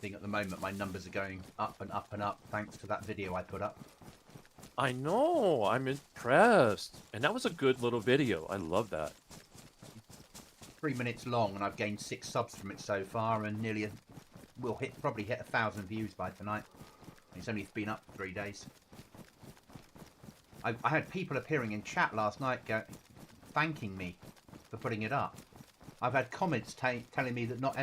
think at the moment my numbers are going up and up and up thanks to that video I put up. I know. I'm impressed. And that was a good little video. I love that. 3 minutes long, and I've gained 6 subs from it so far, and we'll probably hit 1,000 views by tonight. It's only been up 3 days. I had people appearing in chat last night thanking me for putting it up. I've had comments telling me that not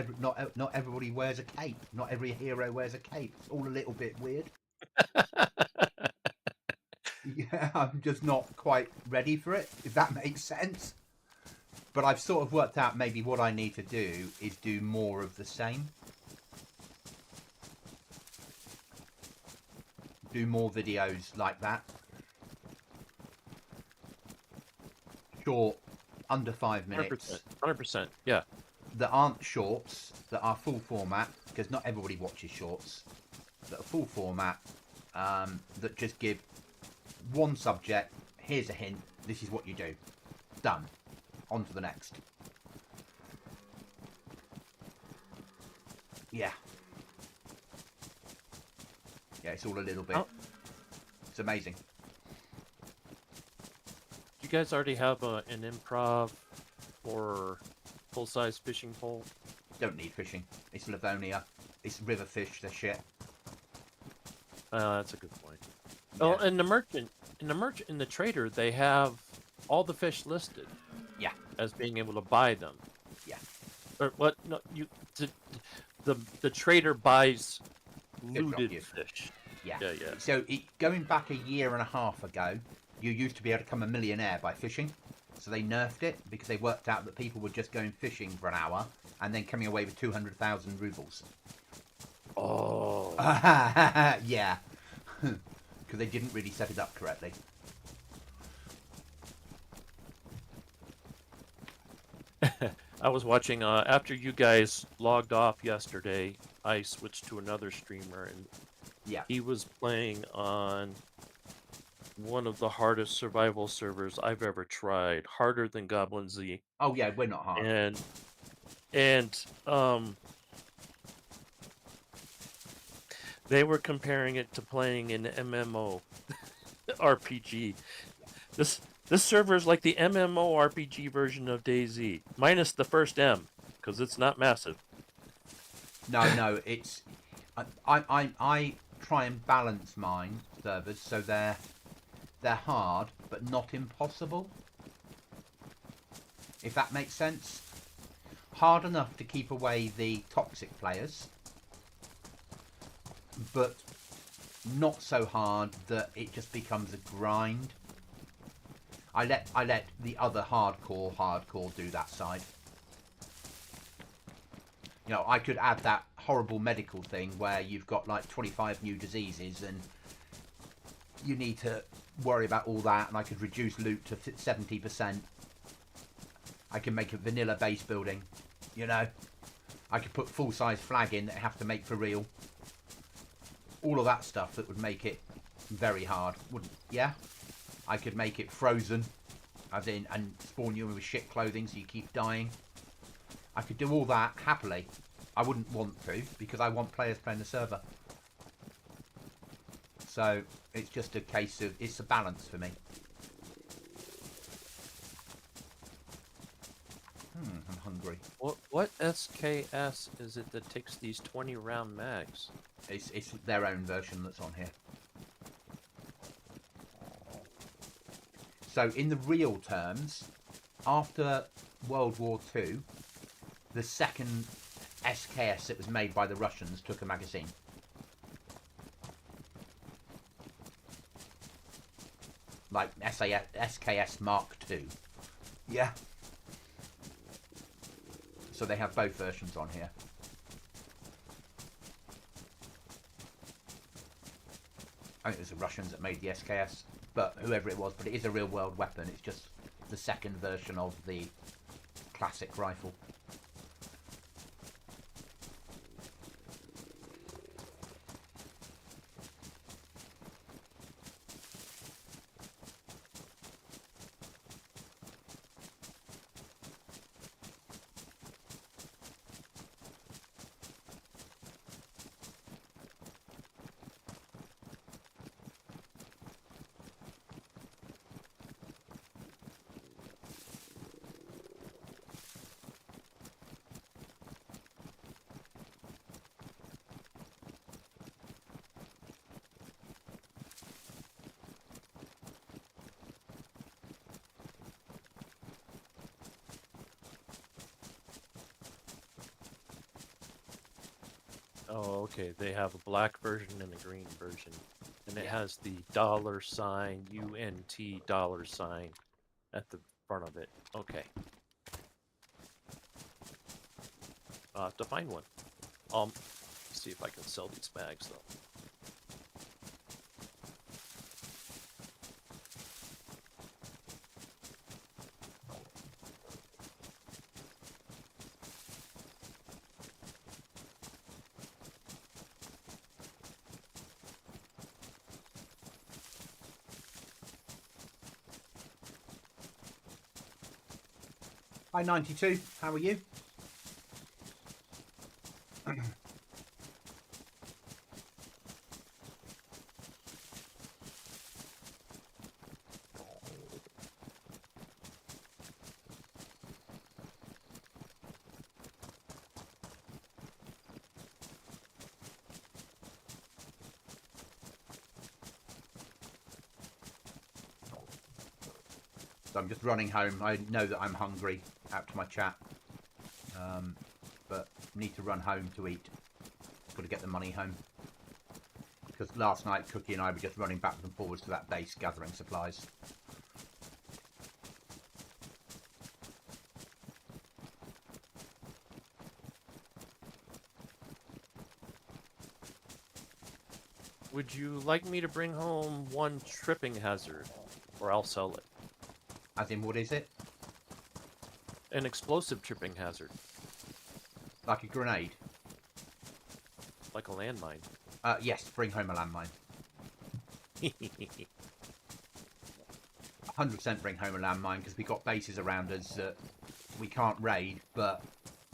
everybody wears a cape. Not every hero wears a cape. It's all a little bit weird. Yeah, I'm just not quite ready for it, if that makes sense. But I've sort of worked out maybe what I need to do is do more of the same. Do more videos like that. Short, under 5 minutes. 100%. Yeah. That aren't shorts, that are full format, because not everybody watches shorts. That are full format, that just give one subject, here's a hint, this is what you do. Done. On to the next. Yeah. Yeah, it's all a little bit. Oh. It's amazing. Do you guys already have an improv or full-size fishing pole? Don't need fishing. It's Livonia. It's river fish, the shit. That's a good point. Yeah. Oh, and in the trader, they have all the fish listed. Yeah. As being able to buy them. Yeah. Or what? No, the trader buys looted fish. Yeah. Yeah. So going back a year and a half ago, you used to be able to become a millionaire by fishing. So they nerfed it because they worked out that people were just going fishing for an hour and then coming away with 200,000 rubles. Oh. Yeah. Because they didn't really set it up correctly. I was watching, after you guys logged off yesterday, I switched to another streamer, and yeah, he was playing on one of the hardest survival servers I've ever tried, harder than GoblinZ. Oh yeah, we're not hard. And they were comparing it to playing an MMO RPG. This server is like the MMORPG version of DayZ, minus the first M, because it's not massive. No, it's I try and balance mine servers so they're hard but not impossible. If that makes sense, hard enough to keep away the toxic players, but not so hard that it just becomes a grind. I let the other hardcore do that side. You know, I could add that horrible medical thing where you've got like 25 new diseases and you need to worry about all that, and I could reduce loot to 70%. I can make a vanilla base building, you know. I could put full-size flag in that I have to make for real. All of that stuff that would make it very hard, wouldn't? Yeah. I could make it frozen, as in, and spawn you with shit clothing so you keep dying. I could do all that happily. I wouldn't want to, because I want players playing the server. So, it's just a case of, it's a balance for me. I'm hungry. What SKS is it that takes these 20 round mags? It's their own version that's on here. So in the real terms, after World War II, the second SKS that was made by the Russians took a magazine. Like SKS Mark II. Yeah. So they have both versions on here. I think it was the Russians that made the SKS, but whoever it was, but it is a real world weapon. It's just the second version of the classic rifle. Oh, okay. They have a black version and a green version. And it Yeah. has the $UNT $sign at the front of it. Okay. I'll have to find one. See if I can sell these bags though. Hi 92, how are you? So I'm just running home. I know that I'm hungry out to my chat. But need to run home to eat. Got to get the money home. Because last night Cookie and I were just running backwards and forwards to that base gathering supplies. Would you like me to bring home one tripping hazard? Or I'll sell it. As in, what is it? An explosive tripping hazard. Like a grenade? Like a landmine. Yes, bring home a landmine. 100% bring home a landmine, because we've got bases around us that we can't raid, but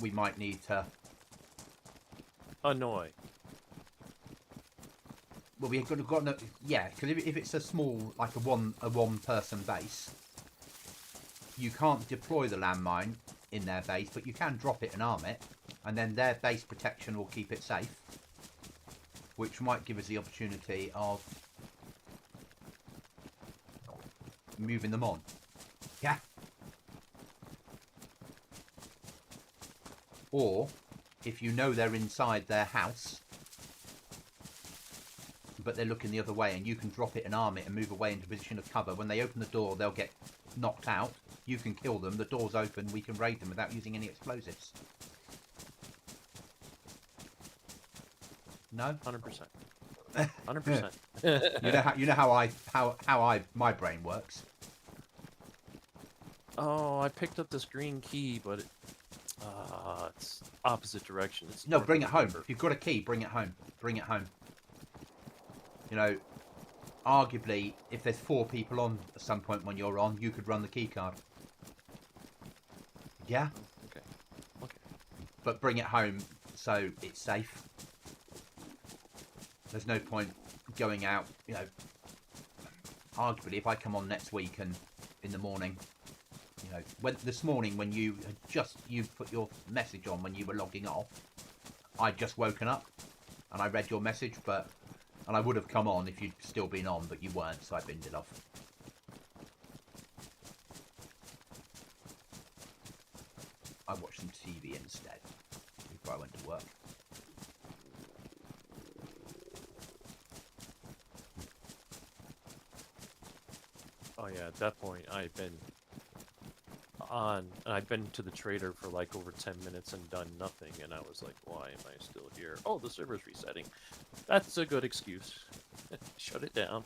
we might need to... Annoy. Well, we've got no... Yeah, because if it's a small, like a one-person base, you can't deploy the landmine in their base, but you can drop it and arm it, and then their base protection will keep it safe, which might give us the opportunity of moving them on. Yeah. Or, if you know they're inside their house, but they're looking the other way, and you can drop it and arm it and move away into a position of cover. When they open the door, they'll get knocked out. You can kill them. The door's open. We can raid them without using any explosives. No? 100%. 100%. You know how my brain works. Oh, I picked up this green key, but it's opposite direction. It's No, north bring it of home. river. If you've got a key, bring it home. Bring it home. You know, arguably, if there's 4 people on at some point when you're on, you could run the key card. Yeah? Okay. Okay. But bring it home so it's safe. There's no point going out, you know. Arguably, if I come on next week and in the morning, you know, this morning when you put your message on when you were logging off, I'd just woken up and I read your message, and I would have come on if you'd still been on, but you weren't, so I binned it off. I watched some TV instead before I went to work. Oh yeah, at that point I've been to the trader for like over 10 minutes and done nothing, and I was like, why am I still here? Oh, the server's resetting. That's a good excuse. Shut it down.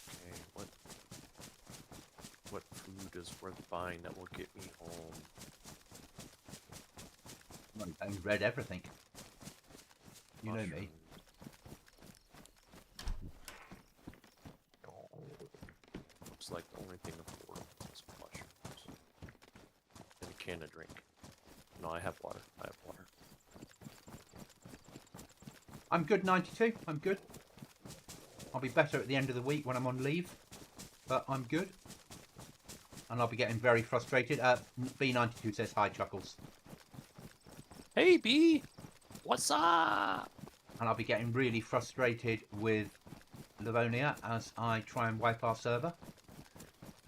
Okay, what food is worth buying that will get me home? I read everything. You know me. Looks like the only thing affordable is mushrooms. And a can of drink. No, I have water. I have water. I'm good, 92. I'm good. I'll be better at the end of the week when I'm on leave. But I'm good. And I'll be getting very frustrated. B92 says hi, Chuckles. Hey, B! What's up? And I'll be getting really frustrated with Livonia as I try and wipe our server.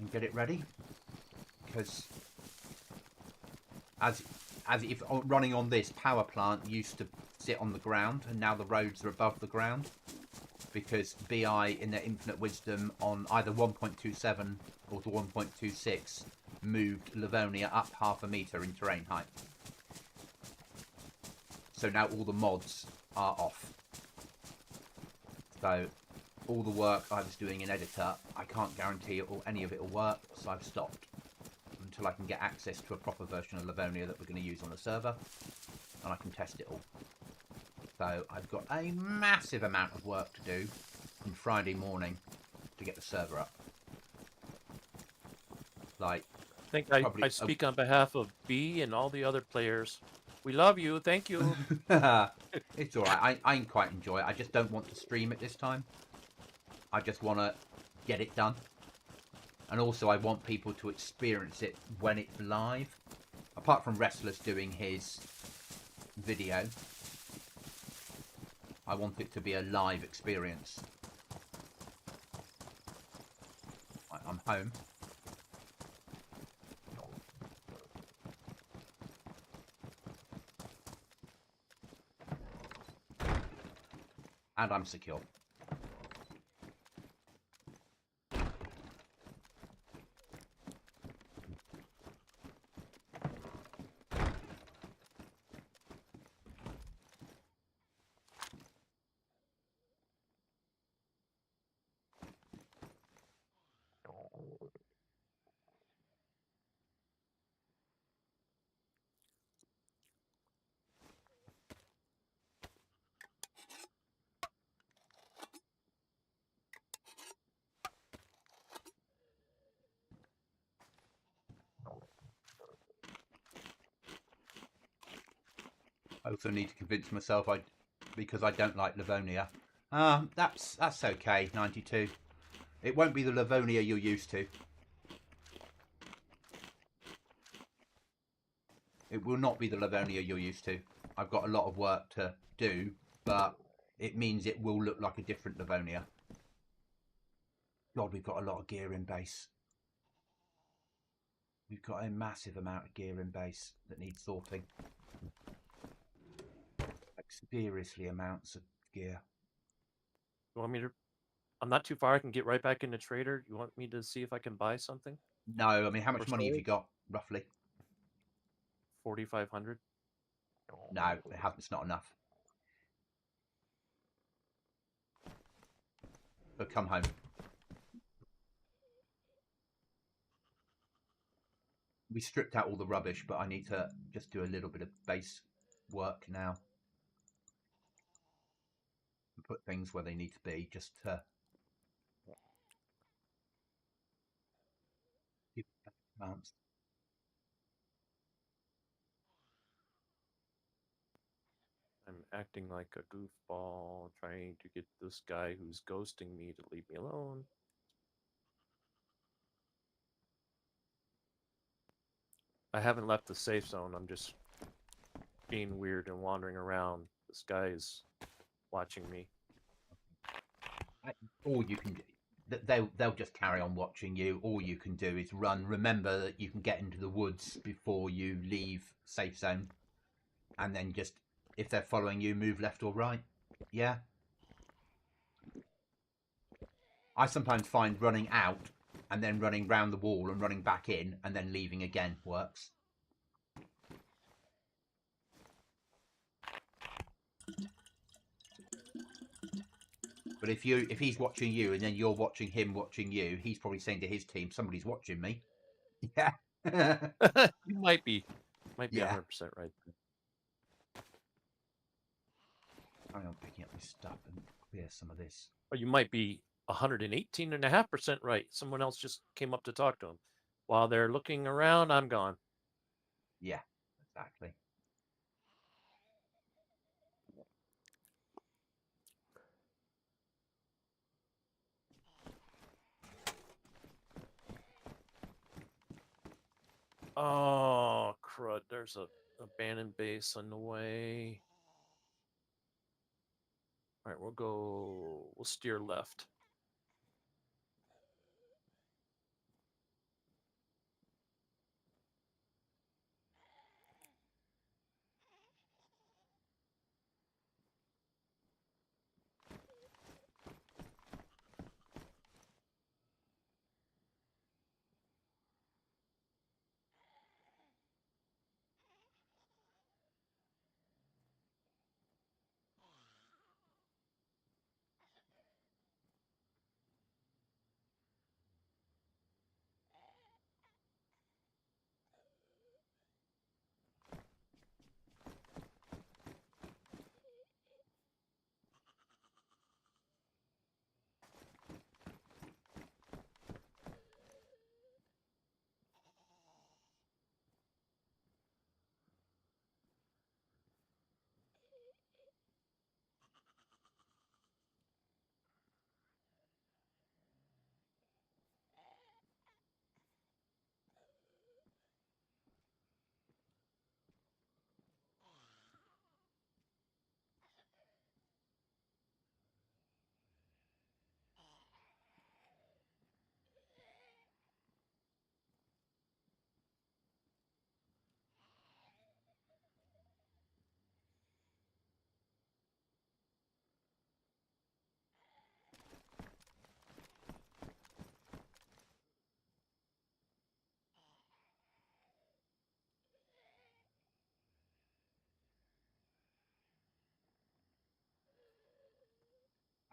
and get it ready, because as if running on this power plant used to sit on the ground, and now the roads are above the ground, because BI in their infinite wisdom on either 1.27 or the 1.26 moved Livonia up ½ meter in terrain height. So now all the mods are off. So all the work I was doing in editor, I can't guarantee any of it will work, so I've stopped until I can get access to a proper version of Livonia that we're going to use on the server, and I can test it all. So I've got a massive amount of work to do on Friday morning to get the server up. Like, I think I speak on behalf of B and all the other players. We love you. Thank you. it's all right. I quite enjoy it. I just don't want to stream it this time. I just want to get it done. And also I want people to experience it when it's live. Apart from Restless doing his video, I want it to be a live experience. I'm home. And I'm secure. I also need to convince myself because I don't like Livonia. That's okay, 92. It won't be the Livonia you're used to. It will not be the Livonia you're used to. I've got a lot of work to do, but it means it will look like a different Livonia. God, we've got a lot of gear in base. We've got a massive amount of gear in base that needs sorting. Like, seriously amounts of gear. You want me to? I'm not too far. I can get right back into Trader. You want me to see if I can buy something? No, I mean, how much money have you got, roughly? 4,500. No, it's not enough. But come home. We stripped out all the rubbish, but I need to just do a little bit of base work now. Put things where they need to be, just to keep plants. I'm acting like a goofball, trying to get this guy who's ghosting me to leave me alone. I haven't left the safe zone. I'm just being weird and wandering around. This guy is watching me. All you can do, they'll just carry on watching you. All you can do is run. Remember that you can get into the woods before you leave safe zone, and then just, if they're following you, move left or right. Yeah. I sometimes find running out and then running round the wall and running back in and then leaving again works. But if he's watching you and then you're watching him watching you, he's probably saying to his team, somebody's watching me. Yeah. You might be Yeah. 100% right. Carry on picking up this stuff and clear some of this. Or you might be 118.5% right. Someone else just came up to talk to him. While they're looking around, I'm gone. Yeah, exactly. Oh, crud. There's a abandoned base on the way. All right, we'll steer left.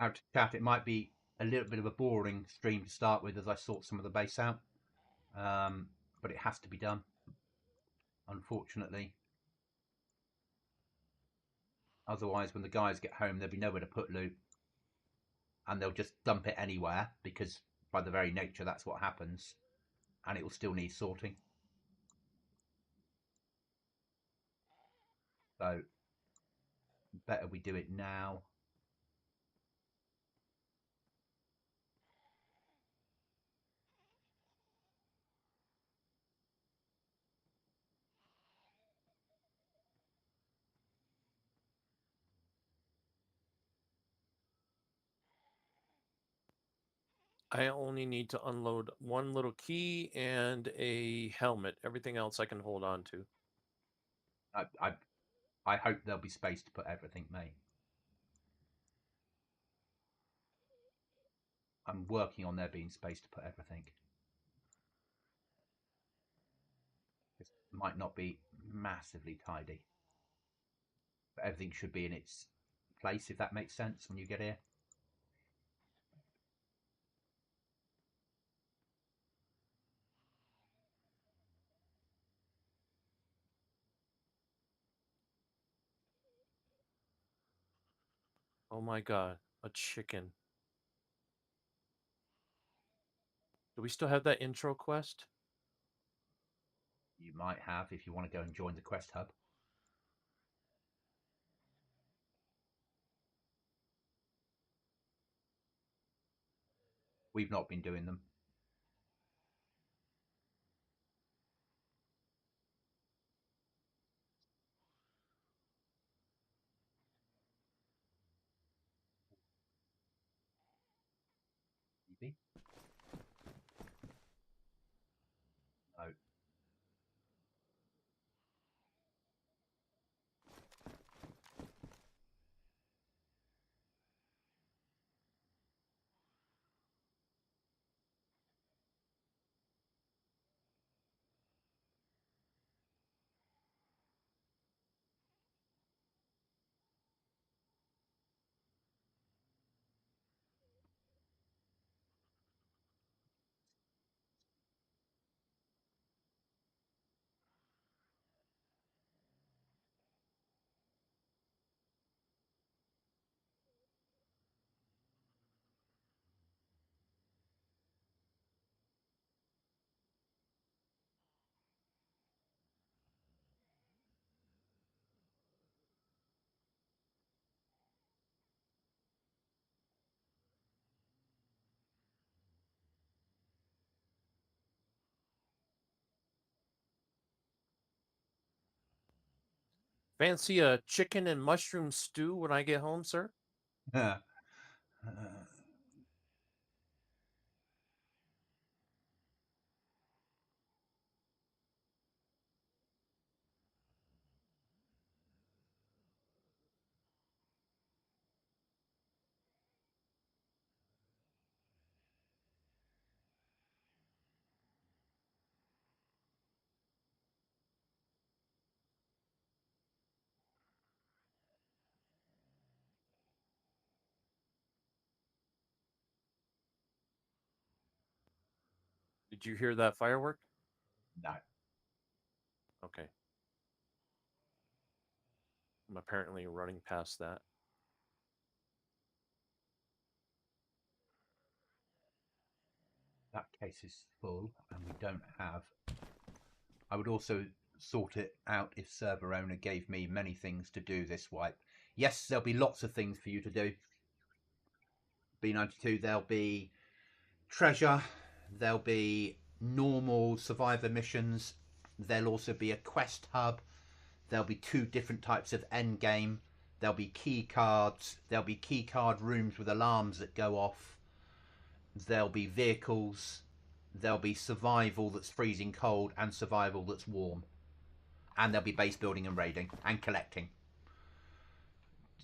out to chat. It might be a little bit of a boring stream to start with as I sort some of the base out, but it has to be done, unfortunately. Otherwise, when the guys get home, there'll be nowhere to put loot, and they'll just dump it anywhere because by the very nature that's what happens, and it will still need sorting. So better we do it now. I only need to unload one little key and a helmet. Everything else I can hold on to. I hope there'll be space to put everything, mate. I'm working on there being space to put everything. It might not be massively tidy, but everything should be in its place, if that makes sense when you get here. Oh my god, a chicken. Do we still have that intro quest? You might have if you want to go and join the quest hub. We've not been doing them. Maybe. No. Fancy a chicken and mushroom stew when I get home, sir? Did you hear that firework? No. Okay. I'm apparently running past that. That case is full and we don't have. I would also sort it out if server owner gave me many things to do this wipe. Yes, there'll be lots of things for you to do. B92, there'll be treasure, there'll be normal survivor missions, there'll also be a quest hub, there'll be 2 different types of end game, there'll be key cards, there'll be key card rooms with alarms that go off, there'll be vehicles, there'll be survival that's freezing cold and survival that's warm, and there'll be base building and raiding and collecting.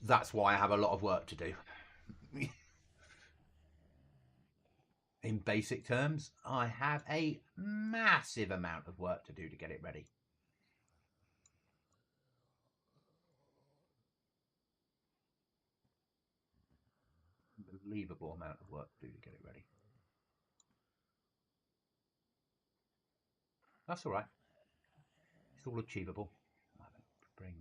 That's why I have a lot of work to do. In basic terms, I have a massive amount of work to do to get it ready. unbelievable amount of work to do to get it ready. That's all right. It's all achievable. Bring.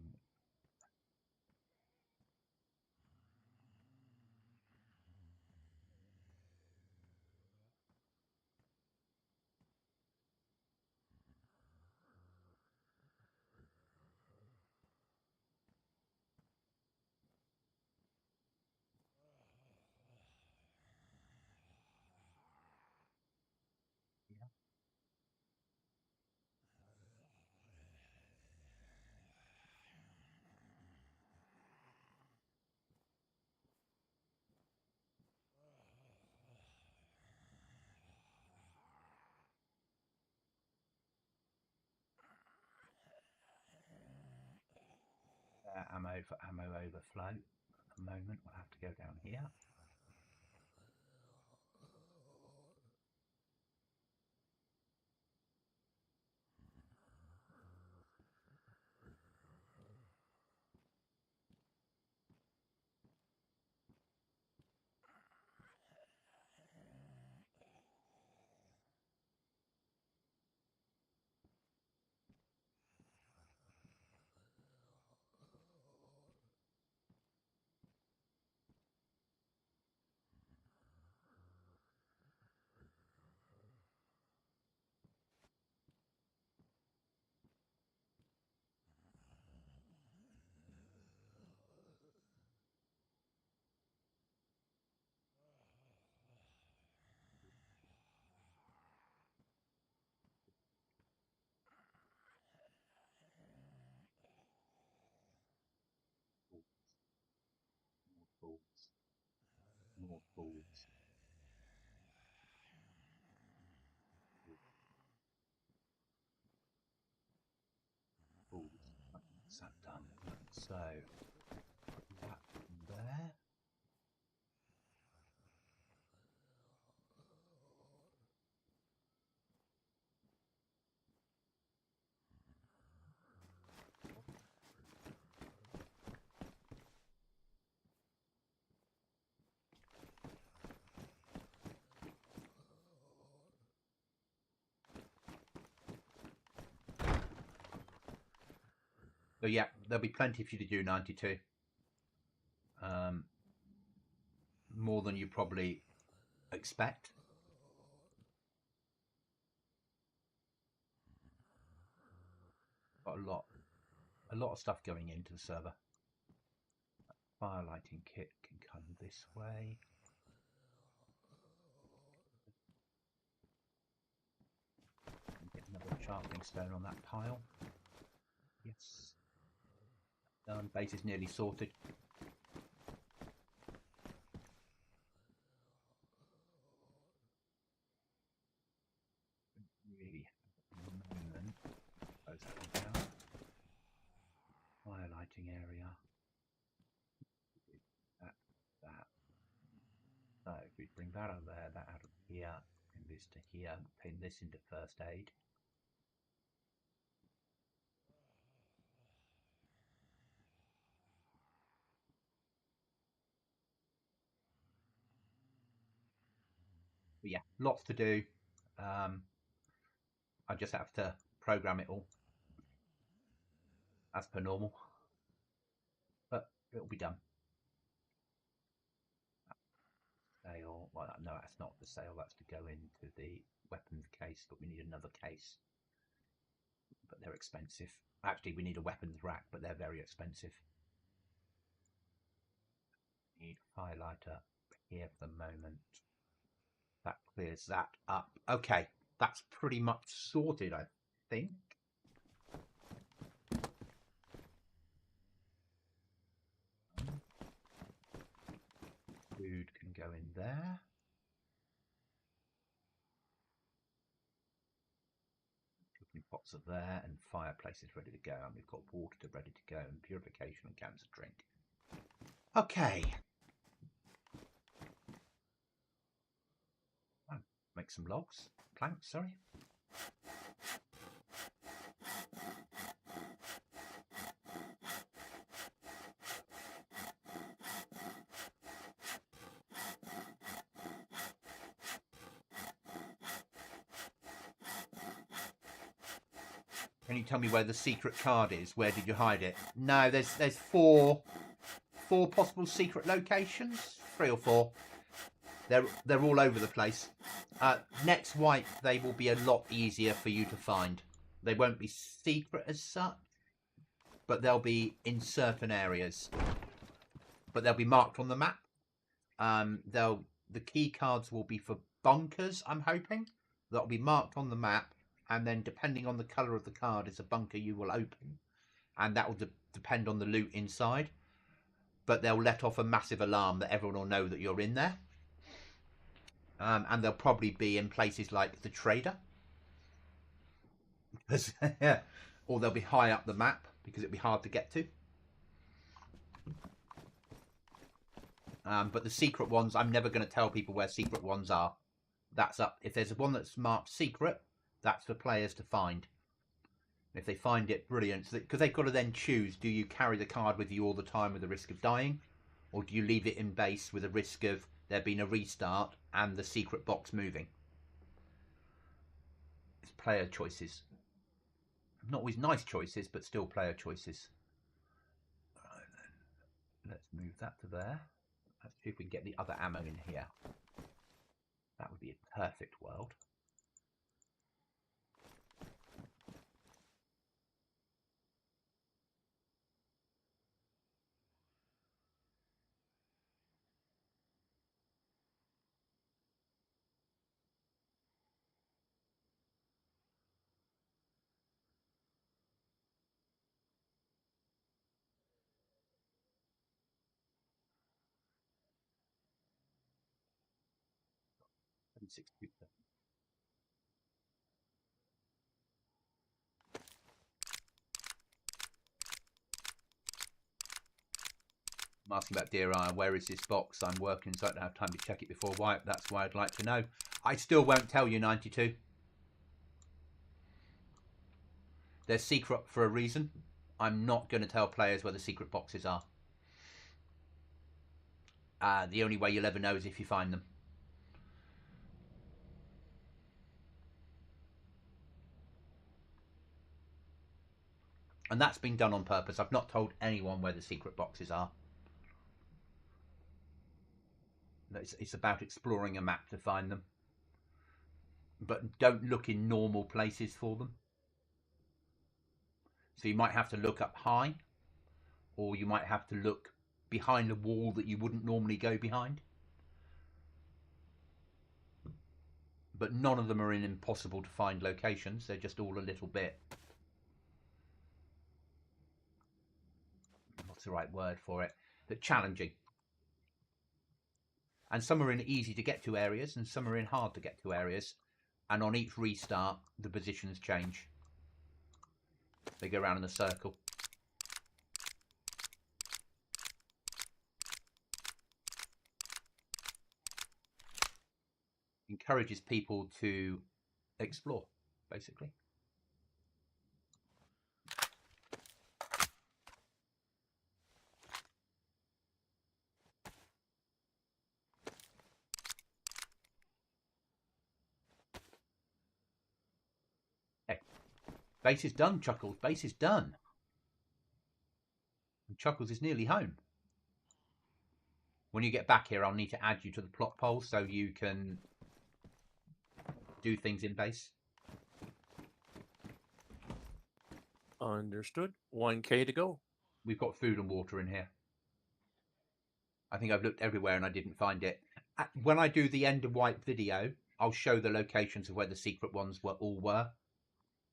Yeah. Ammo for ammo overflow. At the moment, we'll have to go down here. More balls. More balls. Balls. That's that done. So that there. So yeah, there'll be plenty for you to do 92. More than you probably expect. Got a lot of stuff going into the server. Firelighting kit can come this way. Get another sharpening stone on that pile. Yes. Done. Base is nearly sorted. Really at the moment. Close that one down. Firelighting area. That. So if we bring that out of there, that out of here, bring this to here, pin this into first aid. But yeah, lots to do. I just have to program it all as per normal, but it'll be done. Sale. Well, no, that's not the sale. That's to go into the weapons case, but we need another case. But they're expensive. Actually, we need a weapons rack, but they're very expensive. Need a firelighter here for the moment. That clears that up. Okay, that's pretty much sorted, I think. Food can go in there. Cooking pots are there, and fireplace is ready to go. And we've got water ready to go, and purification and cans of drink. Okay. Oh, make some logs. Planks, sorry. Can you tell me where the secret card is? Where did you hide it? No, there's four possible secret locations. 3 or 4. They're all over the place. Next wipe, they will be a lot easier for you to find. They won't be secret as such, but they'll be in certain areas. But they'll be marked on the map. The key cards will be for bunkers, I'm hoping. That'll be marked on the map, and then depending on the colour of the card is a bunker you will open, and that will depend on the loot inside. But they'll let off a massive alarm that everyone will know that you're in there. And they'll probably be in places like the trader. Or they'll be high up the map because it'll be hard to get to. But the secret ones, I'm never going to tell people where secret ones are. That's up. If there's one that's marked secret, that's for players to find. If they find it, brilliant. Because they've got to then choose, do you carry the card with you all the time with the risk of dying? Or do you leave it in base with a risk of there being a restart and the secret box moving? It's player choices. Not always nice choices, but still player choices. Right, then. Let's move that to there. Let's see if we can get the other ammo in here. That would be a perfect world. I'm asking about DRI. Where is this box? I'm working, so I don't have time to check it before wipe. That's why I'd like to know. I still won't tell you, 92. They're secret for a reason. I'm not going to tell players where the secret boxes are. The only way you'll ever know is if you find them. And that's been done on purpose. I've not told anyone where the secret boxes are. It's about exploring a map to find them. But don't look in normal places for them. So you might have to look up high, or you might have to look behind a wall that you wouldn't normally go behind. But none of them are in impossible to find locations. They're just all a little bit... what's the right word for it? But challenging. And some are in easy to get to areas, and some are in hard to get to areas. And on each restart, the positions change. They go around in a circle. Encourages people to explore, basically. Hey, base is done, Chuckles. Base is done. And Chuckles is nearly home. When you get back here, I'll need to add you to the plot poll so you can do things in base. Understood. 1K to go. We've got food and water in here. I think I've looked everywhere and I didn't find it. When I do the end of wipe video, I'll show the locations of where the secret ones were,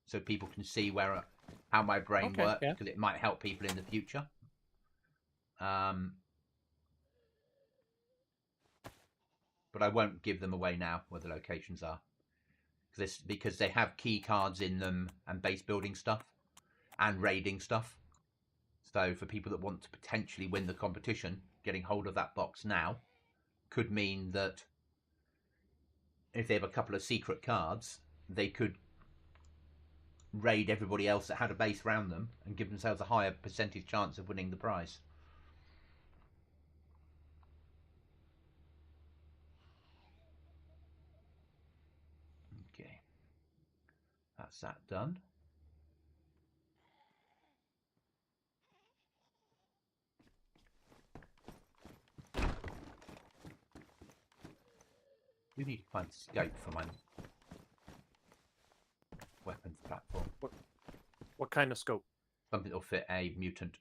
so people can see how my brain works, because it might help people in the future. But I won't give them away now where the locations are, because they have key cards in them and base building stuff and raiding stuff. So for people that want to potentially win the competition, getting hold of that box now could mean that if they have a couple of secret cards, they could raid everybody else that had a base around them and give themselves a higher percentage chance of winning the prize. Okay, that's that done. do need to find scope for my weapons platform. What kind of scope? Something that'll fit a mutant.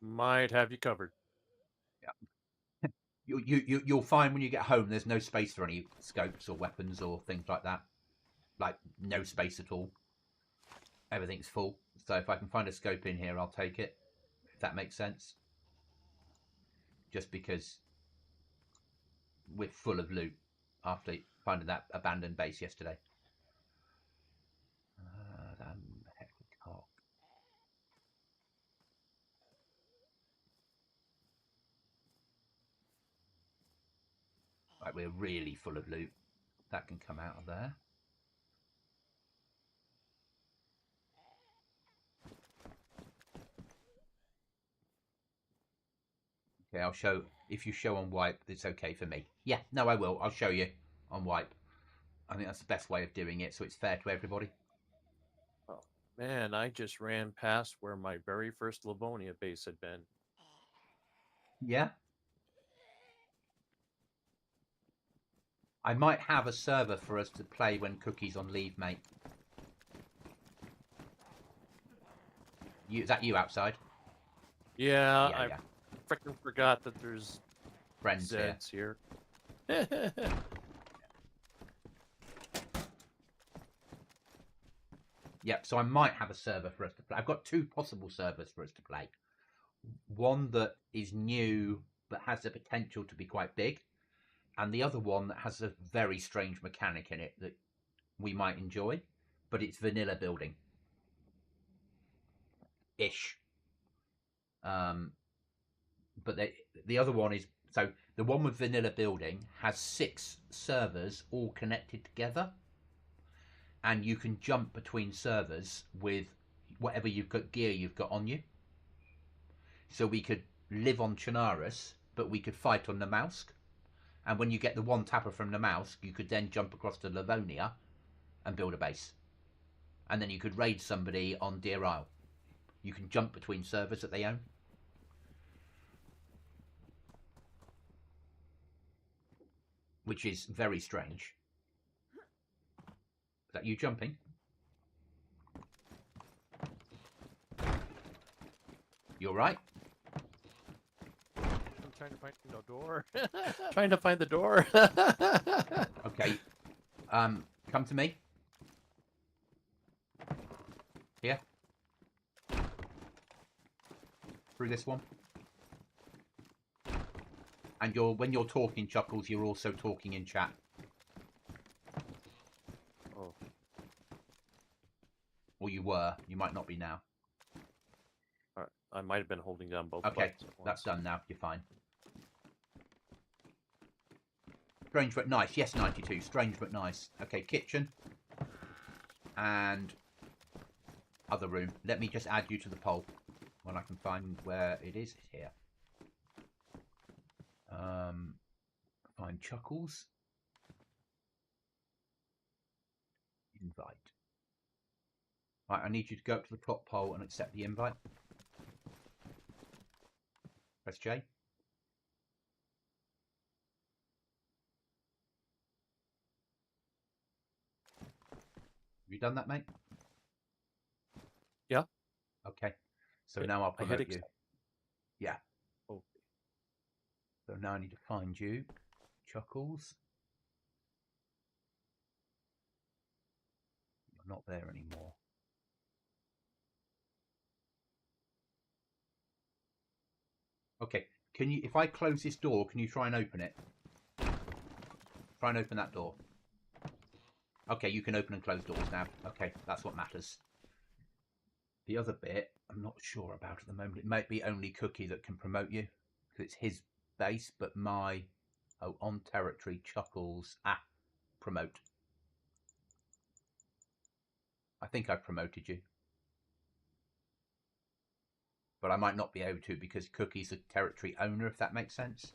Might have you covered. Yeah. You'll find when you get home there's no space for any scopes or weapons or things like that. Like, no space at all. Everything's full. So if I can find a scope in here, I'll take it. If that makes sense. Just because we're full of loot after finding that abandoned base yesterday. Heck of a cock. Right, we're really full of loot. That can come out of there. Okay, I'll show. If you show on wipe, it's okay for me. Yeah, no, I will. I'll show you on wipe. I think that's the best way of doing it, so it's fair to everybody. Oh man, I just ran past where my very first Livonia base had been. Yeah. I might have a server for us to play when Cookie's on leave, mate. Is that you outside? Yeah, Yeah, I yeah. freaking forgot that there's Friends here. Zeds here. Yep, so I might have a server for us to play. I've got two possible servers for us to play. One that is new but has the potential to be quite big, and the other one that has a very strange mechanic in it that we might enjoy, but it's vanilla building. Ish. But the other one is... So the one with vanilla building has 6 servers all connected together, and you can jump between servers with whatever gear you've got on you. So we could live on Chernarus, but we could fight on Namalsk. And when you get the one tapper from Namalsk, you could then jump across to Livonia and build a base. And then you could raid somebody on Deer Isle. You can jump between servers that they own. Which is very strange. Is that you jumping? You alright? I'm trying to find the door. Trying to find the door. Okay. Come to me. Here. Through this one. And when you're talking, Chuckles, you're also talking in chat. Oh. Or you were. You might not be now. All right. I might have been holding down both Okay, buttons at once. that's done now. You're fine. Strange but nice. Yes, 92. Strange but nice. Okay, kitchen. And other room. Let me just add you to the poll when I can find where it is. It's here. Find Chuckles. Invite. Right, I need you to go up to the top poll and accept the invite. Press J. Have you done that, mate? Yeah. Okay. So now I'll promote you. accept. Yeah. Oh. So now I need to find you, Chuckles. You're not there anymore. Okay. Can you? If I close this door, can you try and open it? Try and open that door. Okay, you can open and close doors now. Okay, that's what matters. The other bit, I'm not sure about at the moment. It might be only Cookie that can promote you, because it's his base, but my... Oh, on territory, Chuckles. Promote. I think I've promoted you. But I might not be able to, because Cookie's a territory owner, if that makes sense.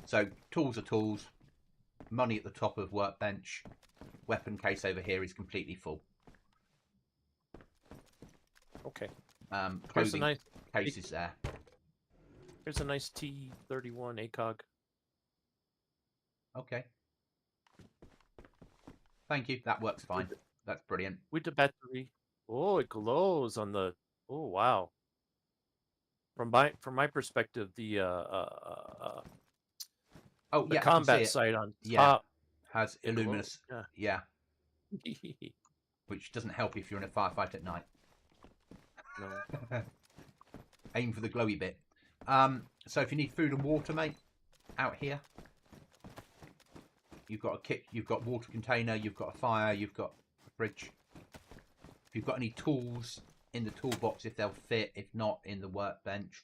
So, tools are tools. Money at the top of workbench. Weapon case over here is completely full. Okay. Clothing nice case is there. Here's a nice T31 ACOG. Okay. Thank you. That works fine. That's brilliant. With the battery. Oh, it glows on the. Oh wow. From my perspective, the Oh, the yeah, I can see combat it. site on Yeah. top. Has It illuminous. glows. Yeah. Yeah. Which doesn't help if you're in a firefight at night. No. Aim for the glowy bit. So if you need food and water, mate, out here, you've got a kit, you've got water container, you've got a fire, you've got a fridge. If you've got any tools in the toolbox, if they'll fit, if not, in the workbench.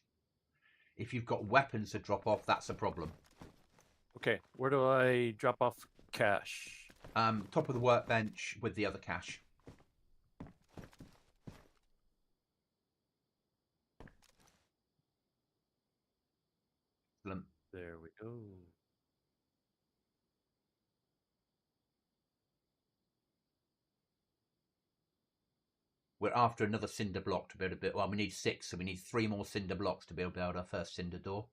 If you've got weapons to drop off, that's a problem. Okay, where do I drop off cash? Top of the workbench with the other cash. Excellent. There we go. We're after another cinder block to build a bit. Well, we need 6, so we need 3 more cinder blocks to build our first cinder door.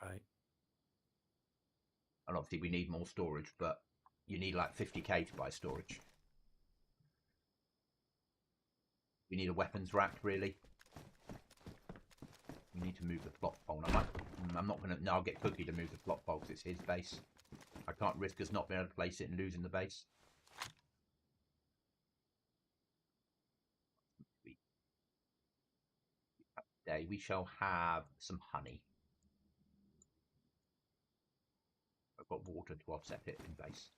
Right. And obviously we need more storage, but you need like 50k to buy storage. We need a weapons rack, really. We need to move the plot pole. I'm not going to... No, I'll get Cookie to move the plot pole because it's his base. I can't risk us not being able to place it and losing the base. Today we shall have some honey. I've got water to offset it in base.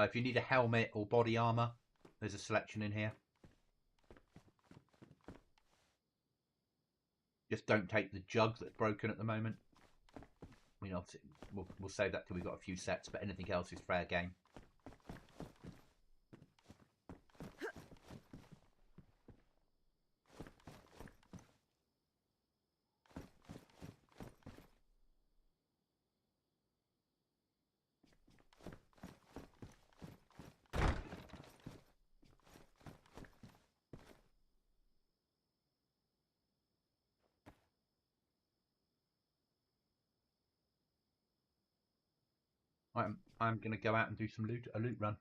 If you need a helmet or body armor, there's a selection in here. Just don't take the jug that's broken at the moment. You know, we'll save that till we've got a few sets, but anything else is fair game. I'm going to go out and do some a loot run.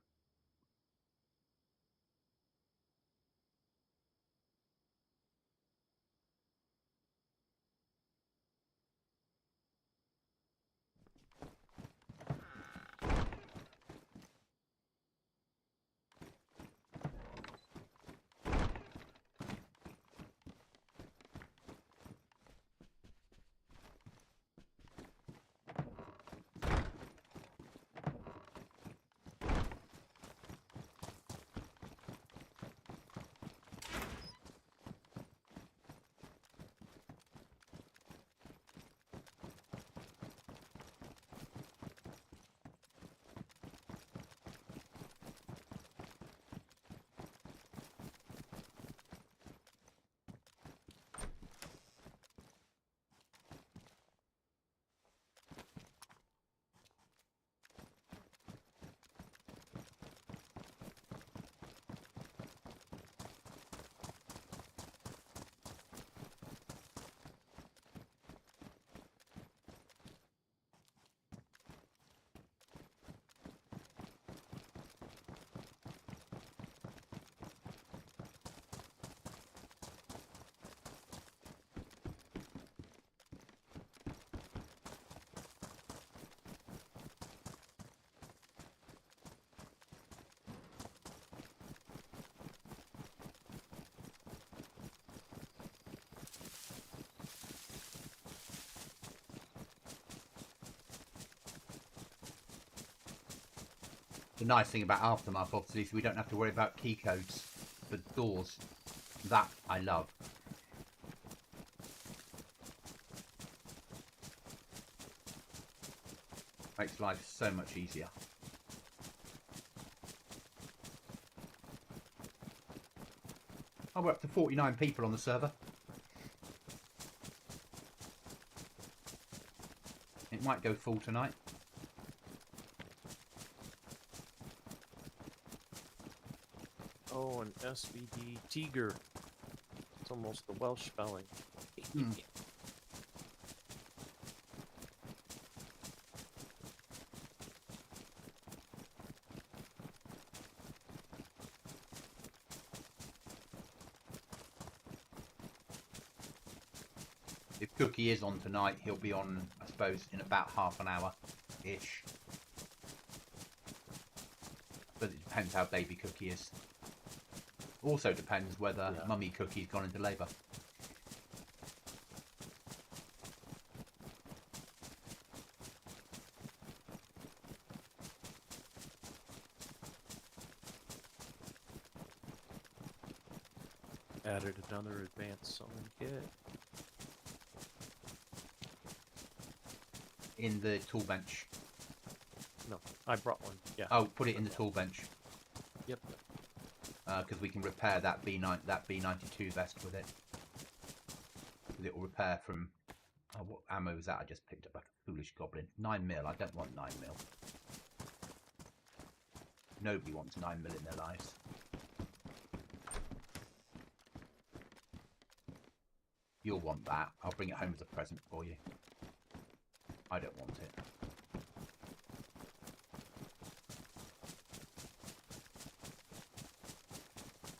The nice thing about Aftermath, obviously, is we don't have to worry about key codes for doors. That I love. Makes life so much easier. Oh, we're up to 49 people on the server. It might go full tonight. Oh, an SVD Tiger. It's almost the Welsh spelling. Hmm. If Cookie is on tonight, he'll be on, I suppose, in about half an hour-ish. But it depends how baby Cookie is. Also depends whether Mummy Cookie's gone into labour. Added another advanced summon kit. In the tool bench. No, I brought one. Yeah. Oh, put it in the tool bench. Yep. Because we can repair that B92 vest with it. Because it will repair from... Oh, what ammo is that? I just picked up like a foolish goblin. 9mm. I don't want 9mm. Nobody wants 9mm in their lives. You'll want that. I'll bring it home as a present for you. I don't want it.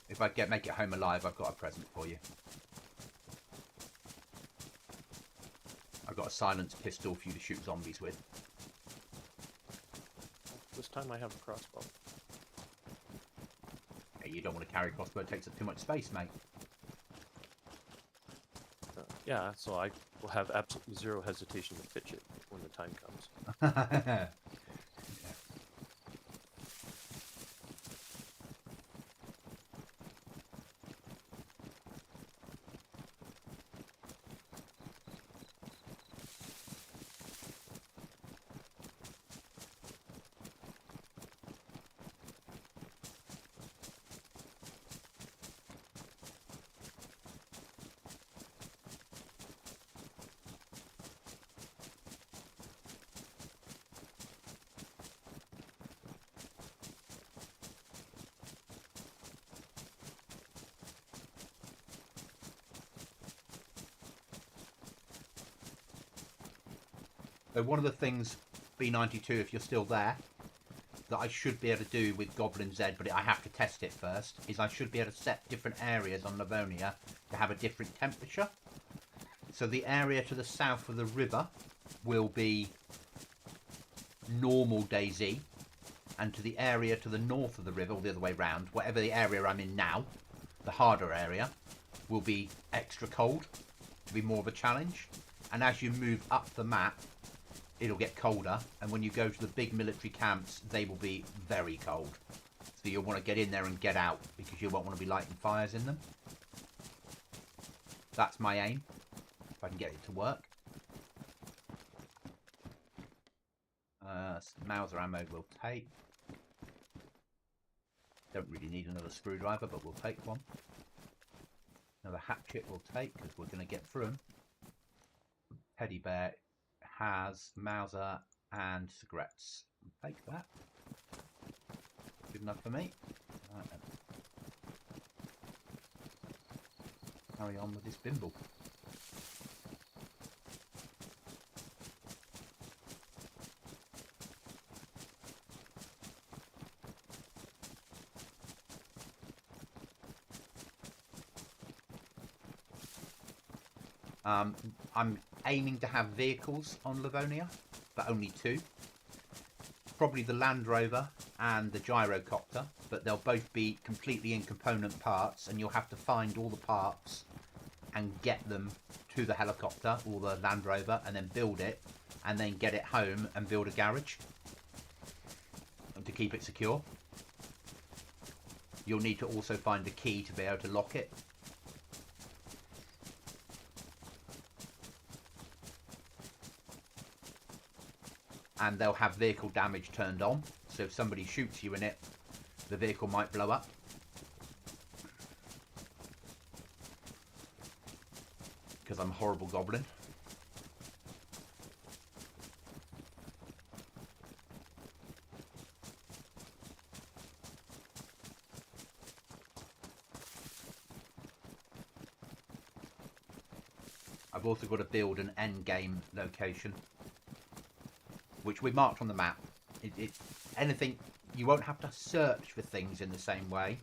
If I make it home alive, I've got a present for you. I've got a silenced pistol for you to shoot zombies with. This time I have a crossbow. Hey, you don't want to carry a crossbow, it takes up too much space, mate. Yeah, so I will have absolutely zero hesitation to pitch it when the time comes. So one of the things, B92, if you're still there, that I should be able to do with GoblinZ, but I have to test it first, is I should be able to set different areas on Livonia to have a different temperature. So the area to the south of the river will be normal DayZ, and to the area to the north of the river, or the other way round, whatever the area I'm in now, the harder area, will be extra cold, to be more of a challenge. And as you move up the map, it'll get colder, and when you go to the big military camps, they will be very cold. So you'll want to get in there and get out, because you won't want to be lighting fires in them. That's my aim, if I can get it to work. Some Mauser ammo we'll take. Don't really need another screwdriver, but we'll take one. Another hatchet we'll take, because we're going to get through them. Teddy bear has Mauser and cigarettes. Take that. Good enough for me. Right then. Carry on with this bimble. I'm aiming to have vehicles on Livonia, but only 2. Probably the Land Rover and the gyrocopter, but they'll both be completely in component parts, and you'll have to find all the parts and get them to the helicopter or the Land Rover, and then build it, and then get it home and build a garage and to keep it secure. You'll need to also find a key to be able to lock it. and they'll have vehicle damage turned on. So if somebody shoots you in it, the vehicle might blow up. Because I'm a horrible goblin. I've also got to build an end game location, which we marked on the map. Anything, you won't have to search for things in the same way,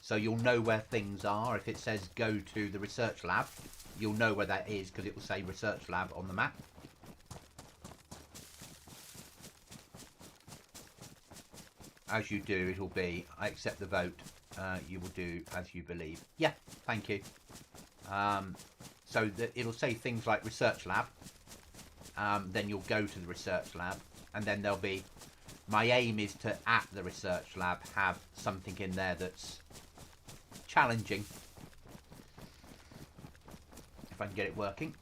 so you'll know where things are. If it says go to the research lab, you'll know where that is because it will say research lab on the map. As you do, it'll be, I accept the vote. You will do as you believe. Yeah, thank you. So that it'll say things like research lab. Then you'll go to the research lab, and then there'll be, my aim is to, at the research lab, have something in there that's challenging. If I can get it working.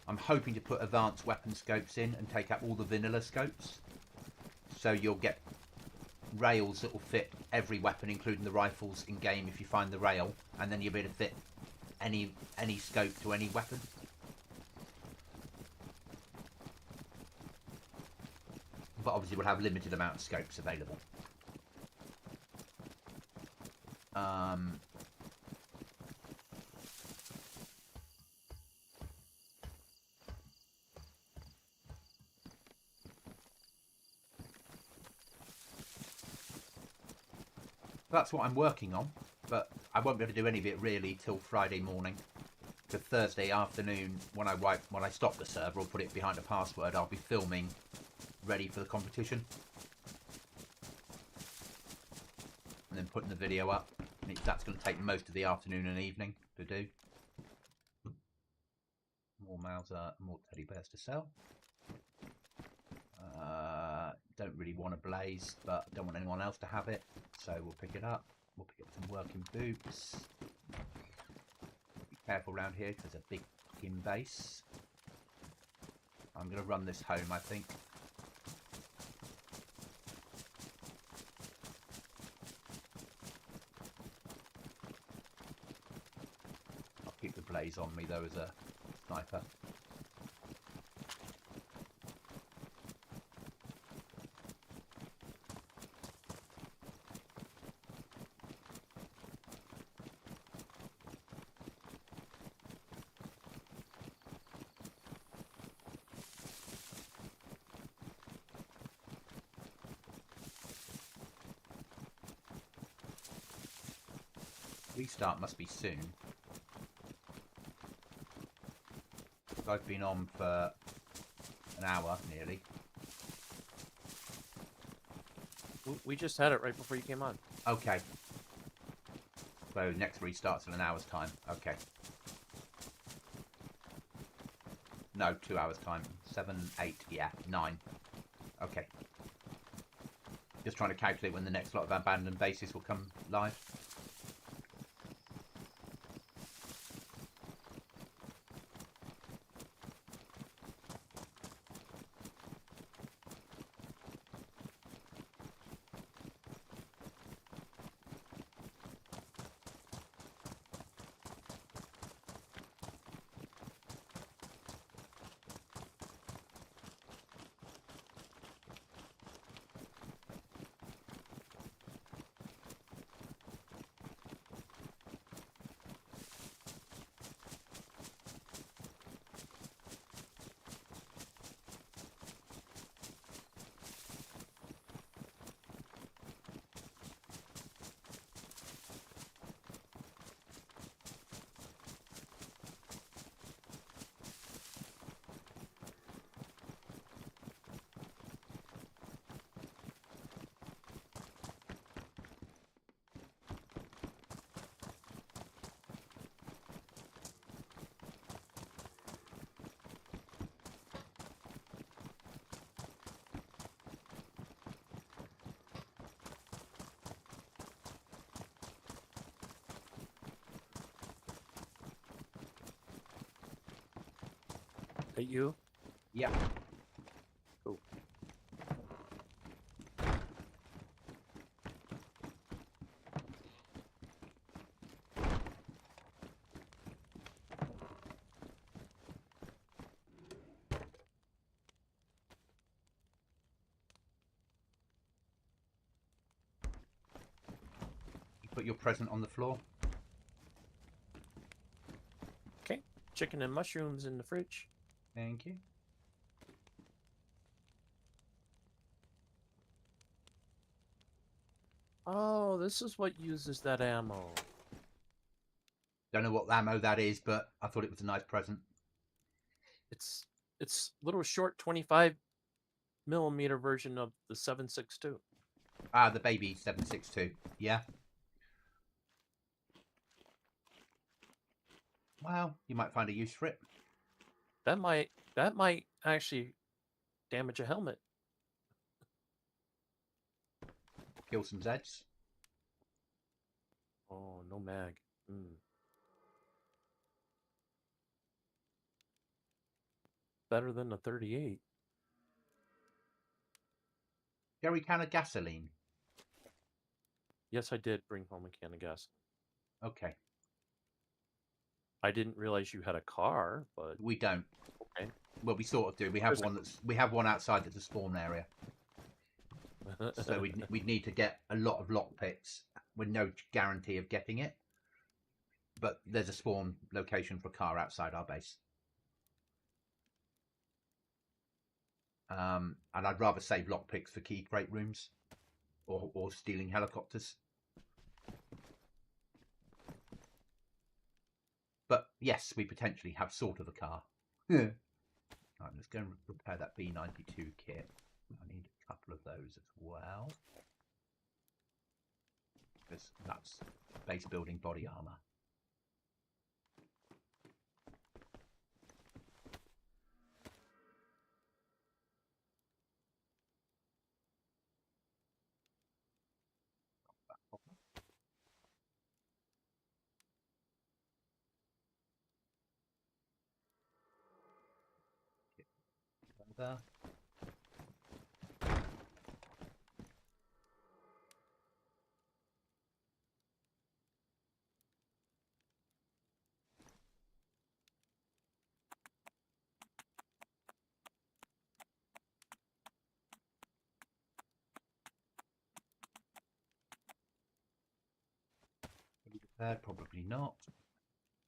I'm hoping to put advanced weapon scopes in and take out all the vanilla scopes. So you'll get rails that will fit every weapon, including the rifles in game if you find the rail, and then you'll be able to fit any scope to any weapon. But obviously we'll have limited amount of scopes available. That's what I'm working on, but I won't be able to do any of it really till Friday morning. Because Thursday afternoon, when I stop the server or put it behind a password, I'll be filming, ready for the competition, and then putting the video up. And that's going to take most of the afternoon and evening to do. More Mauser, more teddy bears to sell. Don't really want a blaze, but don't want anyone else to have it, so we'll pick it up. We'll pick up some working boots. Be careful around here because there's a big fucking base. I'm going to run this home, I think. I'll keep the blaze on me though as a sniper. Restart must be soon. I've been on for an hour nearly. We just had it right before you came on. Okay. So next restart's in an hour's time. Okay. No, 2 hours time. 7, 8, yeah, 9. Okay. Just trying to calculate when the next lot of abandoned bases will come live. At you? Yeah. Cool. You put your present on the floor. Okay. Chicken and mushrooms in the fridge. Thank you. Oh, this is what uses that ammo. Don't know what ammo that is, but I thought it was a nice present. It's little short 25mm version of the 7.62. Ah, the baby 7.62. Yeah. Well, you might find a use for it. That might actually damage a helmet. Kill some Zeds. Oh, no mag. Better than the 38. Jerry can of gasoline. Yes, I did bring home a can of gas. Okay. I didn't realize you had a car, but We don't. okay. Well, we sort of do. We have one outside that's a spawn area. So we'd need to get a lot of lockpicks with no guarantee of getting it. But there's a spawn location for a car outside our base. And I'd rather save lockpicks for key crate rooms or stealing helicopters. But yes, we potentially have sort of a car. Right, let's go and repair that B92 kit. I need a couple of those as well. Because that's base building body armor. There. Probably not.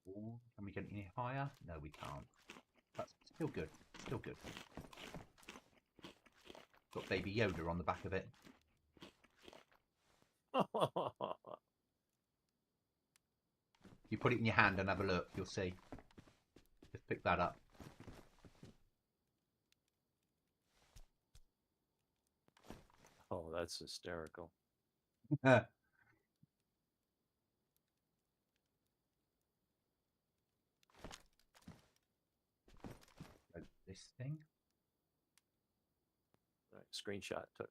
Or can we get any higher? No, we can't. That's still good. Still good. Got Baby Yoda on the back of it. You put it in your hand and have a look. You'll see. Just pick that up. Oh, that's hysterical. This thing. Right, screenshot took.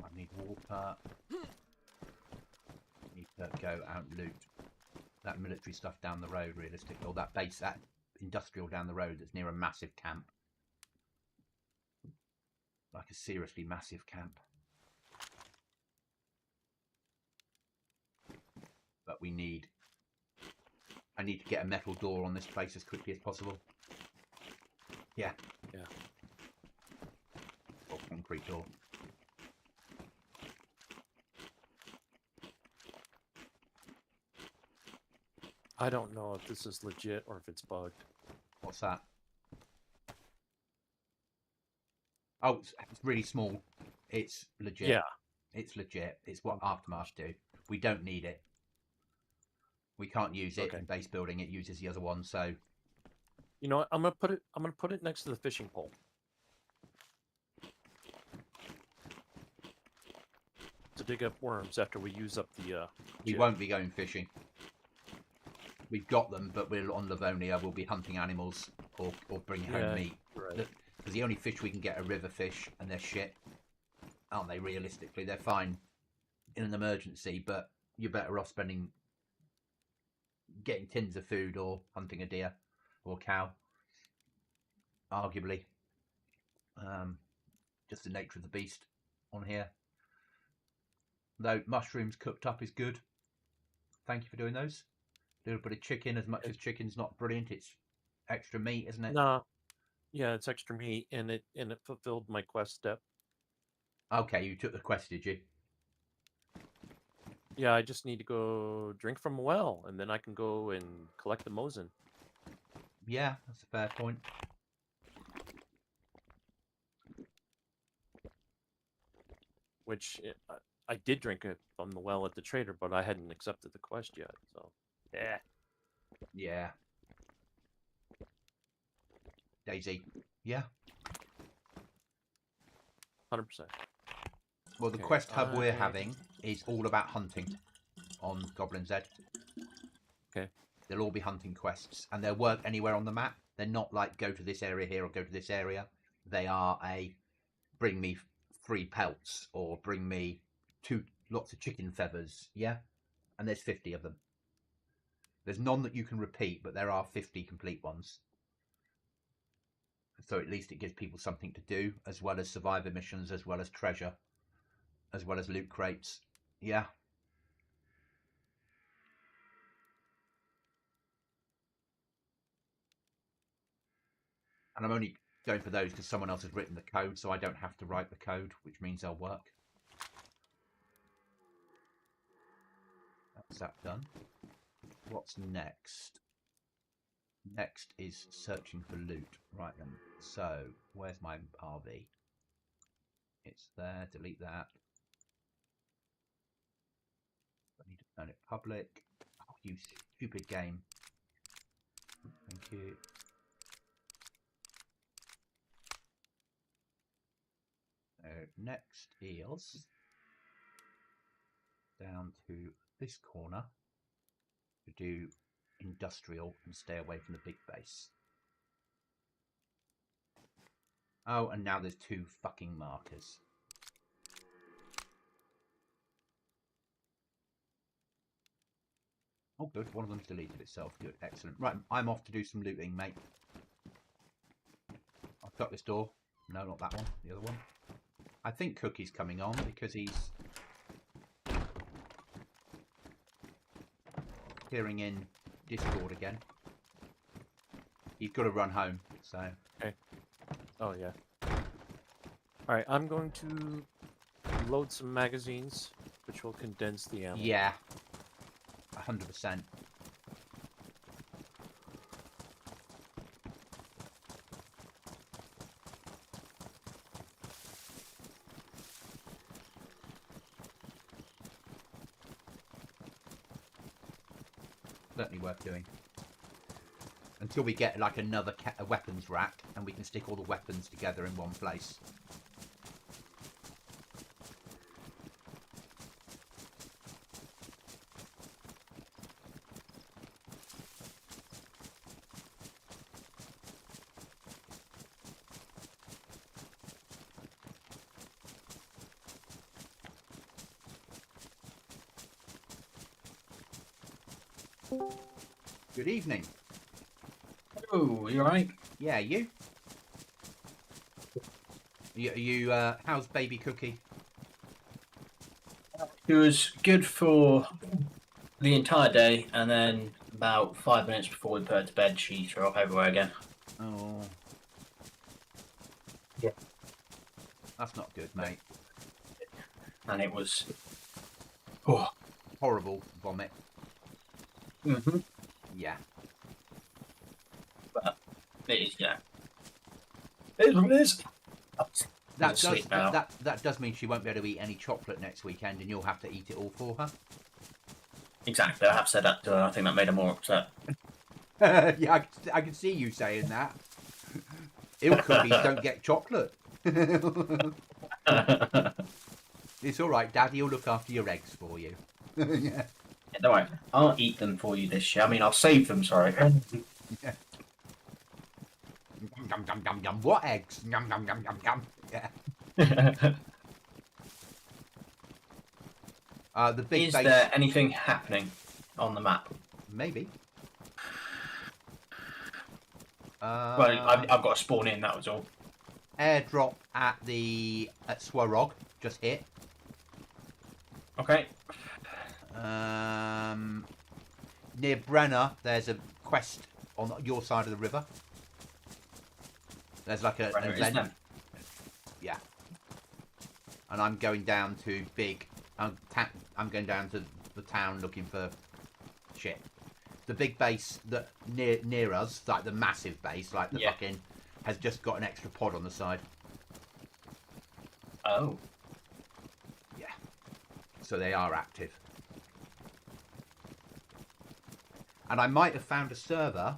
I need water. Need to go out and loot that military stuff down the road, realistically, or that base, that industrial down the road that's near a massive camp. Like a seriously massive camp. But I need to get a metal door on this place as quickly as possible. Yeah. Yeah. Or concrete door. I don't know if this is legit or if it's bugged. What's that? Oh, it's really small. It's legit. Yeah. It's legit. It's what Aftermath do. We don't need it. We can't use it in base building. It uses the other one, so You know what? I'm gonna put it next to the fishing pole. To dig up worms after we use up the. We jib. won't be going fishing. We've got them, but we're on Livonia. We'll be hunting animals or bringing home Yeah, meat. right. Because the only fish we can get are river fish, and they're shit. Aren't they? Realistically, they're fine in an emergency, but you're better off getting tins of food or hunting a deer or cow. Arguably, just the nature of the beast on here. Though mushrooms cooked up is good. Thank you for doing those. A little bit of chicken, as much as chicken's not brilliant, it's extra meat, isn't it? Nah. Yeah, it's extra meat, and it fulfilled my quest step. Okay, you took the quest, did you? Yeah, I just need to go drink from a well, and then I can go and collect the Mosin. Yeah, that's a fair point. Which I did drink it from the well at the trader, but I hadn't accepted the quest yet. So, yeah. Yeah. DayZ. Yeah. 100%. Well, the Okay, quest hub we're having is all about hunting on GoblinZ. Okay. They'll all be hunting quests, and they'll work anywhere on the map. They're not like go to this area here or go to this area. They are a bring me 3 pelts or bring me lots of chicken feathers. Yeah, and there's 50 of them. There's none that you can repeat, but there are 50 complete ones. So at least it gives people something to do, as well as survivor missions, as well as treasure, as well as loot crates. Yeah. And I'm only going for those because someone else has written the code, so I don't have to write the code, which means they'll work. That's that done. What's next? Next is searching for loot. Right then. So, where's my RV? It's there. Delete that. I need to turn it public. Oh, you stupid game. Thank you. Next is down to this corner to do industrial and stay away from the big base. Oh, and now there's 2 fucking markers. Oh, good. One of them's deleted itself. Good. Excellent. Right, I'm off to do some looting, mate. I'll shut this door. No, not that one. The other one. I think Cookie's coming on because he's hearing in Discord again. He's got to run home, so... Okay. Oh, yeah. Alright, I'm going to load some magazines, which will condense the ammo. Yeah. 100%. Certainly worth doing. Until we get like another a weapons rack and we can stick all the weapons together in one place. Good evening. Oh, you alright? Yeah, you? How's baby Cookie? It was good for the entire day, and then about 5 minutes before we put her to bed, she threw up everywhere again. Oh. Yeah. That's not good, mate. And it was... Oh. Horrible vomit. Mm-hmm. Yeah. But it is, yeah. It is what it is. That does mean she won't be able to eat any chocolate next weekend, and you'll have to eat it all for her. Exactly, I have said that to her. I think that made her more upset. Yeah, I can see you saying that. Ill cookies don't get chocolate. It's all right, Daddy will look after your eggs for you. Yeah. Yeah, don't worry. I'll eat them for you this year. I mean, I'll save them, sorry. Yeah. Yum, yum, yum, yum. What eggs? Yum, yum, yum, yum, yum. Yeah. The big Is base... there anything happening on the map? Maybe. Well, I've got to spawn in, that was all. Airdrop at Swarog, just hit. Okay. Near Brenner, there's a quest on your side of the river. There's like an Brenner is event. them. Yeah. And I'm going down to I'm going down to the town looking for shit. The big base that near us, like the massive base, like the fucking, has just got an extra pod on the side. Oh. Yeah. So they are active. And I might have found a server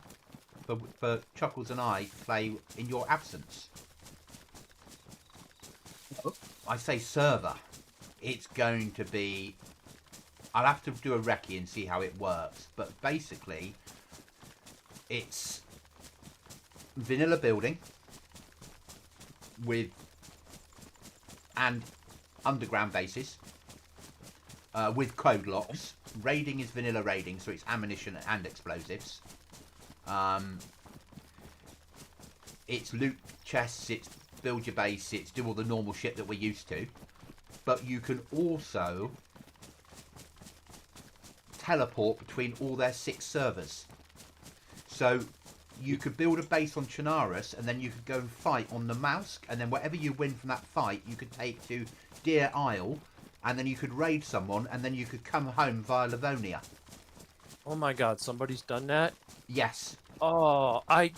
for Chuckles and I to play in your absence. Oh. I say server. It's going to be... I'll have to do a recce and see how it works. But basically, it's vanilla building and underground bases with code locks. Raiding is vanilla raiding, so it's ammunition and explosives. It's loot chests, it's build your base, it's do all the normal shit that we're used to. But you can also teleport between all their 6 servers. So you could build a base on Chernarus and then you could go and fight on the Mausk, and then whatever you win from that fight you could take to Deer Isle, and then you could raid someone, and then you could come home via Livonia. Oh my god, somebody's done that? Yes. Oh, I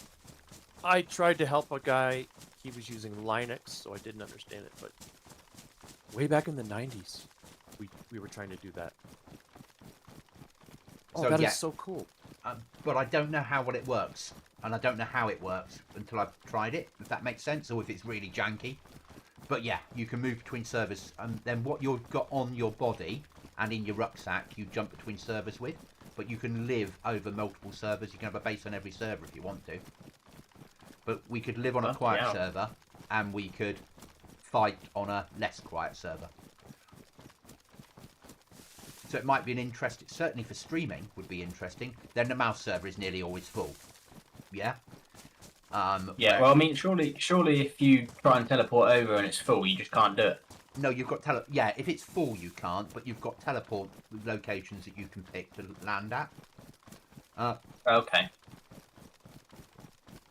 tried to help a guy. He was using Linux, so I didn't understand it, but way back in the 90s, we were trying to do that. Oh, So, that yeah. is so cool. But I don't know how it works, and I don't know how it works until I've tried it, if that makes sense, or if it's really janky. But yeah, you can move between servers, and then what you've got on your body and in your rucksack, you jump between servers with. But you can live over multiple servers. You can have a base on every server if you want to. But we could live on a quiet server, and we could fight on a less quiet server. So it might be an interest, certainly for streaming would be interesting. Then the mouse server is nearly always full. Yeah? Yeah, well, I mean, surely if you try and teleport over and it's full, you just can't do it. No, you've got yeah, if it's full you can't, but you've got teleport locations that you can pick to land at. Okay.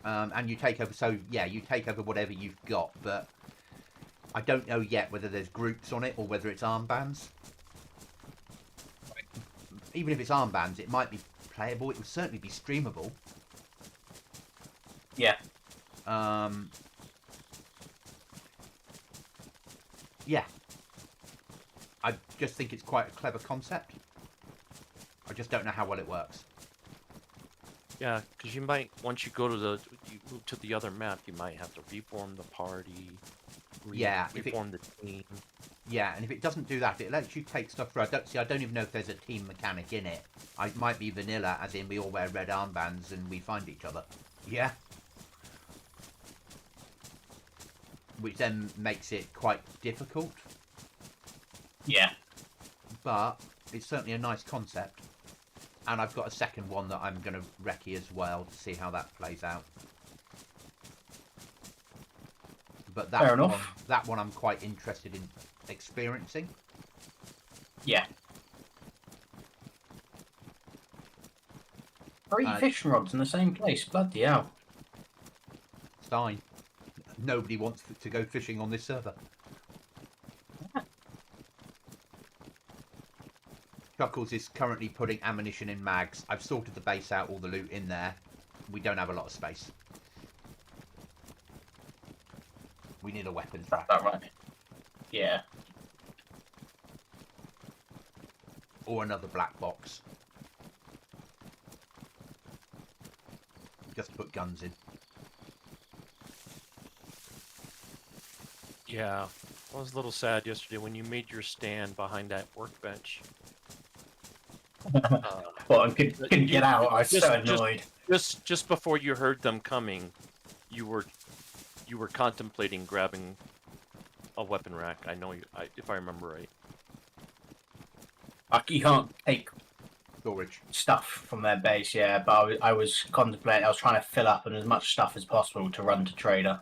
And you take over, so yeah, you take over whatever you've got, but I don't know yet whether there's groups on it or whether it's armbands. Even if it's armbands, it might be playable, it would certainly be streamable. Yeah. Yeah. I just think it's quite a clever concept. I just don't know how well it works. Yeah, because you might, once you go to you move to the other map, you might have to reform the party. Reform the team. Yeah, and if it doesn't do that, it lets you take stuff through. I don't even know if there's a team mechanic in it. It might be vanilla, as in we all wear red armbands and we find each other. Yeah. Which then makes it quite difficult. Yeah. But it's certainly a nice concept. And I've got a second one that I'm going to recce as well to see how that plays out. But Fair enough. That one I'm quite interested in experiencing. Yeah. 3 fishing rods in the same place. Bloody hell. Stein. Nobody wants to go fishing on this server. Chuckles is currently putting ammunition in mags. I've sorted the base out, all the loot in there. We don't have a lot of space. We need a weapons rack. That right. Yeah. Or another black box. just to put guns in. Yeah, I was a little sad yesterday when you made your stand behind that workbench. Well, I couldn't get out. I was just- so annoyed. Just before you heard them coming, you were contemplating grabbing a weapon rack. I know if I remember right. You can't take Storage. stuff from their base, yeah, but I was contemplating. I was trying to fill up and as much stuff as possible to run to trader.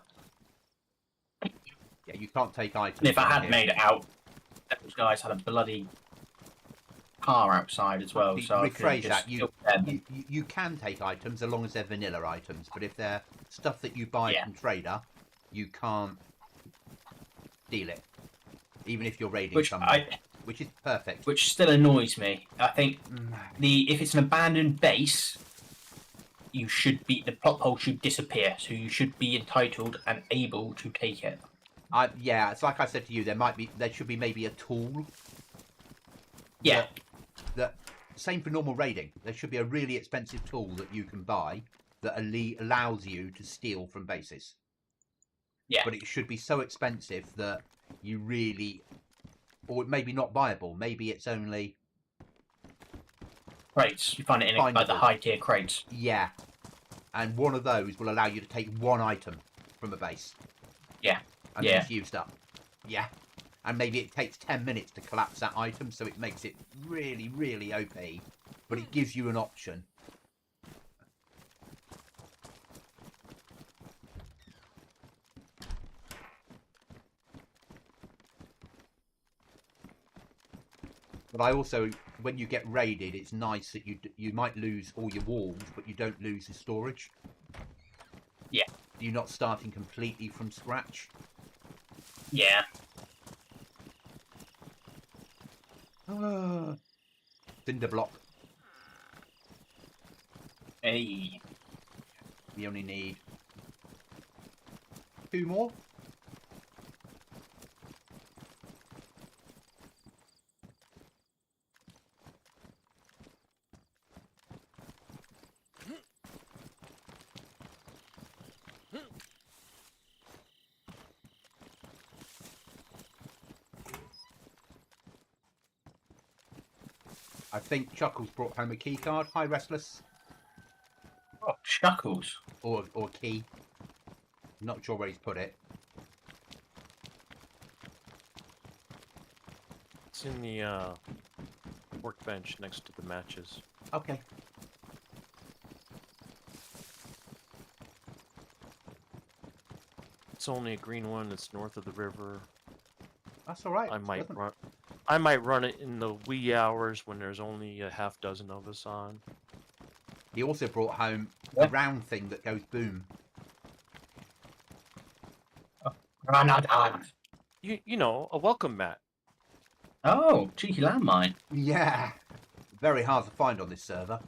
Yeah, you can't take items. And if I on had here. made it out, those guys had a bloody car outside as well. So I could rephrase just that. kill them. You can take items as long as they're vanilla items, but if they're stuff that you buy Yeah. from trader, you can't steal it, even if you're raiding Which someone, which is perfect. which still annoys me. I think Mm, if it's an abandoned base, the plot hole should disappear. So you should be entitled and able to take it. yeah, it's like I said to you. There should be maybe a tool. Yeah, That same for normal raiding. There should be a really expensive tool that you can buy that allows you to steal from bases. Yeah. But it should be so expensive that you really, or maybe not buyable. Maybe it's only crates. You find it in like the Findable. high tier crates. yeah, and one of those will allow you to take one item from a base. Yeah. And then it's used up. Yeah. And maybe it takes 10 minutes to collapse that item, so it makes it really, really OP. But it gives you an option. But I also, when you get raided, it's nice that you might lose all your walls, but you don't lose the storage. Yeah. You're not starting completely from scratch. Yeah. Cinder block. Hey. We only need 2 more. I think Chuckles brought home a key card. Hi, Restless. Oh, Chuckles. Or key. Not sure where he's put it. It's in the workbench next to the matches. Okay. It's only a green one. It's north of the river. That's all right. I might run it in the wee hours when there's only a half dozen of us on. He also brought home Yeah. a round thing that goes boom. You know, a welcome mat. Oh, cheeky landmine. Yeah. Very hard to find on this server.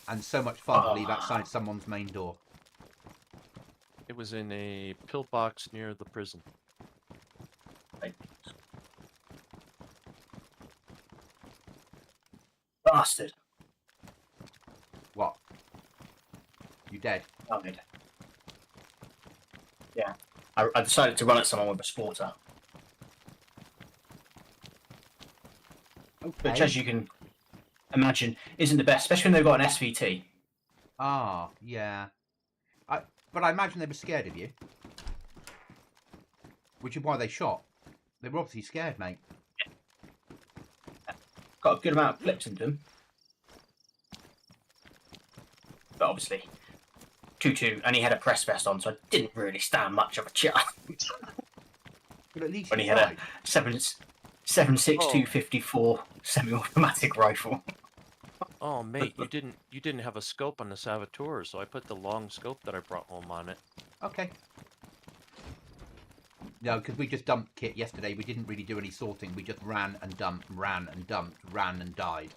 And so much fun to leave outside someone's main door. It was in a pillbox near the prison. Bastard. What? You dead? Died. Yeah. I decided to run at someone with a sporter. Which, Okay. as you can imagine, isn't the best, especially when they've got an SVT. Ah, yeah. But I imagine they were scared of you. Which is why they shot. They were obviously scared, mate. Got a good amount of flips into them. But obviously, 2-2, and he had a press vest on, so I didn't really stand much of a chance. But at least When you he had a tried. 7.62 semi-automatic rifle. Oh, mate, you didn't have a scope on the Saboteur, so I put the long scope that I brought home on it. Okay. No, because we just dumped kit yesterday. We didn't really do any sorting. We just ran and dumped, ran and dumped, ran and died.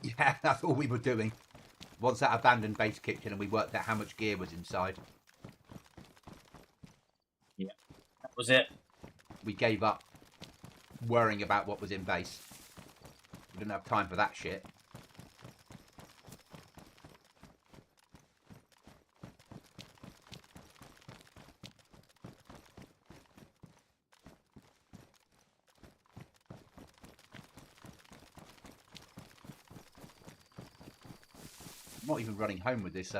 Yeah, that's all we were doing. Once that abandoned base kicked in and we worked out how much gear was inside, That was it. we gave up worrying about what was in base. We didn't have time for that shit. I'm not even running home with this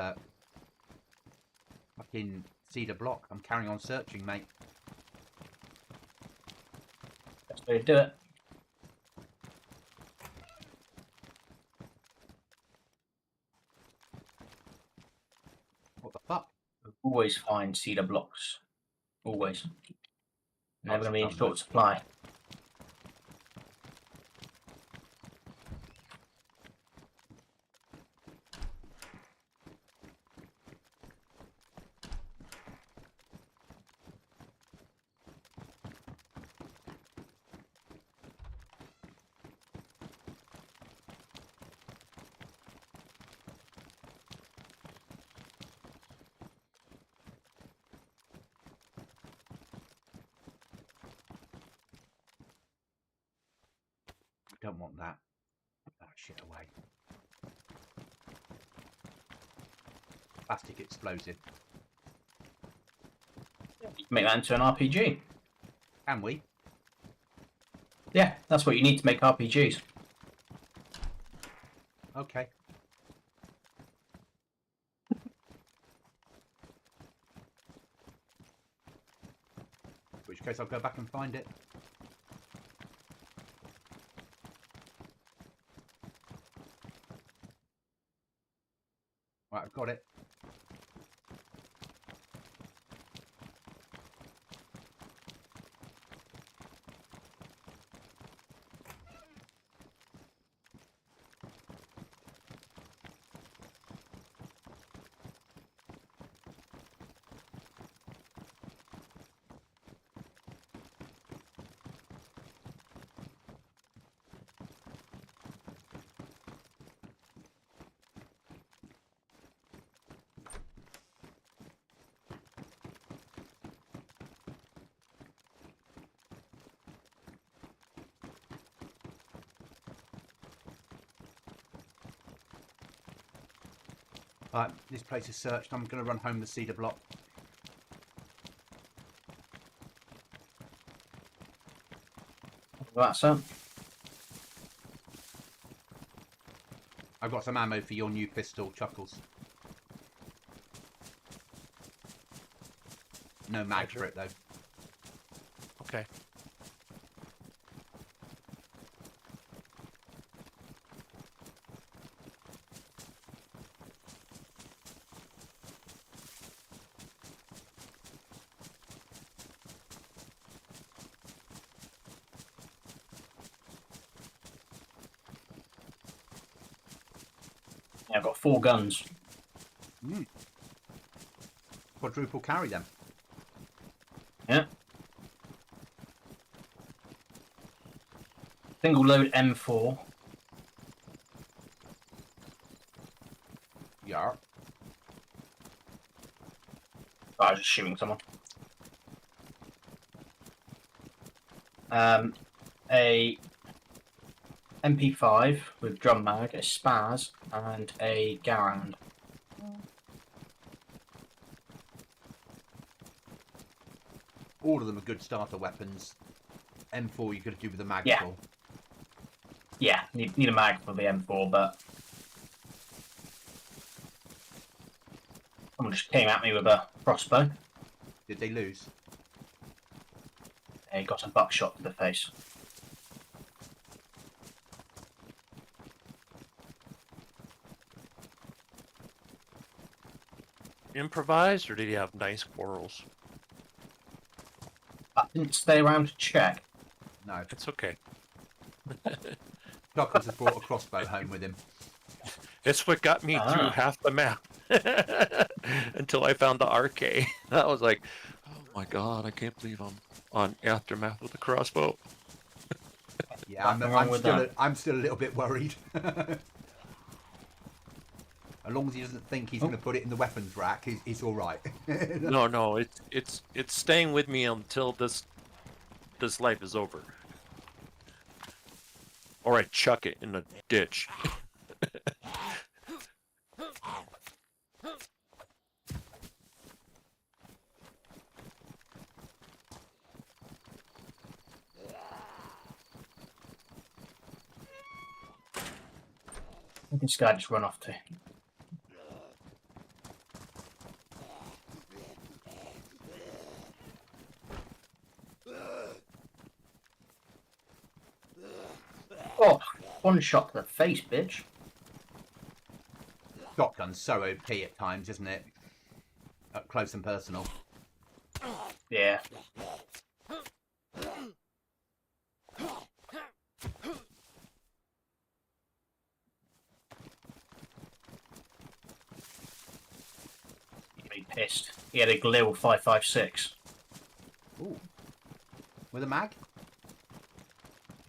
fucking cedar block. I'm carrying on searching, mate. Best way to do it. What the fuck? Always find cedar blocks. Always. Never Lots going to be of in short those. supply. I don't want that. Put that shit away. Plastic explosive. Make that into an RPG. Can we? Yeah, that's what you need to make RPGs. Okay. In which case I'll go back and find it. Right, I've got it. Right, this place is searched. I'm going to run home the cedar block. That's it. I've got some ammo for your new pistol, Chuckles. No mag for it, though. Okay. Yeah, I've got 4 guns. Quadruple carry them. Yeah. Single load M4. Yeah. I was just shooting someone. A MP5 with drum mag, a spaz, and a Garand. All of them are good starter weapons. M4 you could do with a mag Yeah. full. Yeah, need a mag for the M4, but someone just came at me with a crossbow. Did they lose? He got a buckshot to the face. Improvised, or did he have nice quarrels? I didn't stay around to check. No. It's okay. Chuckles has brought a crossbow home with him. It's what got me through half the map. Until I found the RK. I was like, oh my god, I can't believe I'm on Aftermath with a crossbow. Yeah, I'm still a little bit worried. As long as he doesn't think he's going to put it in the weapons rack, he's all right. No, it's staying with me until this life is over. Or I chuck it in the ditch. This guy just run off to. Oh, one shot to the face, bitch. Shotgun's so OP at times, isn't it? Up close and personal. Yeah. He'd be pissed. He had a Glil 5.56. Ooh. With a mag?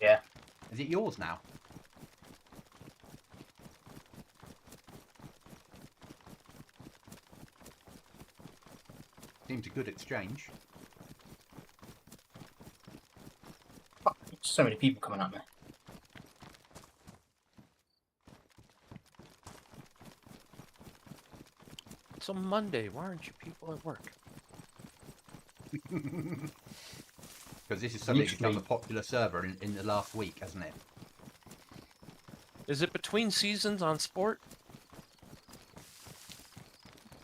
Yeah. Is it yours now? Seems a good exchange. Fuck, so many people coming at me. It's a Monday. Why aren't you people at work? Because this is suddenly become a popular server in the last week, hasn't it? Is it between seasons on sport?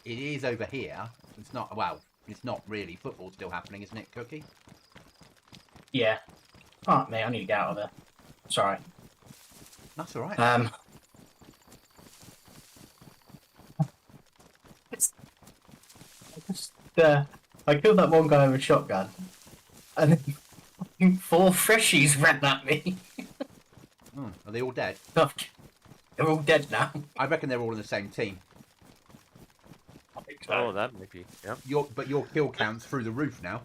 It is over here. It's not, well, it's not really. Football's still happening, isn't it, Cookie? Yeah. Fuck me, I need to get out of there. Sorry. That's all right. I killed that one guy with a shotgun, and then 4 freshies ran at me. Are they all dead? They're all dead now. I reckon they're all in the same team. I think so. Oh, that might be. Yep. But your kill count's through the roof now.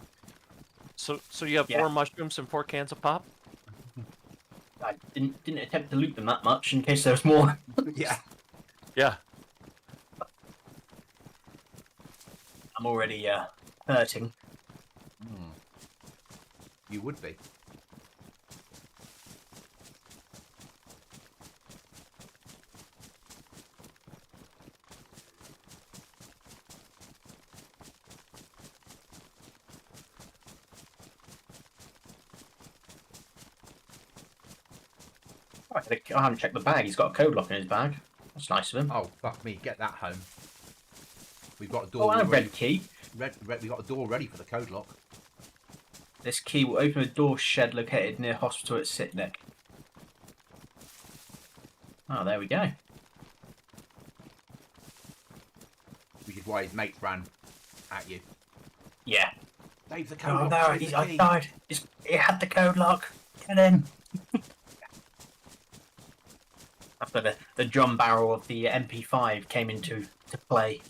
So you have Yeah. 4 mushrooms and 4 cans of pop? I didn't attempt to loot them that much in case there was more. Yeah. Yeah. I'm already hurting. You would be. I haven't checked the bag. He's got a code lock in his bag. That's nice of him. Oh, fuck me. Get that home. We've got a Oh, door and a ready. red key. We've got a door ready for the code lock. This key will open a door shed located near hospital at Sitnik. Oh, there we go. Which is why his mates ran at you. Yeah. Save the code Oh lock. no, save the I key. died. It had the code lock. Get in. After the drum barrel of the MP5 came into play.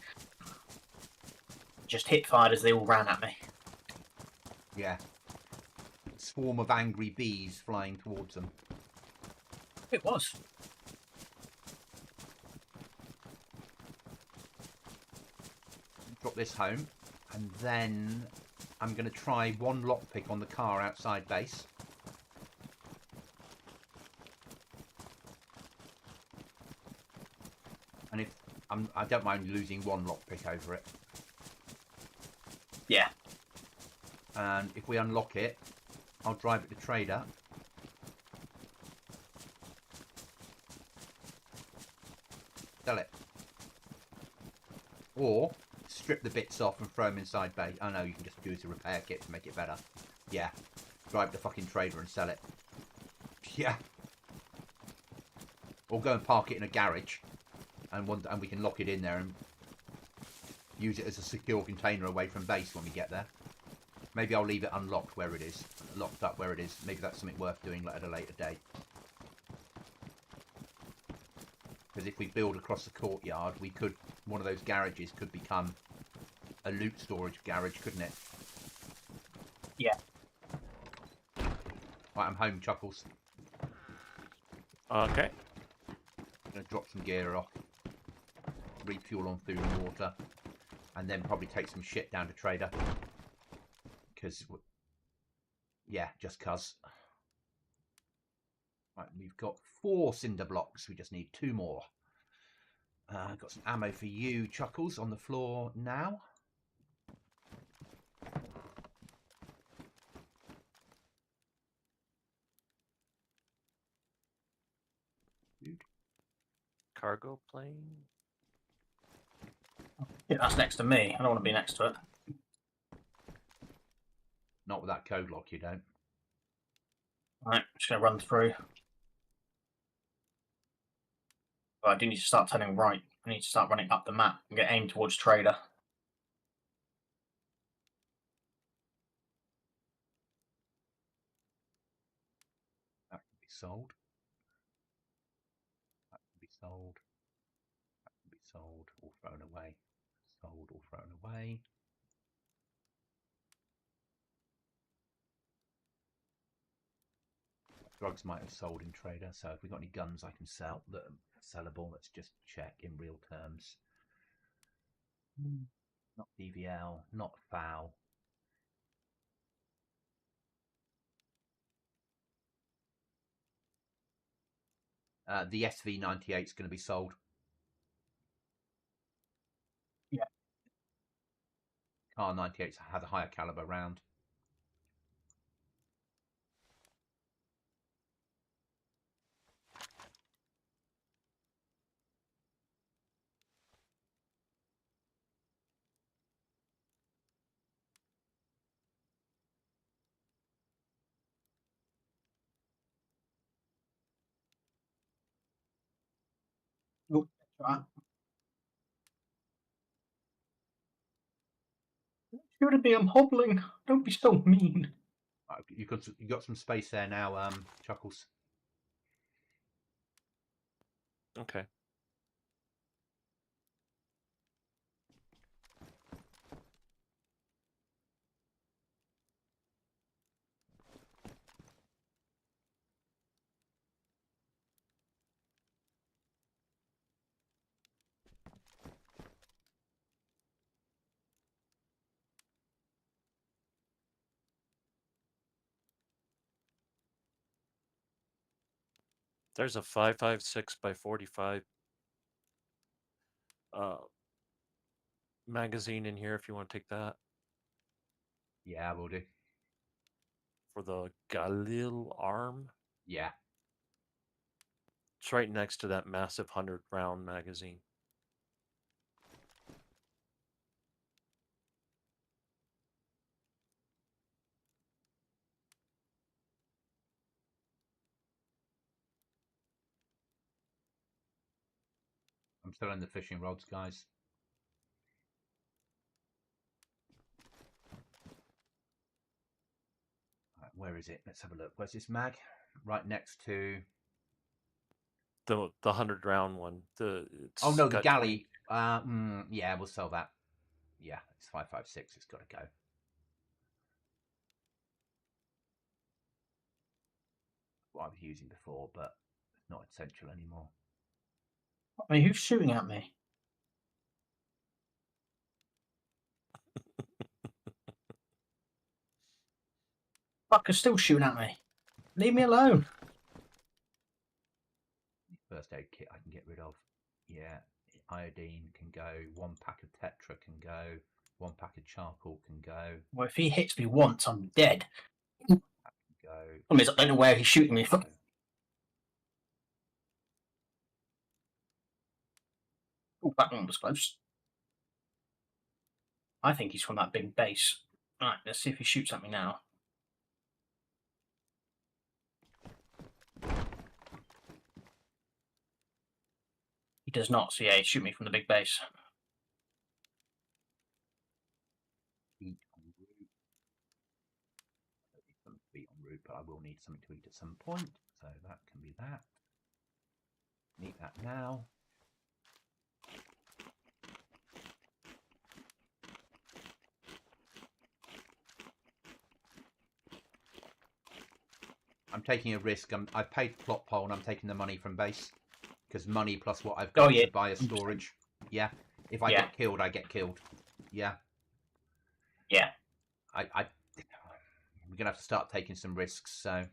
Just hit fired as they all ran at me. Yeah. Swarm of angry bees flying towards them. It was. Drop this home. And then I'm going to try one lockpick on the car outside base. And if I don't mind losing one lockpick over it. Yeah. And if we unlock it, I'll drive it to trader. Sell it. Or strip the bits off and throw them inside base. Oh no, you can just use a repair kit to make it better. Yeah. Drive the fucking trader and sell it. Yeah. Or go and park it in a garage. And we can lock it in there and use it as a secure container away from base when we get there. Maybe I'll leave it unlocked where it is. Locked up where it is. Maybe that's something worth doing at a later date. Because if we build across the courtyard, we could... One of those garages could become a loot storage garage, couldn't it? Yeah. Right, I'm home, Chuckles. Okay. I'm going to drop some gear off. Refuel on food and water. And then probably take some shit down to trader. Because... Yeah, just cuz. Right, we've got 4 cinder blocks. We just need 2 more. Got some ammo for you, Chuckles, on the floor now. Cargo plane. Yeah, that's next to me. I don't want to be next to it. Not with that code lock, you don't. Right, just going to run through. But I do need to start turning right. I need to start running up the map and get aimed towards trader. That can be sold. That can be sold. That can be sold or thrown away. Sold or thrown away. Drugs might have sold in trader, so if we've got any guns I can sell that are sellable, let's just check in real terms. Not DVL, not FOW. The SV98 is going to be sold. Yeah. Car 98 has a higher caliber round. Oh, right. Shouldn't be. I'm hobbling. Don't be so mean. You got some space there now, Chuckles. Okay. There's a 5.56 by 45 magazine in here if you want to take that Yeah, we'll do. for the Galil arm. Yeah. It's right next to that massive 100-round magazine. I'm still in the fishing rods, guys. Right, where is it? Let's have a look. Where's this mag? Right next to... The 100-round one. Oh, no, the got galley. Yeah, we'll sell that. Yeah, it's 5.56. It's got to go. What I was using before, but it's not essential anymore. I mean, who's shooting at me? Fucker's still shooting at me. Leave me alone. First aid kit I can get rid of. Yeah, iodine can go. 1 pack of tetra can go. 1 pack of charcoal can go. Well, if he hits me once, I'm dead. That can go. I mean, I don't know where he's shooting me from. Oh, that one was close. I think he's from that big base. Right, let's see if he shoots at me now. He does not. So yeah, he shoot me from the big base. Eat en route. I don't need something to eat en route, but I will need something to eat at some point. So that can be that. Eat that now. I'm taking a risk. I've paid plot pole and I'm taking the money from base. Because money plus what I've got to buy a storage. Yeah. If I get killed, I get killed. Yeah. Yeah. We're going to have to start taking some risks, so...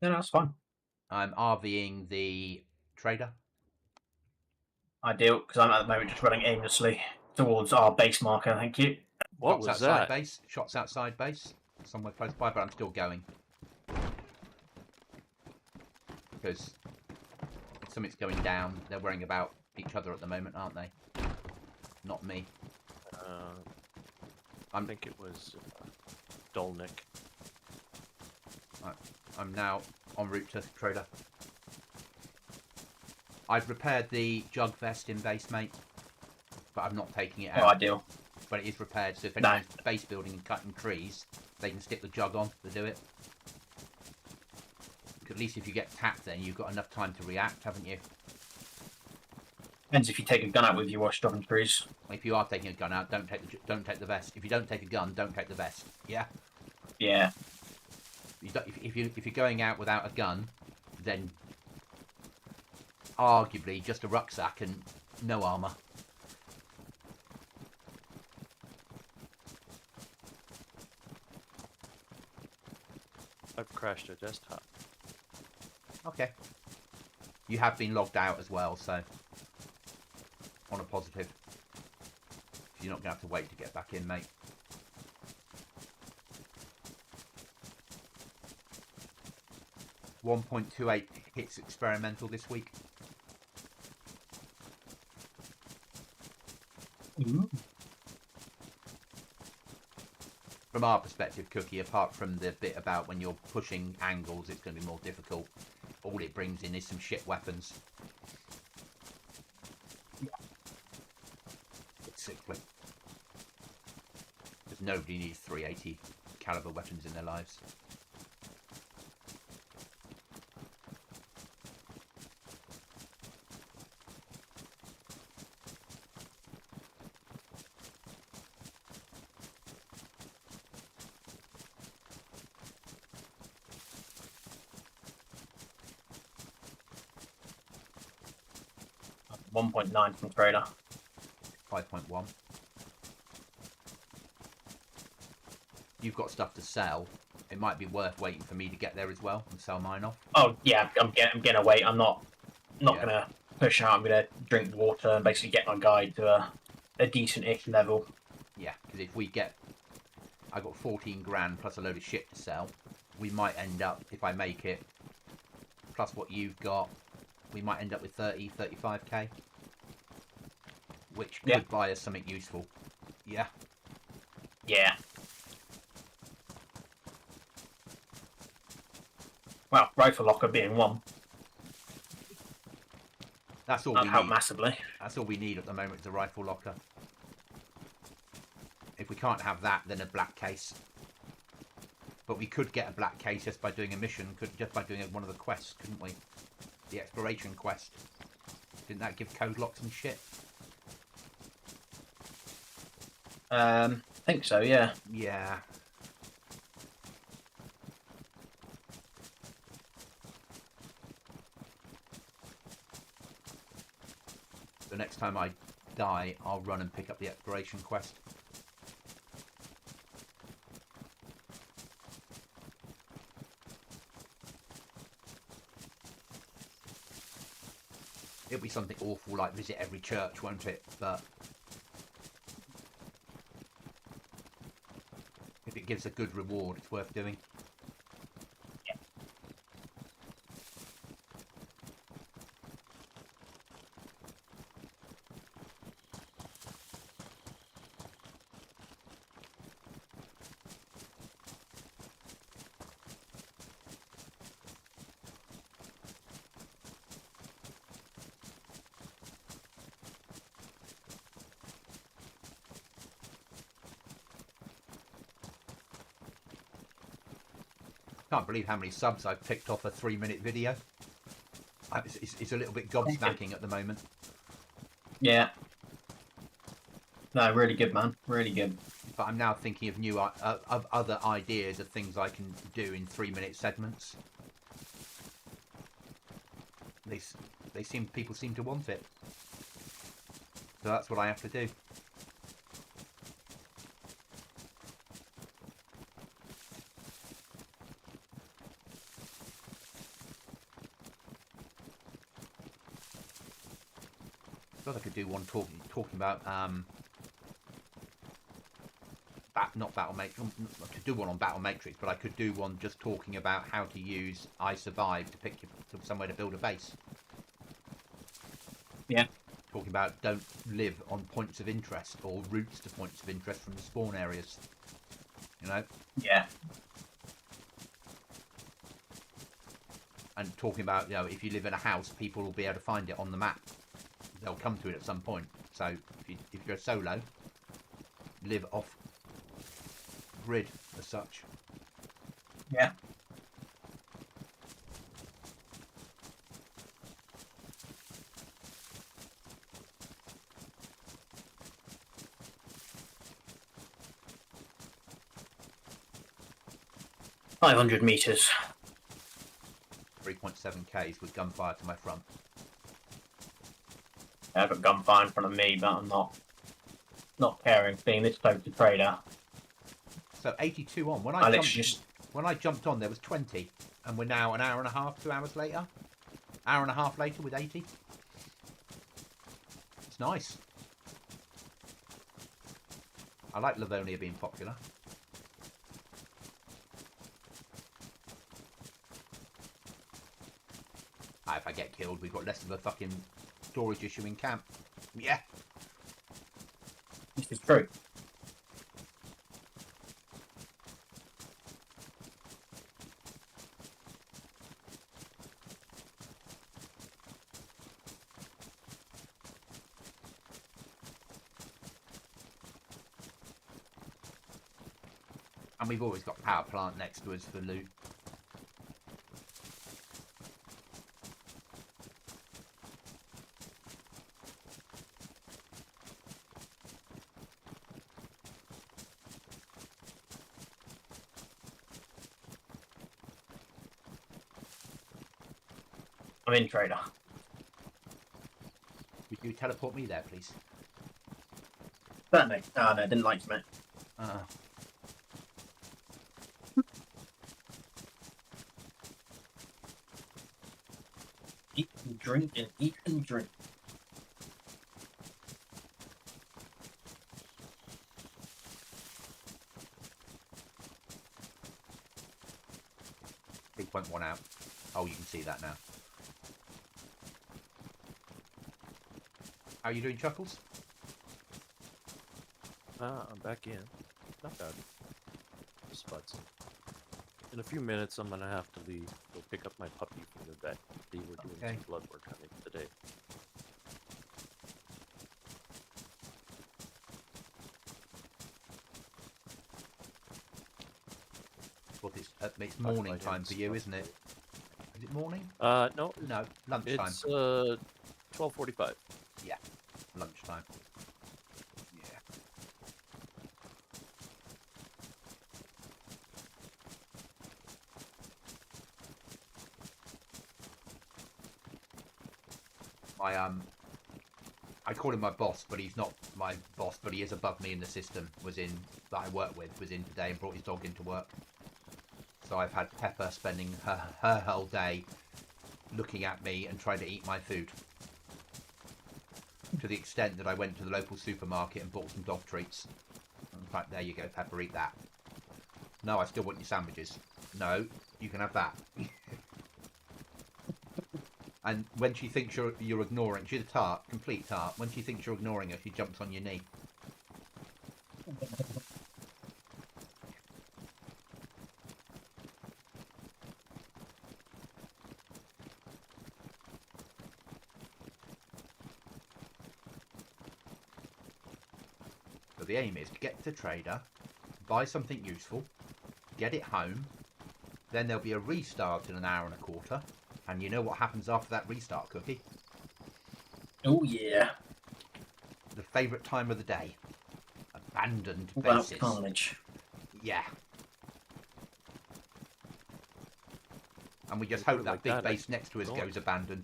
No, that's fine. I'm RVing the trader. Ideal, because I'm at the moment just running aimlessly towards our base marker, thank you. What Shots was outside that? base. Shots outside base. Somewhere close by, but I'm still going. Because if something's going down, they're worrying about each other at the moment, aren't they? Not me. I think it was Dolnik. I'm now en route to trader. I've repaired the jug vest in base, mate, but I'm not taking it Oh, out. ideal. But it is repaired, so if No. anyone's base building and cutting trees, they can stick the jug on to do it. At least if you get tapped, then you've got enough time to react, haven't you? Depends if you take a gun out with you while stopping trees. If you are taking a gun out, don't take the vest. If you don't take a gun, don't take the vest. Yeah. Yeah. If you're going out without a gun, then arguably just a rucksack and no armor. I've crashed a desktop. Okay. You have been logged out as well, so on a positive. You're not going to have to wait to get back in, mate. .28 hits experimental this week. Ooh. From our perspective, Cookie, apart from the bit about when you're pushing angles, it's going to be more difficult. All it brings in is some shit weapons. It's sickly. Because nobody needs 380 caliber weapons in their lives. .9 from trader. 5.1. You've got stuff to sell. It might be worth waiting for me to get there as well and sell mine off. Oh yeah, I'm gonna wait. I'm not Yeah. gonna push out. I'm gonna drink water and basically get my guide to a decent-ish level. Yeah, because if we get... I got 14 grand plus a load of shit to sell. We might end up, if I make it, plus what you've got, we might end up with 30, 35k. Which could buy us something useful. Yeah. Yeah. Well, rifle locker being one. That's all That'd we help need. massively. That's all we need at the moment is a rifle locker. If we can't have that, then a black case. But we could get a black case just by doing a mission, just by doing one of the quests, couldn't we? The exploration quest. Didn't that give code locks and shit? I think so, yeah. Yeah. The next time I die, I'll run and pick up the exploration quest. It'll be something awful like visit every church, won't it? But if it gives a good reward, it's worth doing. Can't believe how many subs I've picked off a 3-minute video. It's a little bit gobsmacking at the moment. Yeah. No, really good, man. Really good. But I'm now thinking of new of other ideas of things I can do in 3-minute segments. People seem to want it. So that's what I have to do. I could do one talking about not Battle Matrix. I could do one on Battle Matrix, but I could do one just talking about how to use I Survive to pick somewhere to build a base. Yeah. Talking about don't live on points of interest or routes to points of interest from the spawn areas. You know. Yeah. And talking about, you know, if you live in a house, people will be able to find it on the map. They'll come to it at some point. So if you're a solo, live off grid as such. Yeah. $500 meters. 3.7 Ks with gunfire to my front. I've got gunfire in front of me, but I'm not caring, being this close to trader. So 82 on. When I I literally jumped, just when I jumped on, there was 20, and we're now an hour and a half, 2 hours later. Hour and a half later with 80. It's nice. I like Livonia being popular. If I get killed, we've got less of a fucking storage issue in camp. Yeah. this is true. And we've always got power plant next to us for loot. I'm in trader. Would you teleport me there, please? Certainly. Oh no, didn't like me. Eat and drink and eat and drink. Went one out. Oh, you can see that now. How are you doing, Chuckles? I'm back in. Not bad. Just futzing. In a few minutes, I'm gonna have to leave. Go pick up my puppy from the vet. They were doing Okay. some blood work on it today. Well, it's morning time for you, isn't it? Is it morning? No, No, lunchtime. it's 12:45. Lunchtime. Yeah. I call him my boss, but he's not my boss, but he is above me in the system. That I work with was in today and brought his dog into work. So I've had Pepper spending her whole day looking at me and trying to eat my food. To the extent that I went to the local supermarket and bought some dog treats. In fact, there you go, Pepper, eat that. No, I still want your sandwiches. No, you can have that. And when she thinks you're ignoring, she's a tart, complete tart. When she thinks you're ignoring her, she jumps on your knee. So the aim is to get to the trader, buy something useful, get it home, then there'll be a restart in an hour and a quarter, and you know what happens after that restart, Cookie? Oh yeah. The favourite time of the day. Abandoned Well, bases. carnage. Yeah. And we just Put hope it that like big that, base next to us go goes abandoned.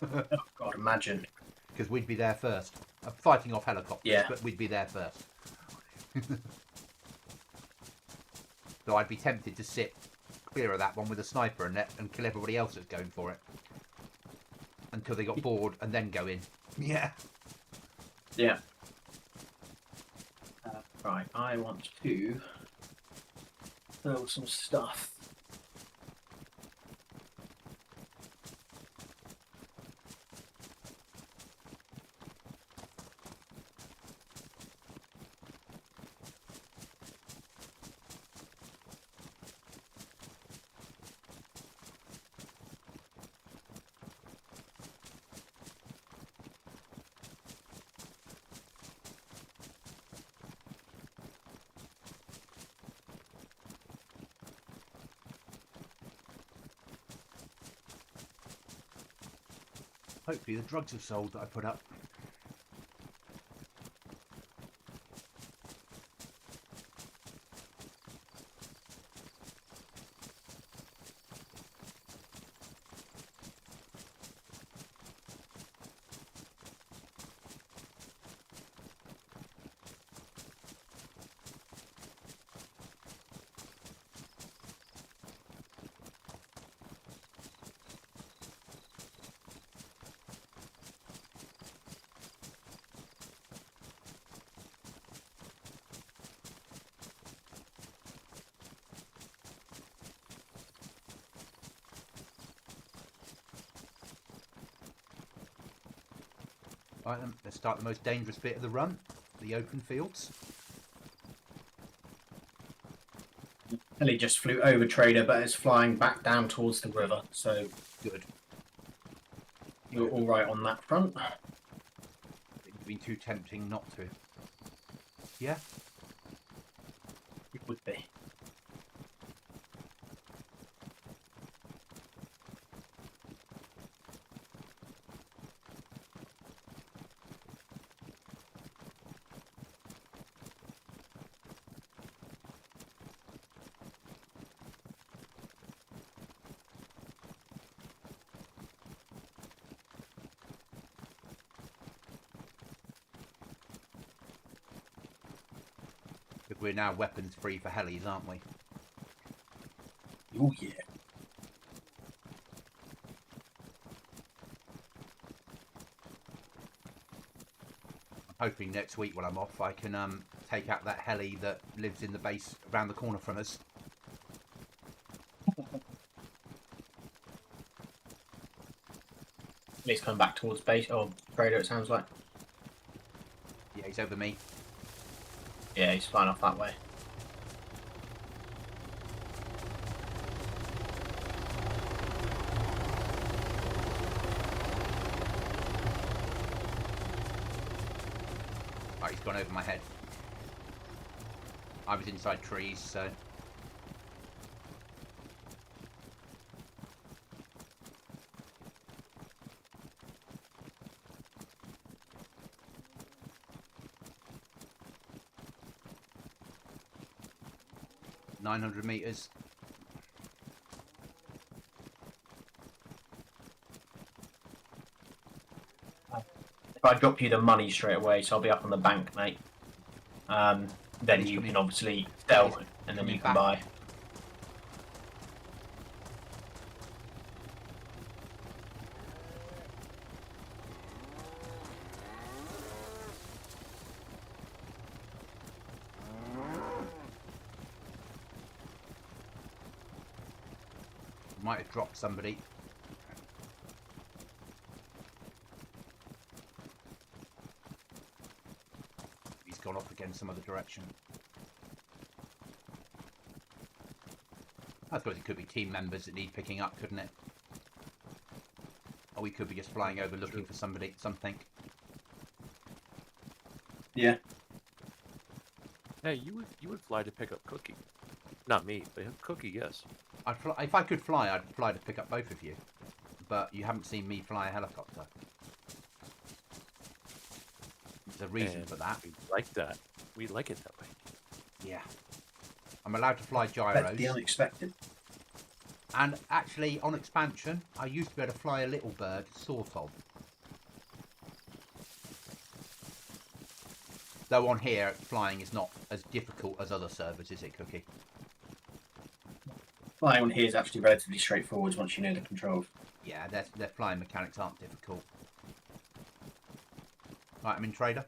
Oh God, imagine. Because we'd be there first. Fighting off helicopters, Yeah. but we'd be there first. So I'd be tempted to sit clear of that one with a sniper and kill everybody else that's going for it. Until they got bored and then go in. Yeah. Yeah. Right, I want to throw some stuff. Hopefully the drugs have sold that I put up. Right then, let's start the most dangerous bit of the run, the open fields. Ellie just flew over Trader, but it's flying back down towards the river, so Good. you're all right on that front. It would have been too tempting not to. Yeah? It would be. But we're now weapons free for helis, aren't we? Oh yeah. I'm hoping next week when I'm off I can take out that heli that lives in the base around the corner from us. He's coming back towards base or Trader, it sounds like. Yeah, he's over me. Yeah, he's flying off that way. Right, he's gone over my head. I was inside trees, so... ...900 metres. If I drop you the money straight away, so I'll be up on the bank, mate. Then you can obviously sell, and then you can buy. Might have dropped somebody. He's gone off again some other direction. I suppose it could be team members that need picking up, couldn't it? Or we could be just flying over looking for somebody, something. Yeah. Hey, you would fly to pick up Cookie. Not me, but Cookie, yes. If I could fly, I'd fly to pick up both of you. But you haven't seen me fly a helicopter. There's a reason for that. We like that. We like it that way. Yeah. I'm allowed to fly That's gyros. the unexpected. And actually, on expansion, I used to be able to fly a little bird, sort of. Though on here, flying is not as difficult as other servers, is it, Cookie? Flying on here is actually relatively straightforward once you know the controls. Yeah, their flying mechanics aren't difficult. Right, I'm in Trader.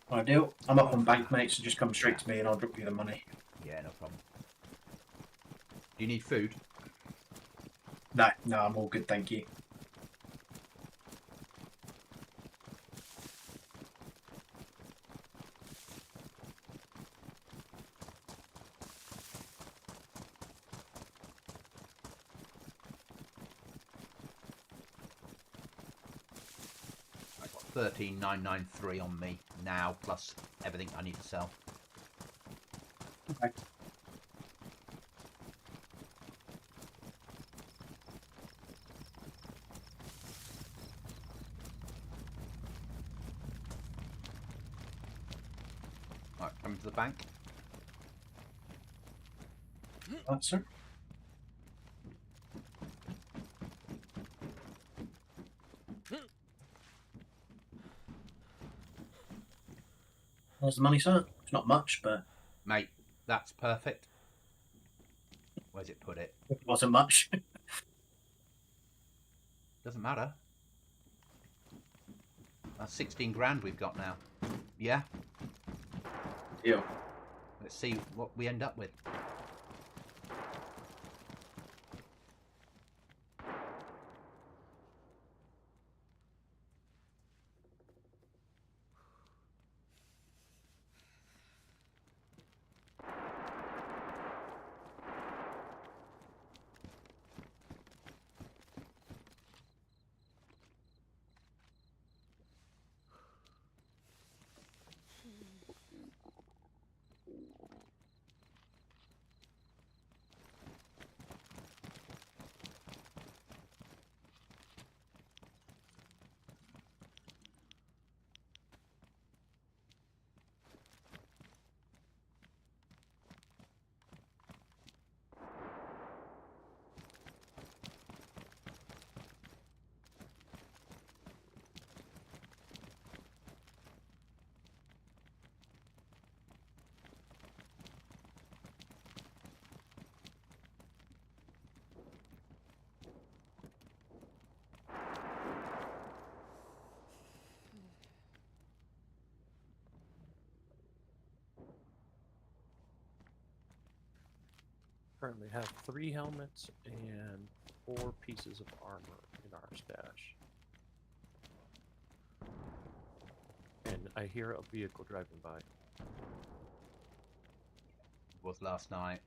Ideal. I'm up on bank, mate, so just come straight to me and I'll drop you the money. Yeah, no problem. Do you need food? No, I'm all good, thank you. I've got 13,993 on me now, plus everything I need to sell. Okay. Right, coming to the bank. Right, sir. There's the money, sir. It's not much, but Mate, that's perfect. Where's it put it? it wasn't much. Doesn't matter. That's 16 grand we've got now. Yeah? Deal. Let's see what we end up with. Currently have 3 helmets and 4 pieces of armor in our stash. And I hear a vehicle driving by. Was last night.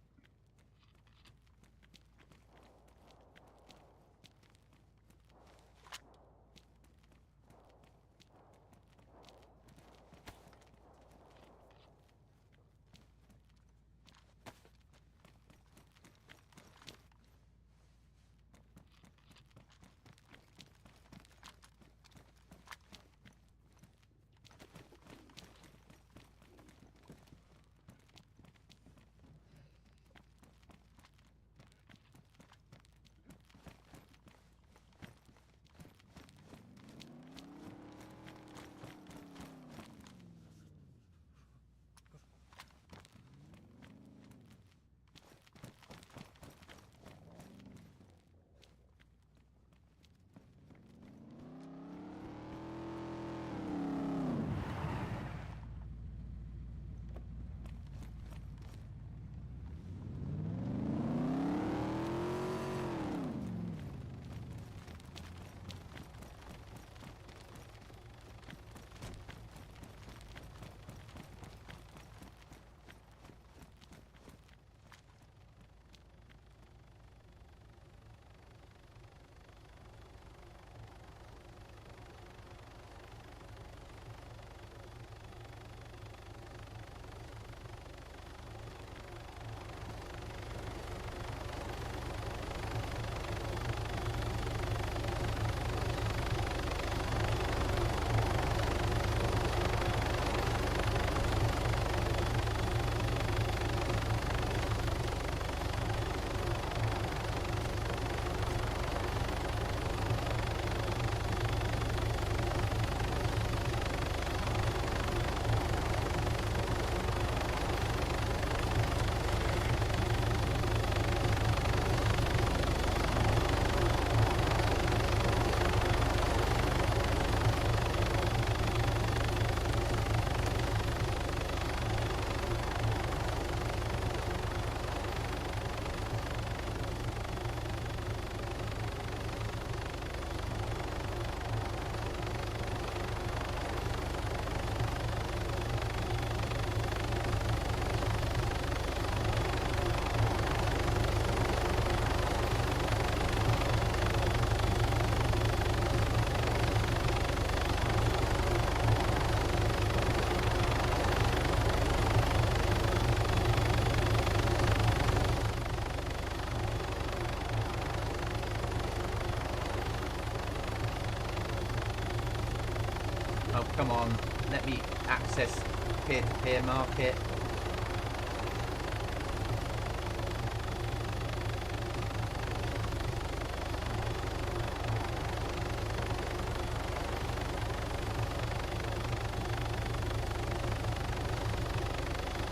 Come on, let me access peer-to-peer market.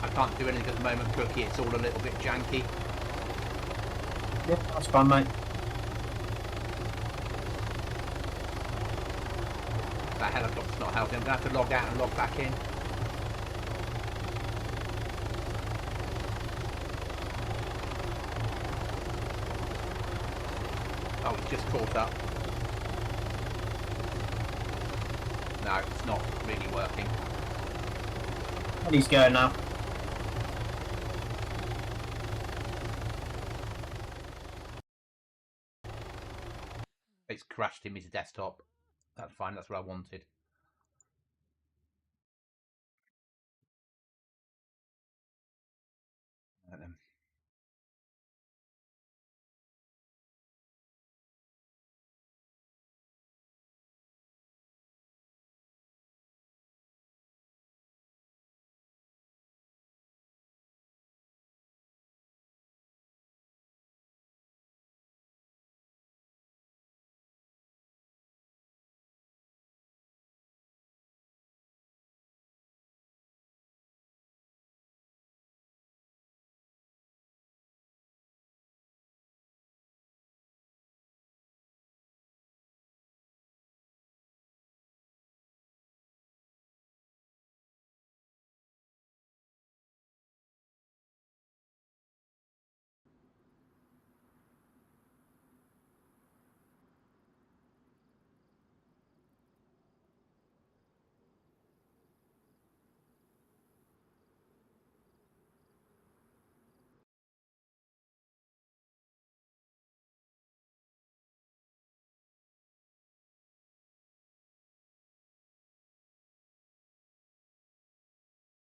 I can't do anything at the moment, Cookie. It's all a little bit janky. Yeah, that's fine, mate. That helicopter's not helping. I'm going to have to log out and log back in. Oh, it's just caught up. No, it's not really working. And he's going now. It's crashed him his desktop. That's fine, that's what I wanted.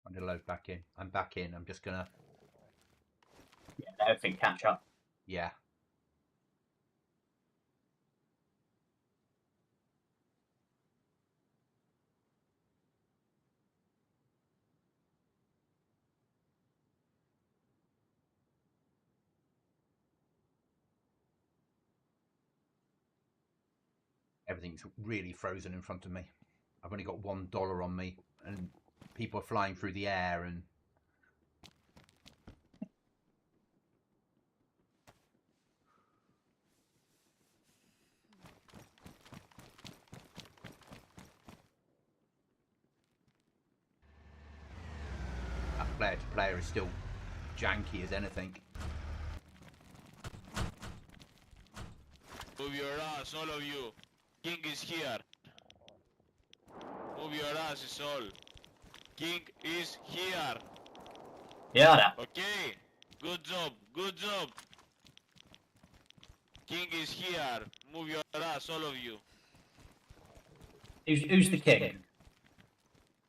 I'm going to load back in. I'm back in. I'm just going to... Yeah, let everything catch up. Yeah. Everything's really frozen in front of me. I've only got $1 on me, and people are flying through the air, and that player to player is still janky as anything. Move your ass, all of you. King is here. Move your ass is all. King is here. Yeah. Okay. Good job. Good job. King is here. Move your ass, all of you. Who's the king?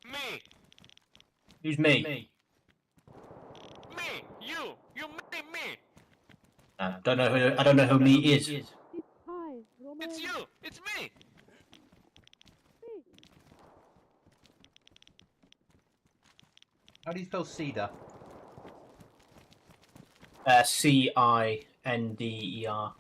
Me. Who's me? Me. You. You. Me. I don't know who me is. It's you. It's me. How do you spell cedar? Cinder.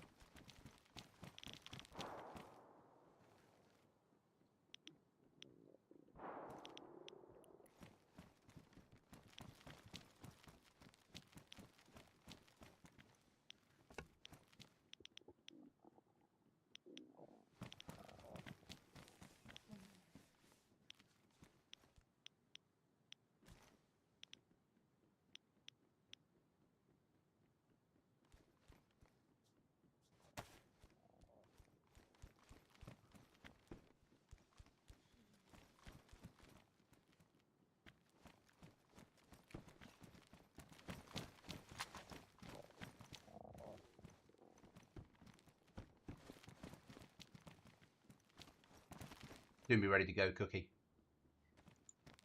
Soon be ready to go, Cookie.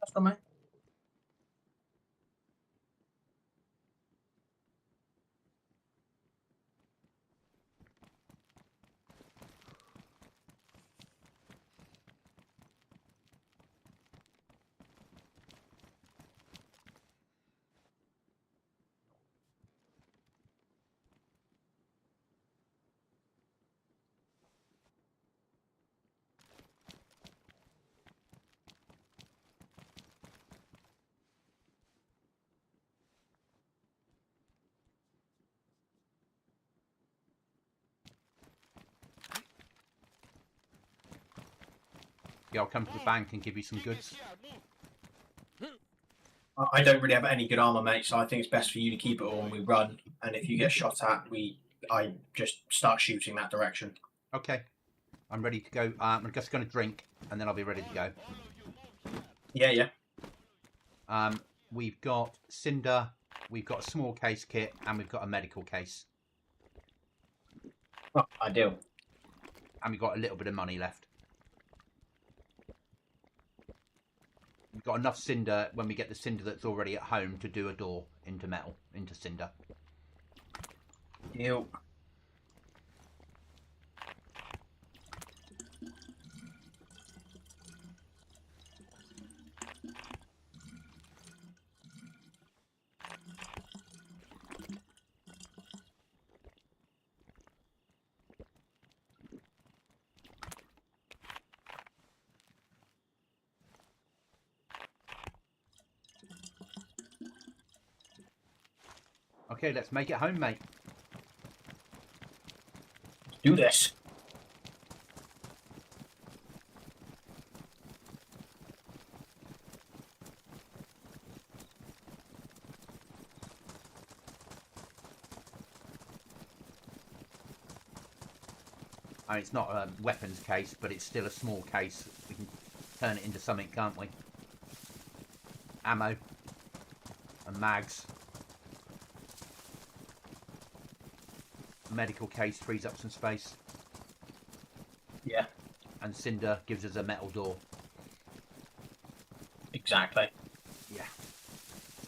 That's fine, mate. Maybe I'll come to the bank and give you some goods. I don't really have any good armor, mate, so I think it's best for you to keep it all and we run. And if you get shot at, I just start shooting that direction. Okay. I'm ready to go. I'm just going to drink, and then I'll be ready to go. Yeah. We've got Cinder, we've got a small case kit, and we've got a medical case. Oh, ideal. And we've got a little bit of money left. We've got enough Cinder when we get the Cinder that's already at home to do a door into metal, into Cinder. Deal. Okay, let's make it home, mate. Let's do this. I mean, it's not a weapons case, but it's still a small case. We can turn it into something, can't we? Ammo. And mags. Medical case frees up some space. Yeah, And Cinder gives us a metal door. exactly. Yeah.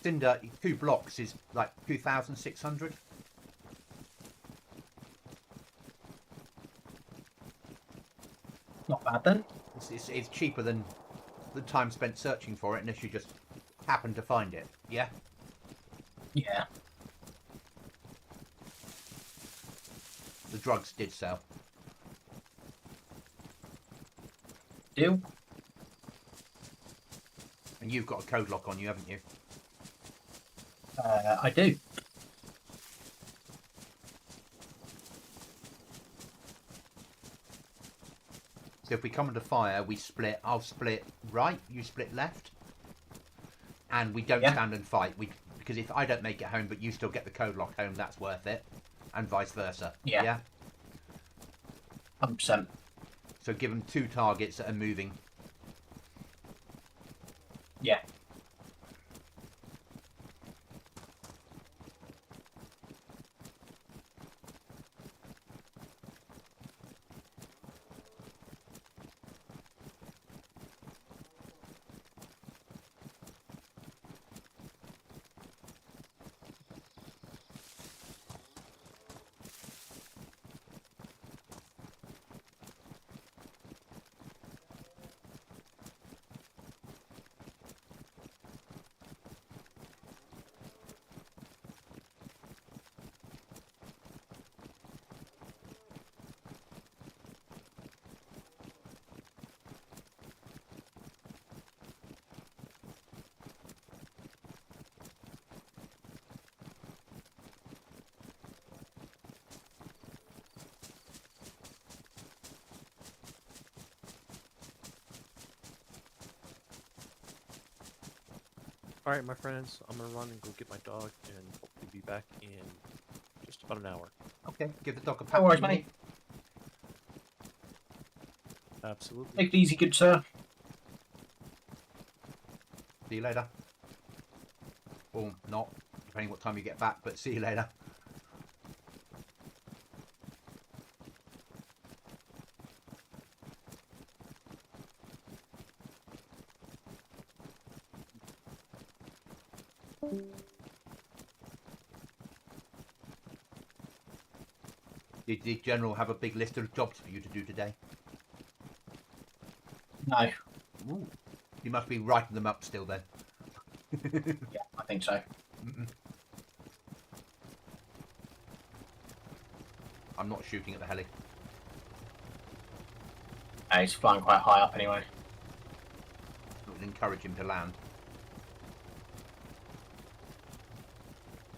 Cinder, 2 blocks is like 2,600. Not bad then. It's cheaper than the time spent searching for it, unless you just happen to find it. Yeah? Yeah. The drugs did sell. Deal. And you've got a code lock on you, haven't you? I do. So if we come under fire, we split. I'll split right, you split left. And we don't Yeah. stand and fight. Because if I don't make it home, but you still get the code lock home, that's worth it. And vice versa. Yeah. Yeah? 100%. So give them 2 targets that are moving. Yeah. All right, my friends, I'm gonna run and go get my dog, and hopefully be back in just about an hour. Okay, give the dog a pat. No worries, when you mate. Absolutely. Take it easy, good sir. See you later. Or not, depending what time you get back, but see you later. Did the General have a big list of jobs for you to do today? No. Ooh. You must be writing them up still then. Yeah, I think so. I'm not shooting at the heli. He's flying quite high up anyway. It would encourage him to land.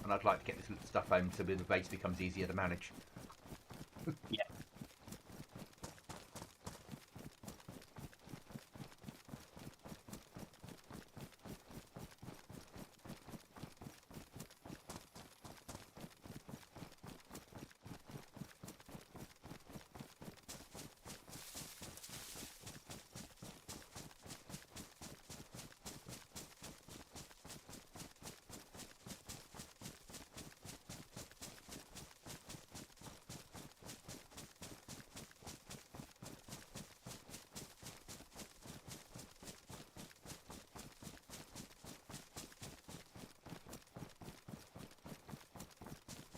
And I'd like to get this little stuff home so the base becomes easier to manage. Yeah.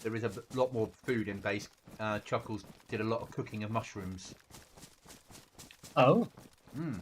There is a lot more food in base. Chuckles did a lot of cooking of mushrooms. Oh. Hmm.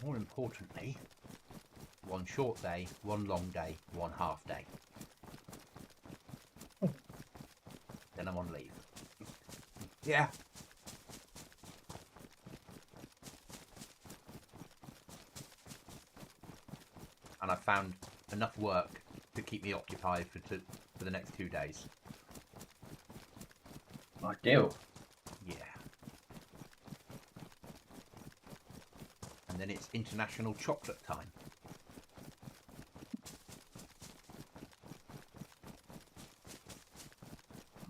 More importantly, one short day, one long day, one half day. Then I'm on leave. Yeah. And I found enough work to keep me occupied for the next 2 days. Ideal. Yeah. And then it's International Chocolate Time.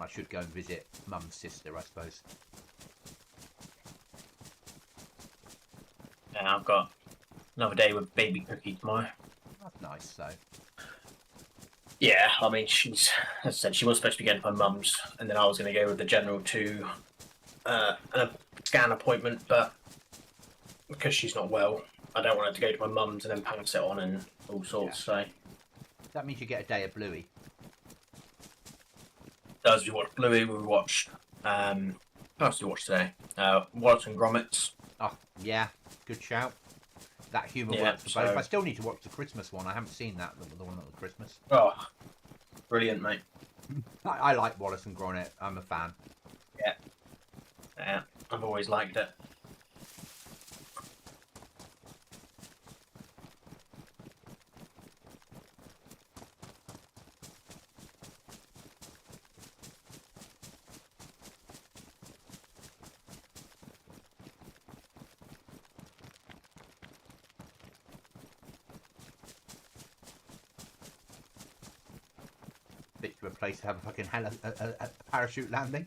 I should go and visit Mum's sister, I suppose. Yeah, I've got another day with baby Cookie tomorrow. That's nice, so. Yeah, I mean, she's, as I said, she was supposed to be getting to my mum's, and then I was going to go with the general to a scan appointment, but because she's not well, I don't want her to go to my mum's and then pass it on and all sorts. So, That means you get a day of Bluey. as we watched Bluey, we watched. What else did we watch today? Wallace and Gromit's. Oh, yeah. Good shout. That humour Yeah, works for both. so- I still need to watch the Christmas one. I haven't seen that, the one at the Christmas. Oh, brilliant, mate. I like Wallace and Gromit. I'm a fan. Yeah, I've always liked it. Bit of a place to have a fucking a parachute landing.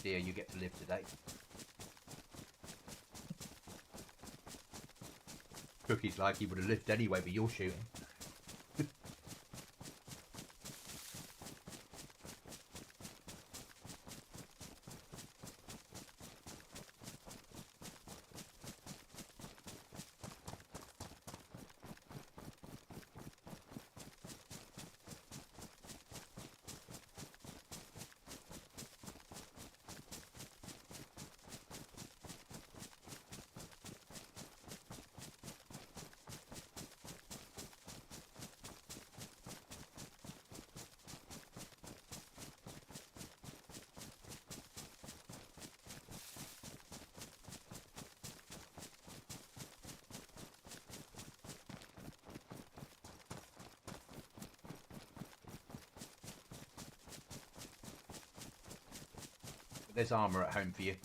Dear, you get to live today. Cookie's like he would have lived anyway, but you're shooting. There's armour at home for you.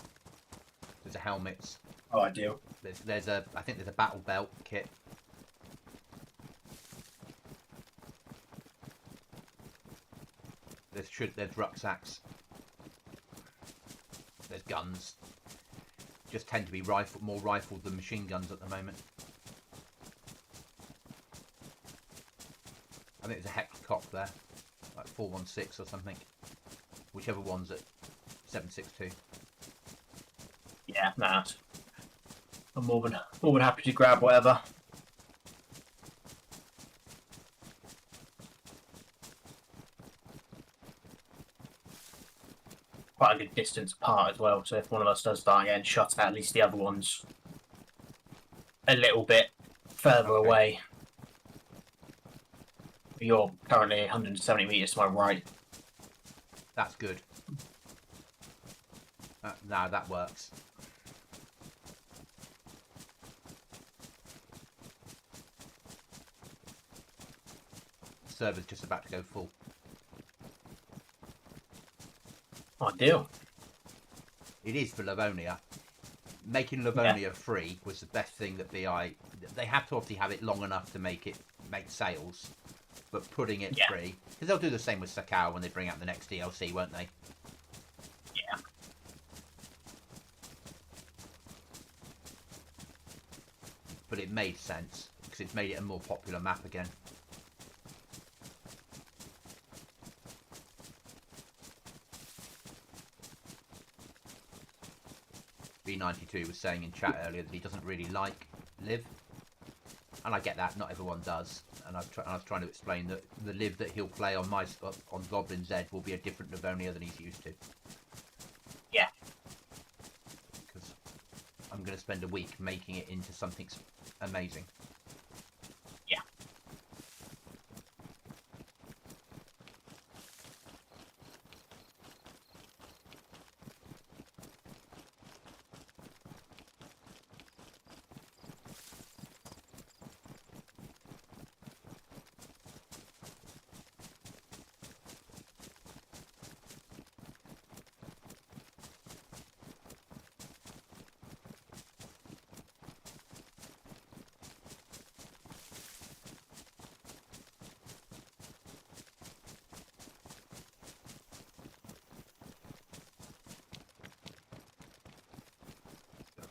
There's a helmets. Oh, ideal. There's a I think there's a battle belt kit. There's rucksacks. There's guns. Just tend to be more rifled than machine guns at the moment. I think there's a Hex Cop there, like 416 or something. Whichever one's at 762. Yeah, nah. I'm more than happy to grab whatever. Quite a good distance apart as well, so if one of us does start getting shot at least the other one's a little bit further away. You're currently 170 meters to my right. That's good. No, that works. The server's just about to go full. Ideal. It is for Livonia. Making Livonia free was the best thing that BI... They have to obviously have it long enough to make sales, but putting it free... Because they'll do the same with Sakao when they bring out the next DLC, won't they? Yeah. But it made sense, because it's made it a more popular map again. B92 was saying in chat earlier that he doesn't really like Liv, and I get that, not everyone does, and I was trying to explain that the Liv that he'll play on on GoblinZ will be a different Livonia than he's used to. Yeah. Because I'm going to spend a week making it into something amazing. Yeah.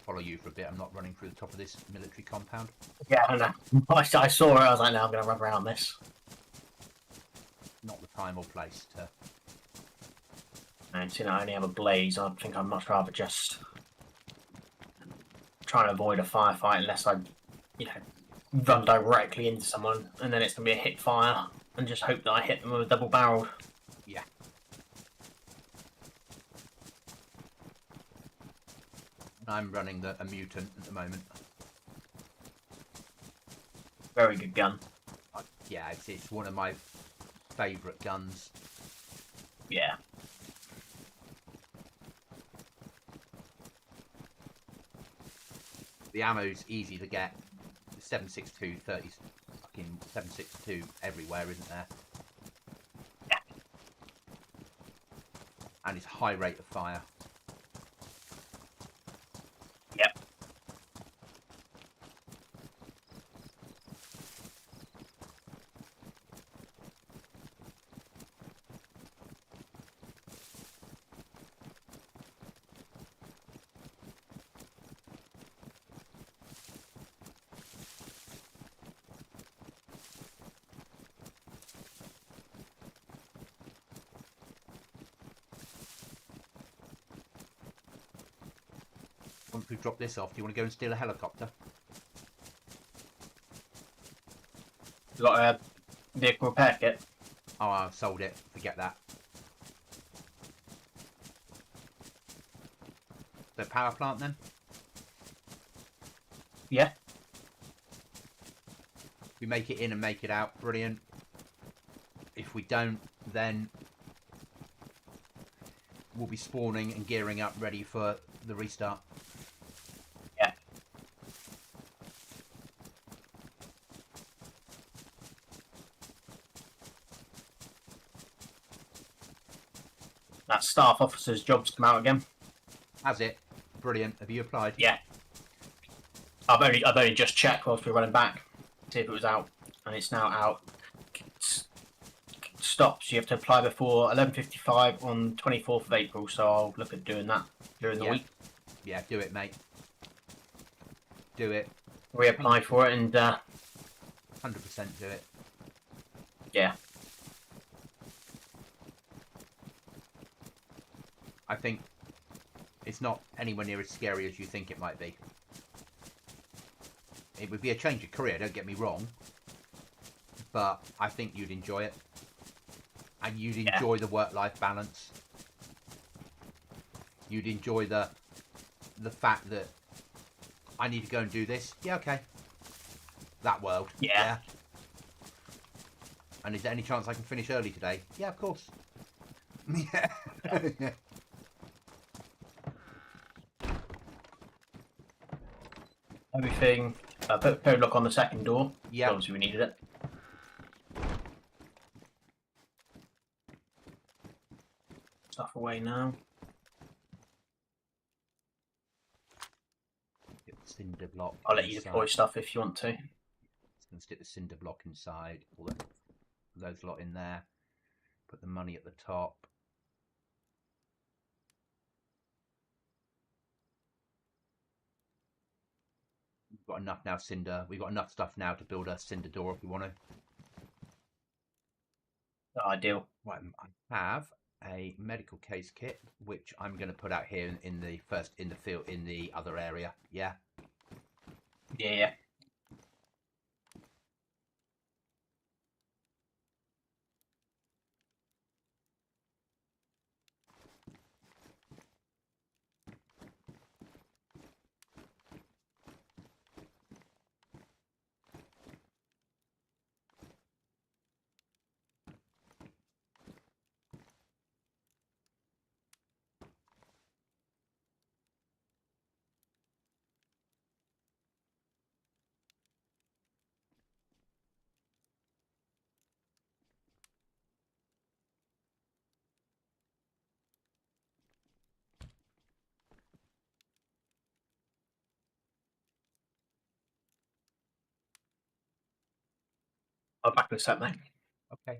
Follow you for a bit. I'm not running through the top of this military compound. Yeah, I know. I saw it, I was like, no, I'm going to run around this. Not the time or place to... And seeing I only have a blaze, I think I'd much rather just try and avoid a firefight unless I, run directly into someone, and then it's going to be a hit fire, and just hope that I hit them with a double barreled. Yeah. I'm running a mutant at the moment. Very good gun. Yeah, it's one of my favourite guns. Yeah. The ammo's easy to get. The 762, 30, fucking 762 everywhere, isn't there? Yeah. And it's high rate of fire. Yep. Once we've dropped this off, do you want to go and steal a helicopter? You got a vehicle repair kit? Oh, I sold it. Forget that. The power plant then? Yeah. We make it in and make it out. Brilliant. If we don't, then we'll be spawning and gearing up ready for the restart. Yeah. That staff officer's job's come out again. Has it? Brilliant. Have you applied? Yeah. I've only just checked whilst we were running back, see if it was out, and it's now out. Stops. You have to apply before 11:55 on 24th of April. So I'll look at doing that during the Yeah. week. Yeah, do it, mate. Do it. Reapply for it, and 100% do it. yeah, I think it's not anywhere near as scary as you think it might be. It would be a change of career, don't get me wrong. But I think you'd enjoy it. And you'd enjoy the work-life balance. You'd enjoy the fact that I need to go and do this. Yeah, okay. That world. Yeah. And is there any chance I can finish early today? Yeah, of course. Yeah. Yeah. everything. Put code lock on the second door. Yeah. Obviously, we needed it. Stuff away now. Get the cinder block. I'll let you inside. deploy stuff if you want to. Just gonna stick the cinder block inside. All those lot in there. Put the money at the top. We've got enough now, cinder. We've got enough stuff now to build a cinder door if we want to. Ideal. Right, I have a medical case kit, which I'm going to put out here in the field in the other area. Yeah. Yeah. I'll back this up, mate. Okay.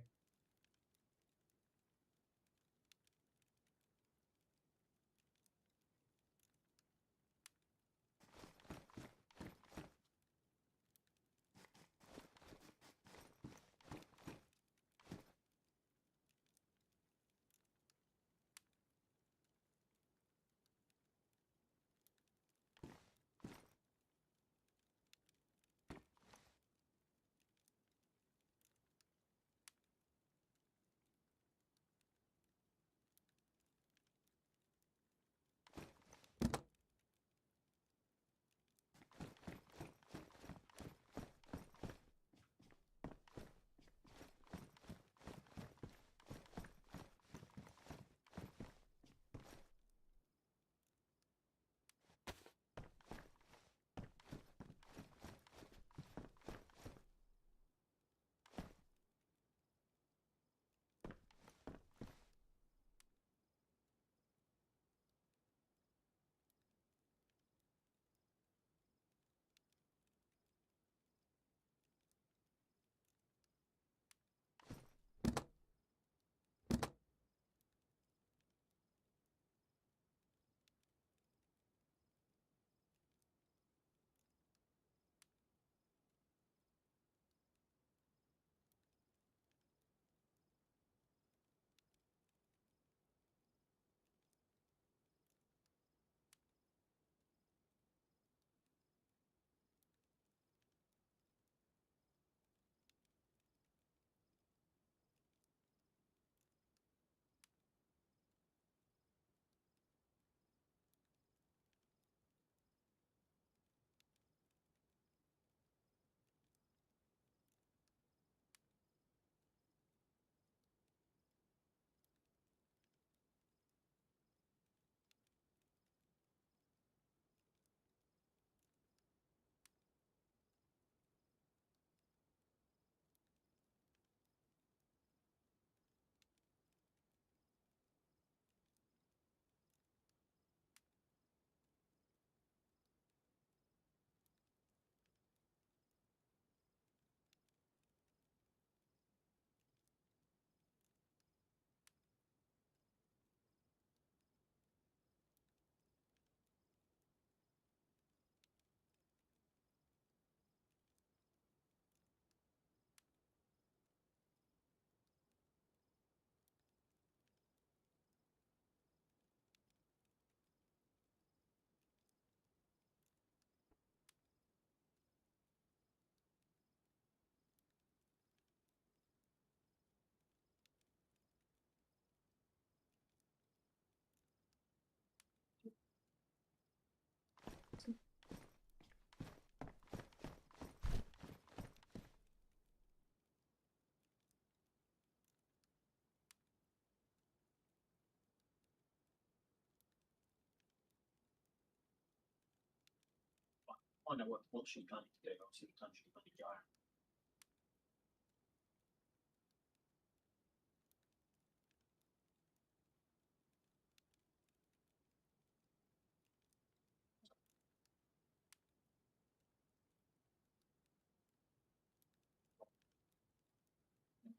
I know what she's planning to do. Obviously, the time she's planning to go.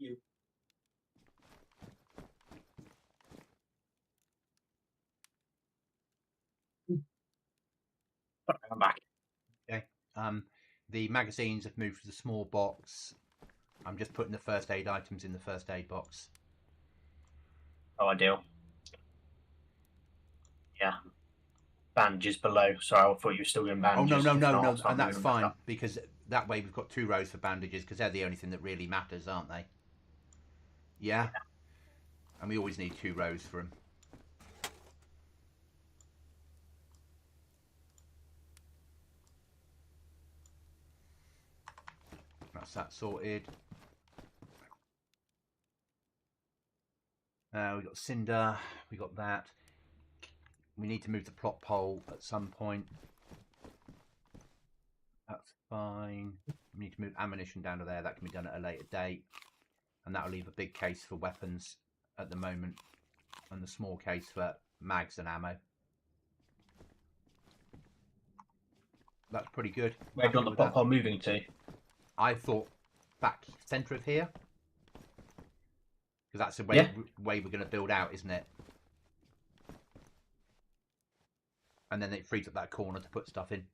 You. I'm back. Okay. The magazines have moved to the small box. I'm just putting the first aid items in the first aid box. Oh, ideal. Yeah. Bandages below. Sorry, I thought you were still doing Oh, bandages. no, If not, I'll and start that's moving them back fine, up. because that way we've got 2 rows for bandages, because they're the only thing that really matters, aren't they? Yeah? And we always need 2 rows for them. That's that sorted. We got cinder, we got that. We need to move the plot pole at some point. That's fine. We need to move ammunition down to there. That can be done at a later date. And that'll leave a big case for weapons at the moment, and the small case for mags and ammo. That's pretty good. Where do you want the Happy with popcorn moving to? I thought back centre of here, because that's the Yeah. way we're going to build out, isn't it? And then it frees up that corner to put stuff in.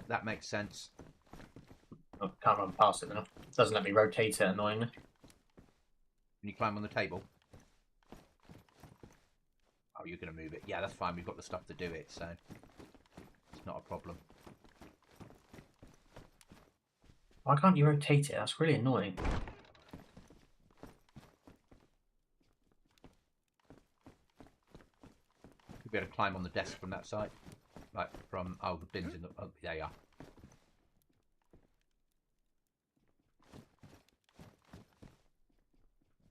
That makes sense. I can't run past it now. Doesn't let me rotate it, annoyingly. Can you climb on the table? Oh, you're going to move it. Yeah, that's fine. We've got the stuff to do it, so it's not a problem. Why can't you rotate it? That's really annoying. You'll be able to climb on the desk from that side. Like from, oh, the bins in the, oh, there you are.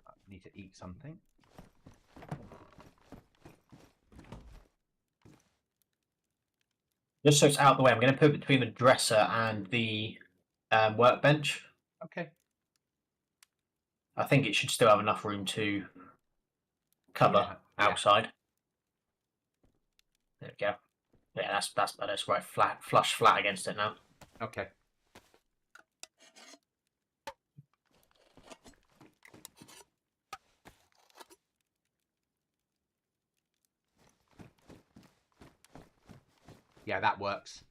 I need to eat something. Just so it's out of the way, I'm going to put it between the dresser and the workbench. Okay. I think it should still have enough room to cover Yeah. outside. There we go. Yeah, that's better. It's right flush flat against it now. Okay. Yeah, that works.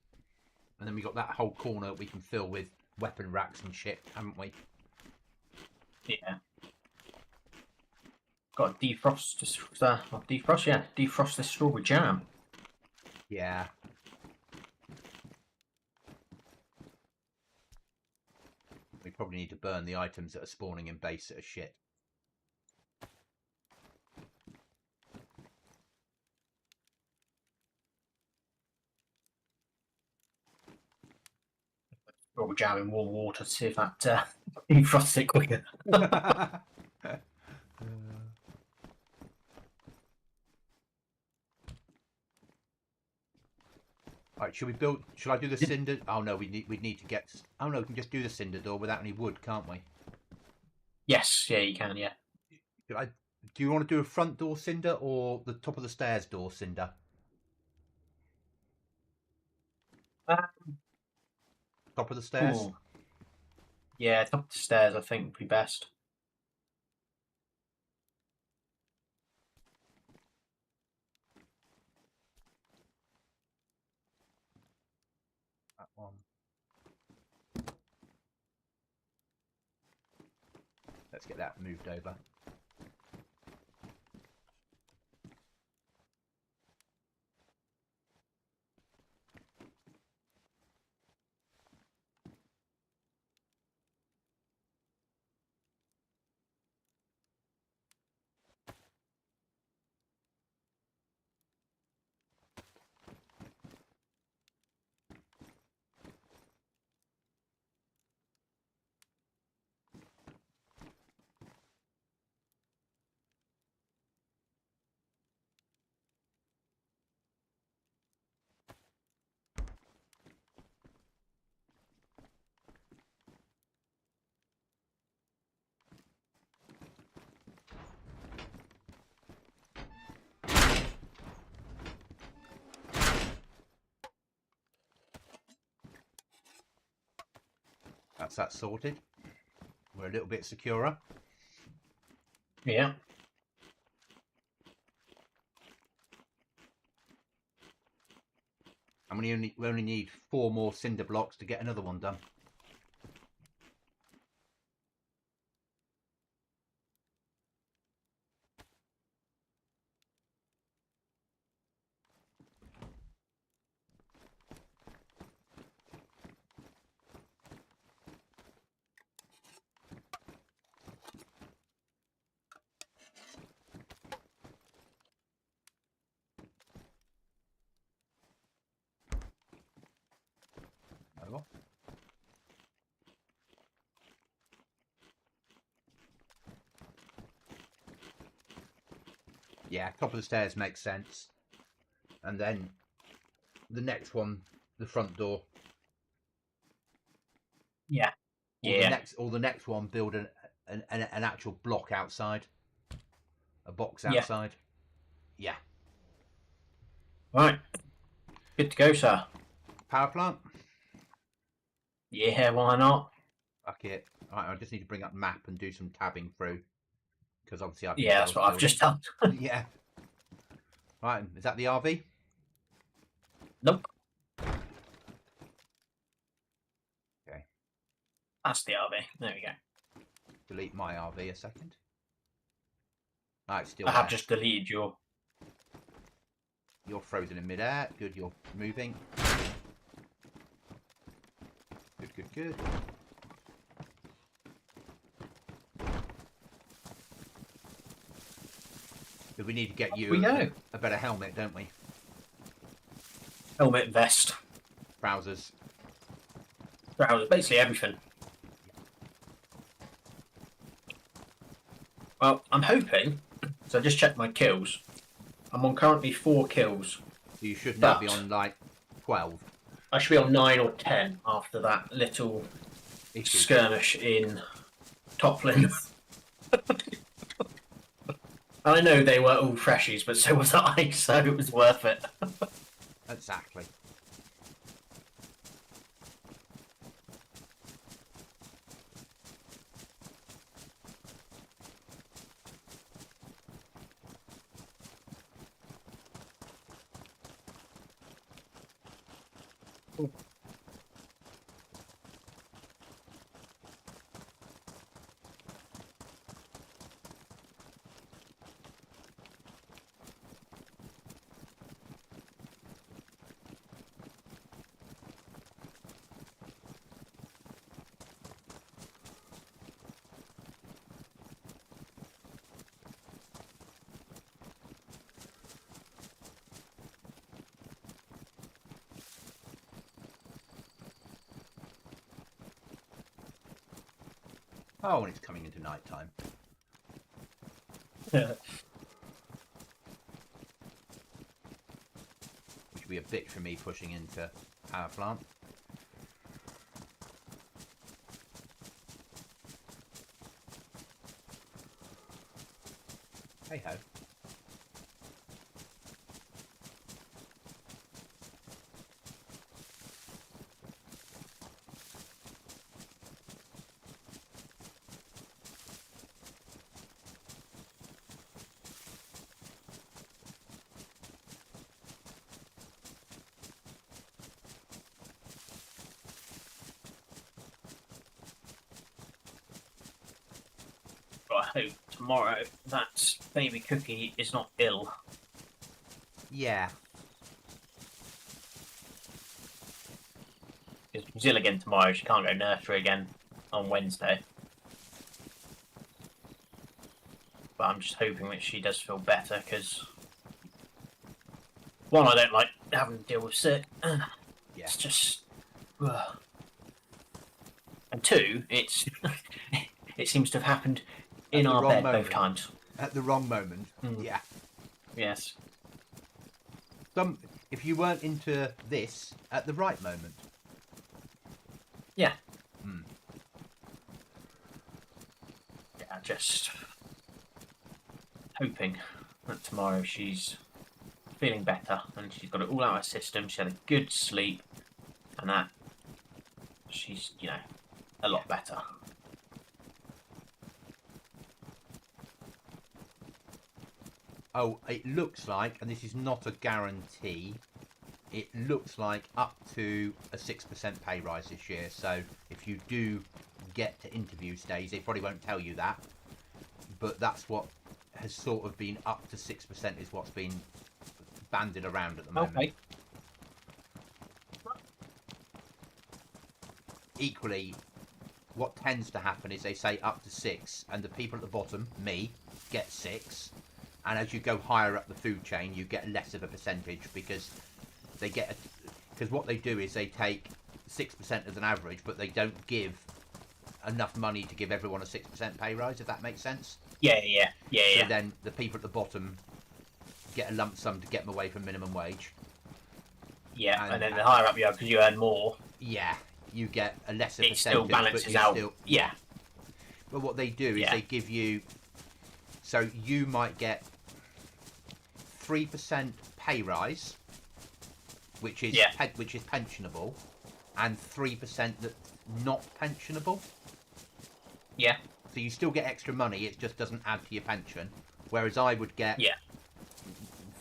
And then we got that whole corner we can fill with weapon racks and shit, haven't we? Yeah. Got to defrost this. Defrost, yeah. Defrost this strawberry jam. Yeah. We probably need to burn the items that are spawning in base that are shit. Strawberry jam in warm water to see if that defrosts it quicker. Alright, should we build? Should I do the cinder? Oh no, we'd need to get. Oh no, we can just do the cinder door without any wood, can't we? Yes, yeah, you can, yeah. Do you want to do a front door cinder or the top of the stairs door cinder? Top of the stairs? Ooh. Yeah, top of the stairs, I think, would be best. That one. Let's get that moved over. That's that sorted. We're a little bit securer. Yeah. And we only need 4 more cinder blocks to get another one done. Oh. Yeah, top of the stairs makes sense. And then the next one, the front door. Yeah. Or the next one, build an actual block outside. A box outside. Yeah. Right. Good to go, sir. Power plant? Yeah, why not? Fuck it. Right, I just need to bring up map and do some tabbing through. Because obviously I've Yeah, that's what I've just done. Yeah. Right, is that the RV? Nope. Okay. That's the RV. There we go. Delete my RV a second. Ah, it's still I have there. just deleted your... You're frozen in midair. Good, you're moving. Good, good, good. But we need to get you a better helmet, don't we? Helmet, vest, Trousers. trousers, basically everything. Well, I'm hoping... So I just checked my kills. I'm on currently 4 kills. So you should now be But- on like 12. I should be on 9 or 10 after that little Issue. skirmish in Toplin. I know they were all freshies, but so was I, so it was worth it. Exactly. Oh, and it's coming into night time. Which would be a bitch for me pushing into power plant. Hey ho. But I hope tomorrow that baby Cookie is not ill. Yeah. Because she's ill again tomorrow, she can't go nursery again on Wednesday. But I'm just hoping that she does feel better, because... One, I don't like having to deal with sick. Yeah. It's just... Ugh. And 2, it's... it seems to have happened in At the our wrong bed moment. both times. At the wrong moment. Mm. Yeah. Yes. If you weren't into this at the right moment. Yeah. Hmm. Yeah, just... hoping that tomorrow she's feeling better and she's got it all out of her system, she had a good sleep, and that she's, you know, a lot better. Oh, it looks like, and this is not a guarantee, it looks like up to a 6% pay rise this year. So if you do get to interview stage, they probably won't tell you that, but that's what has sort of been up to 6% is what's been banded around at the moment. Okay. Equally, what tends to happen is they say up to 6, and the people at the bottom, me, get 6. And as you go higher up the food chain, you get less of a percentage because they get. Because what they do is they take 6% as an average, but they don't give enough money to give everyone a 6% pay rise. If that makes sense. Yeah. So then the people at the bottom get a lump sum to get them away from minimum wage. Yeah, and then the higher up you are, because you earn more. Yeah, you get a lesser It percentage. still balances but you out. Still... Yeah. But what they do is they give you. So you might get 3% pay rise, which is pensionable, and 3% that's not pensionable. Yeah. So you still get extra money. It just doesn't add to your pension. Whereas I would get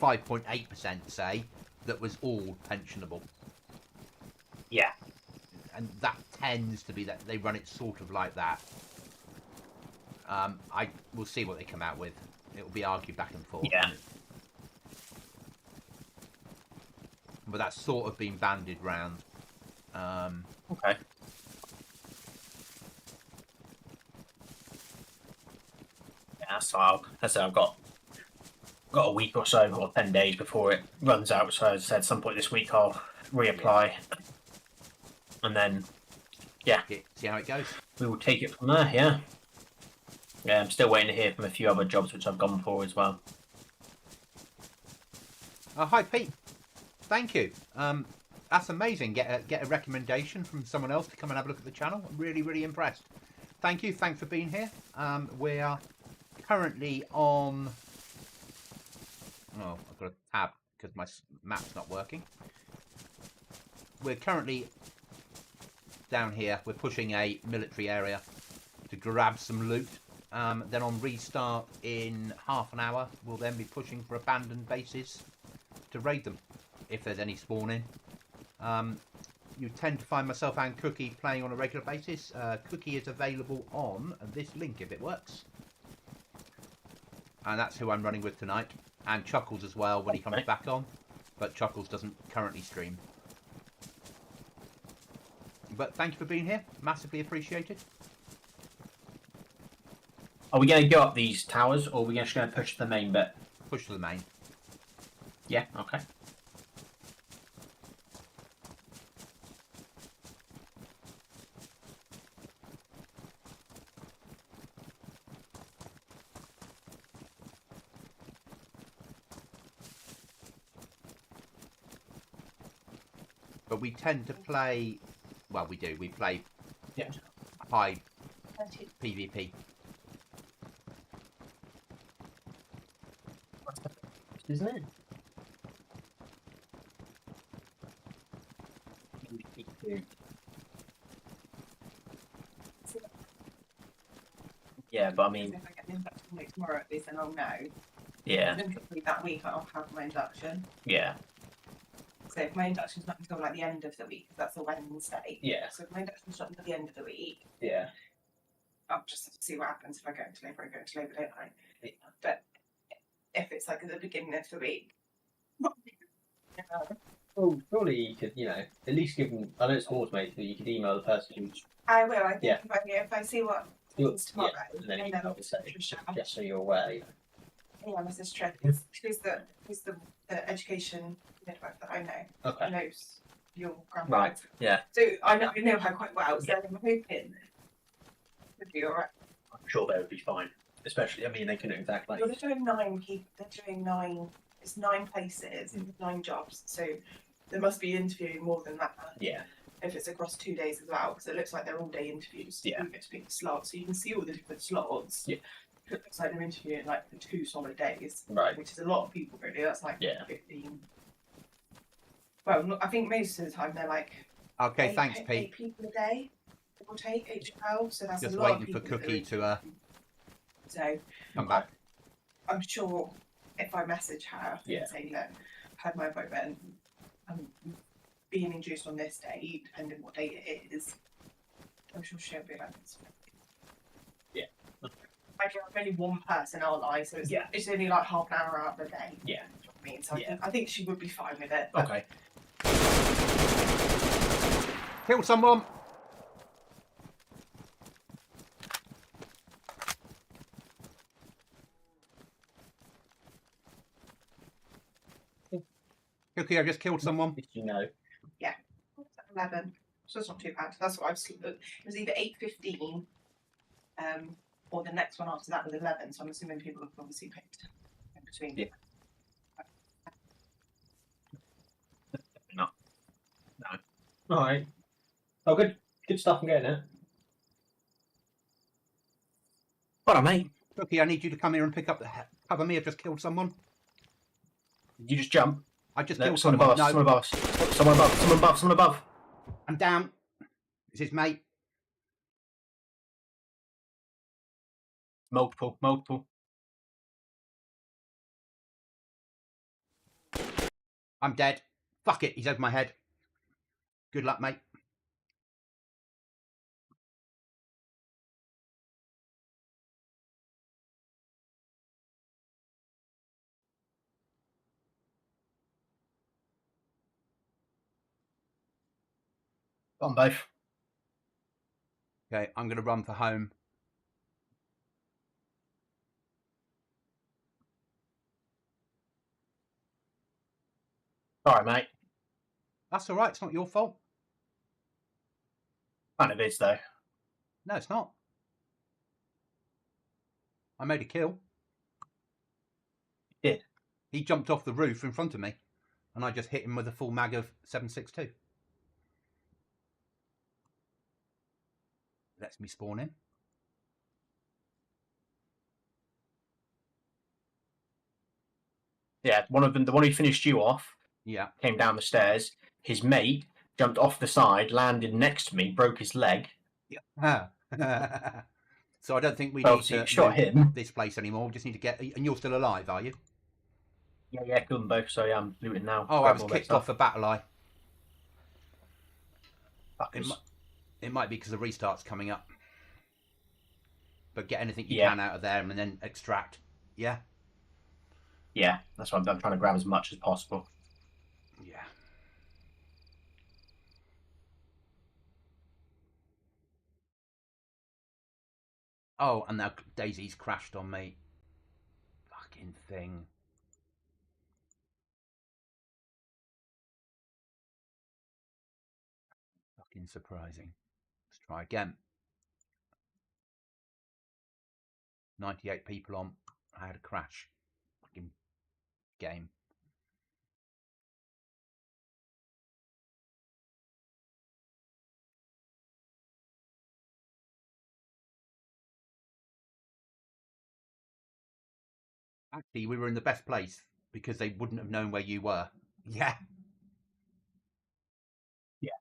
5.8%, say, that was all pensionable. Yeah. And that tends to be that they run it sort of like that. I will see what they come out with. It will be argued back and forth. Yeah. But that's sort of been banded round. Okay. Yeah, so I've got a week or so, or 10 days before it runs out. So as I said, at some point this week I'll reapply, and then See how it goes. we will take it from there. Yeah. Yeah, I'm still waiting to hear from a few other jobs which I've gone for as well. Oh, hi Pete. Thank you. That's amazing. Get a recommendation from someone else to come and have a look at the channel. I'm really impressed. Thank you. Thanks for being here. We are currently on. Oh, I've got a tab because my map's not working. We're currently down here. We're pushing a military area to grab some loot. Then on restart in half an hour, we'll then be pushing for abandoned bases to raid them if there's any spawning. You tend to find myself and Cookie playing on a regular basis. Cookie is available on this link if it works. And that's who I'm running with tonight. And Chuckles as well when he comes back on. But Chuckles doesn't currently stream. But thank you for being here. Massively appreciated. Are we going to go up these towers, or are we just going to push the main bit? Push to the main. Yeah, okay. But we tend to play... Well, we do. We play high PvP. Isn't it? Yeah, but I mean, if I get an induction week tomorrow at least, then I'll know. yeah, Then hopefully that week I'll have my induction. yeah, So if my induction's not until like the end of the week, 'cause that's a Wednesday. yeah, So if my induction's not until the end of the week, yeah. I'll just have to see what happens if I go into labour. I go into labour, don't I? Yeah. But if it's like at the beginning of the week, Well, surely you could, at least give them. I know it's automated, but you could email the person who's. I will. I think Yeah. if I see what happens tomorrow, and then you then can I'll obviously Trisha. just so you're aware. Yeah, Mrs. Tripp, who's the education midwife that I know. Okay. Knows your grandparents. Right. Yeah. So I know her quite well. So I'm hoping it would be alright. I'm sure they would be fine. Especially, I mean, they can exactly. Well, they're doing 9 people. They're doing 9. It's 9 places, 9 jobs. So they must be interviewing more than that. Yeah. If it's across 2 days as well, because it looks like they're all-day interviews. Yeah. You get to pick the slots, so you can see all the different slots. Yeah. It looks like they're interviewing like for 2 solid days. Right. Which is a lot of people, really. That's like Yeah. 15. Well, I think most of the time they're like. Okay, 8, thanks, 8 Pete. people a day. give or take HL, so that's Just a lot of waiting for people Cookie doing- to So come Okay. back. I'm sure if I message her Yeah. and say, look, had my appointment, I'm being induced on this day, depending what date it is, I'm sure she'll be like, it's fine. Yeah. Like, I'm only one person, aren't I? So it's only like half an hour out of the day. Yeah. You know what I mean? So Yeah. I think she would be fine with it. but- Okay. Kill someone! Cookie, I just killed someone. Did you know? 11. So it's not too bad. That's what I've seen. It was either 8:15, or the next one after that was 11. So I'm assuming people have obviously picked in between. Yeah. No. All right. Oh, good. Good stuff. I'm getting it. All right, mate. Cookie, I need you to come here and pick up the cover me. I've just killed someone. Did you just jump? I just No, killed someone someone. above us. Someone No, above us. Someone above. Someone above. Someone above. I'm down. It's his mate. Multiple. Multiple. I'm dead. Fuck it, he's over my head. Good luck, mate. Got them both. Okay, I'm going to run for home. All right, mate. That's all right. It's not your fault. Kind of is though. No, it's not. I made a kill. You did? He jumped off the roof in front of me, and I just hit him with a full mag of 7.62. Lets me spawn in. Yeah. One of them. The one who finished you off Yeah. came down the stairs. His mate jumped off the side, landed next to me, broke his leg. Ah. So I don't think we Well, need so you to shot loot him. this place anymore. We just need to get... And you're still alive, are you? Yeah, killed them both. So yeah, I'm looting now. Oh, I Grab was all their kicked stuff. off a battle eye. Fuckers. It might be because the restart's coming up. But get anything you Yeah. can out of there and then extract. Yeah? Yeah, that's why I'm trying to grab as much as possible. Yeah. Oh, and now DayZ's crashed on me. Fucking thing. Fucking surprising. Let's try again. 98 people on. I had a crash. Fucking game. Actually, we were in the best place because they wouldn't have known where you were. Yeah. Yeah.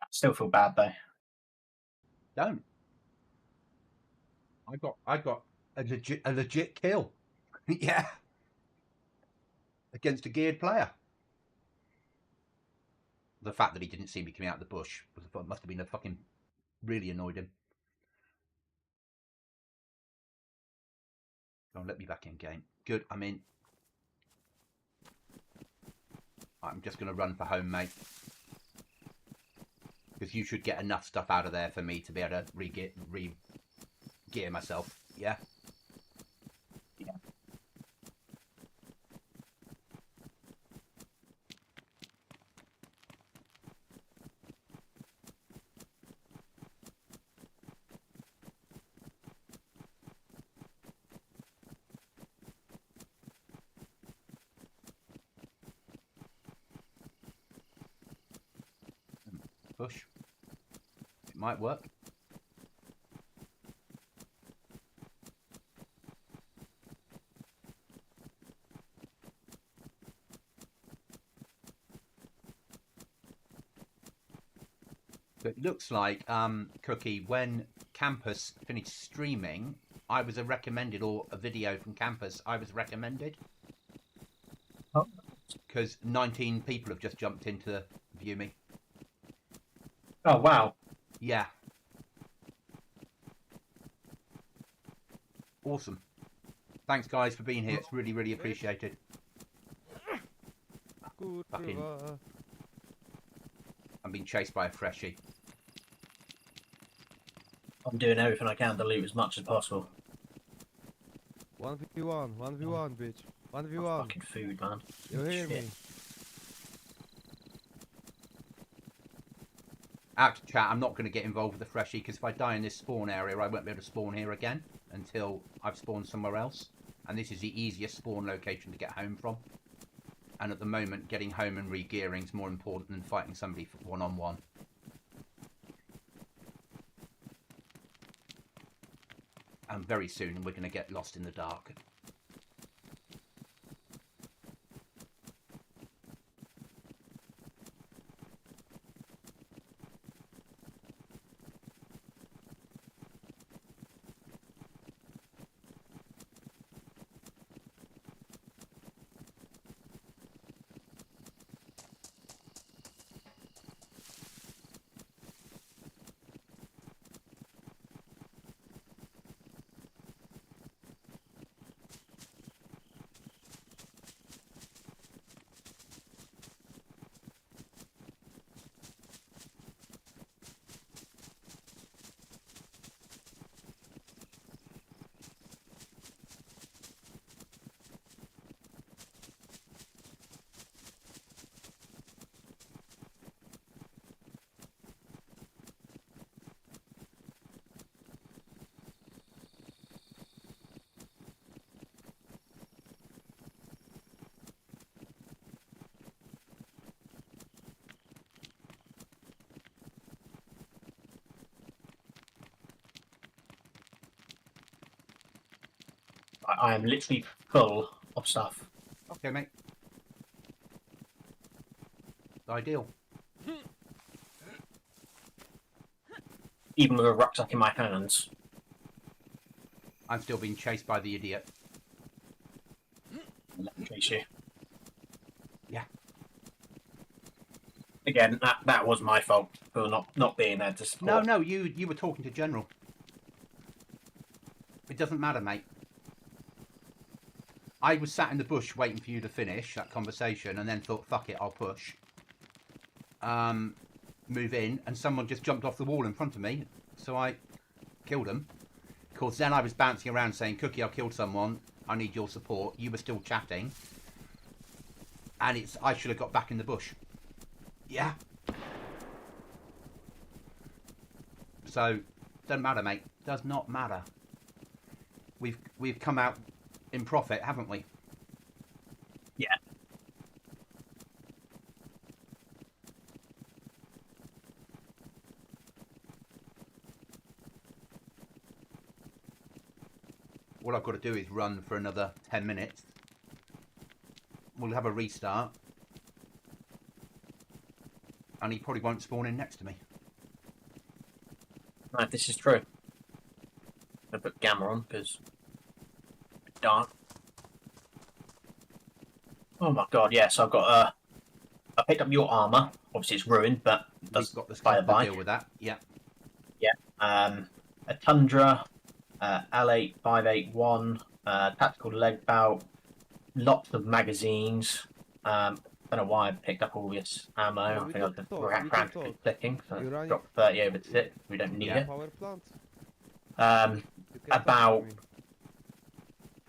I still feel bad though. Don't. I got a legit kill. Yeah. Against a geared player. The fact that he didn't see me coming out of the bush must have been a fucking really annoyed him. Don't let me back in game. Good, I'm in. I'm just going to run for home, mate. Because you should get enough stuff out of there for me to be able to re-gear myself. Yeah? Yeah. Push. It might work. But it looks like, Cookie, when Campus finished streaming, I was a recommended, or a video from Campus, I was recommended. Oh. Because 19 people have just jumped in to view me. Oh wow. Yeah. Awesome. Thanks, guys, for being here. It's really, really appreciated. Fucking... I'm being chased by a freshie. I'm doing everything I can to loot as much as possible. 1v1, 1v1, bitch. 1v1. Fucking food, man. You hear me? Out to chat, I'm not going to get involved with the freshie, because if I die in this spawn area, I won't be able to spawn here again until I've spawned somewhere else. And this is the easiest spawn location to get home from. And at the moment, getting home and re-gearing is more important than fighting somebody one-on-one. And very soon, we're going to get lost in the dark. I am literally full of stuff. Okay, mate. Ideal. Even with a rucksack in my hands. I'm still being chased by the idiot. Let me chase you. Yeah. Again, that was my fault for not being there to support. No, you were talking to General. It doesn't matter, mate. I was sat in the bush waiting for you to finish that conversation and then thought, fuck it, I'll push. Move in, and someone just jumped off the wall in front of me, so I killed him. Of course, then I was bouncing around saying, Cookie, I killed someone, I need your support. You were still chatting. And I should have got back in the bush. Yeah. So, doesn't matter, mate. Does not matter. We've come out in profit, haven't we? Yeah. All I've got to do is run for another 10 minutes. We'll have a restart. And he probably won't spawn in next to me. No, this is true. I put gamma on because it's dark. Oh my god, yes, I've got I picked up your armour. Obviously it's ruined, but We've got the fire stuff to bike. deal with that. Yeah. A Tundra, L8 581, tactical leg belt, lots of magazines. Don't know why I picked up all this ammo. Yeah, I we think I was can just talk, we can frantically talk. clicking, so You're I right. dropped 30 over to 6. We don't need Yeah. it. Power plant. Um, You can About- talk to me.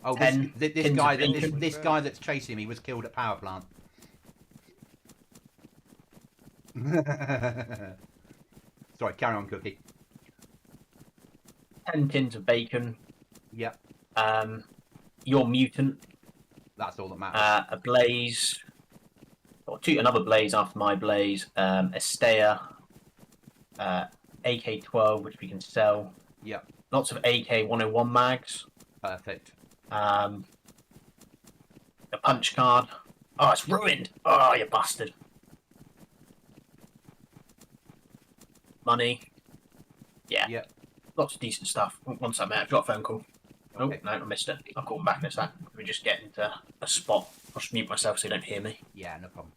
Oh, Ten this tins guy, of this, bacon. this guy that's chasing me was killed at power plant. Sorry, carry on, Cookie. 10 tins of bacon. Yep, Your mutant, that's all that matters. a blaze, or another blaze after my blaze, Estea, AK-12, which we can sell. Yep, Lots of AK-101 mags. perfect. A punch card. Oh, it's ruined. Oh, you bastard. money. Yeah, Yeah. lots of decent stuff. Once I'm out, I've got a phone call. Okay. Oh, no, I missed it. I'll call him back in a sec. Let me just get into a spot. I'll just mute myself so you don't hear me. Yeah, no problem.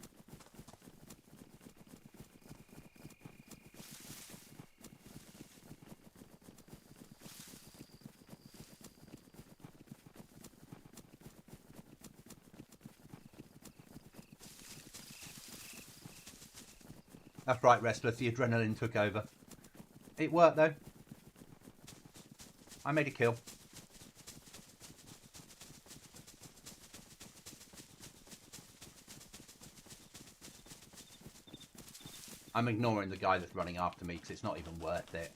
That's right, Restless. The adrenaline took over. It worked, though. I made a kill. I'm ignoring the guy that's running after me because it's not even worth it.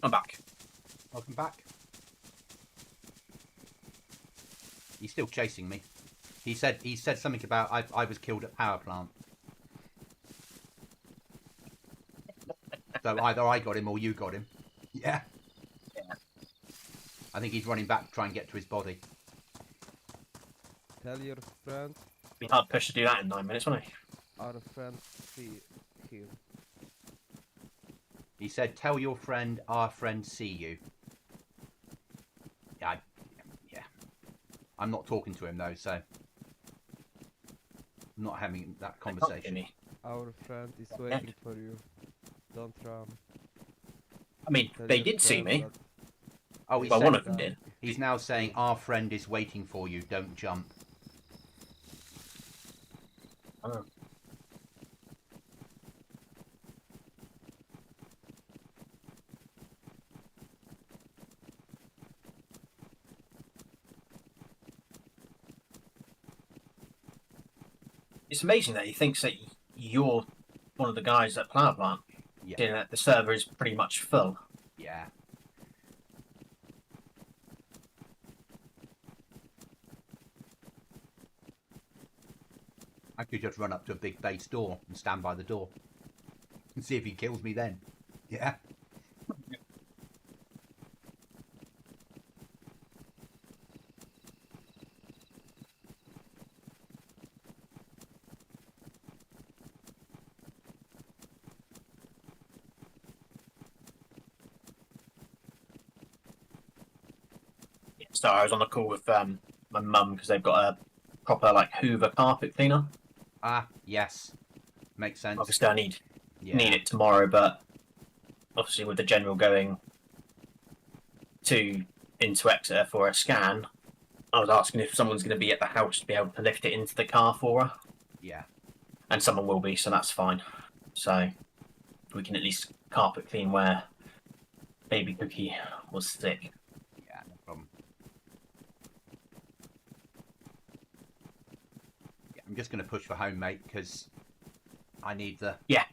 I'm back. Welcome back. He's still chasing me. He said something about I was killed at power plant. So either I got him or you got him. Yeah. Yeah. I think he's running back to try and get to his body. Tell your friend, Be hard push to do that in 9 minutes, won't it? our friend, see him. He said, "Tell your friend our friends see you." Yeah. I'm not talking to him though, so I'm not having that conversation. Our friend is waiting for you. Don't run. I mean, Tell they your did see friend me. that Oh, he Well, said, one of them did. he's now saying our friend is waiting for you. Don't jump. Oh. It's amazing that he thinks that you're one of the guys at Power Plant. Yeah. Seeing that the server is pretty much full. Yeah. I could just run up to a big base door and stand by the door and see if he kills me then. Yeah. So I was on a call with my mum because they've got a proper like Hoover carpet cleaner. Ah, yes. Makes sense. Obviously, I need Yeah. it tomorrow, but obviously with the general going into Exeter for a scan, I was asking if someone's going to be at the house to be able to lift it into the car for her, Yeah. and someone will be, so that's fine. So we can at least carpet clean where baby Cookie was sick. Yeah, no problem. Yeah, I'm just going to push for home, mate, because I need the... Yeah.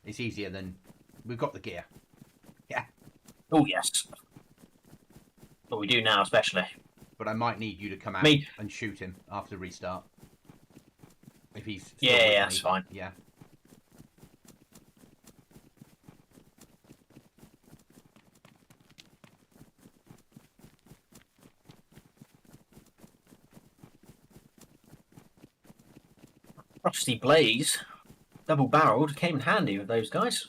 It's easier than... We've got the gear. Yeah. Oh yes, but we do now, especially. But I might need you to come out Me. and shoot him after restart. If he's still Yeah, with me. that's fine. Yeah. Rusty Blaze, double barreled, came in handy with those guys.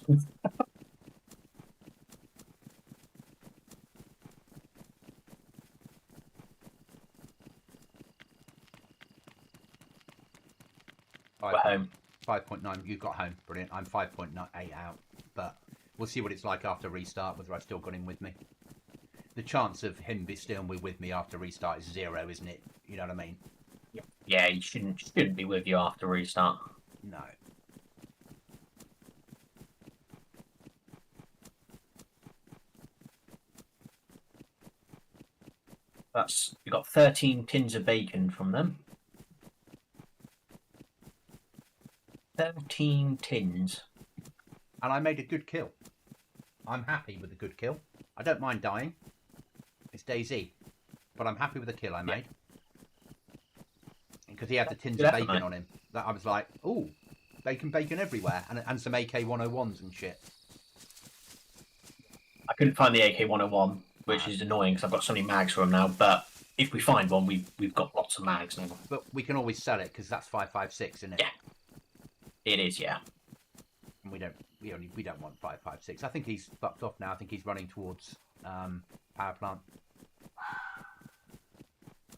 We're home. 5.9. You got home. Brilliant. I'm 5.8 out. But we'll see what it's like after restart, whether I've still got him with me. The chance of him still with me after restart is 0, isn't it? You know what I mean? Yeah, he shouldn't be with you after restart. No. We got 13 tins of bacon from them. 13 tins. And I made a good kill. I'm happy with the good kill. I don't mind dying. It's DayZ. But I'm happy with the kill I made. Because he had the tins Good of effort, bacon mate. on him. That I was like, ooh, bacon everywhere. And some AK-101s and shit. I couldn't find the AK-101, which is annoying because I've got so many mags for them now. But if we find one, we've got lots of mags now. But we can always sell it because that's 5.56, isn't it? Yeah. It is, yeah. And we don't want 5.56. I think he's fucked off now. I think he's running towards power plant.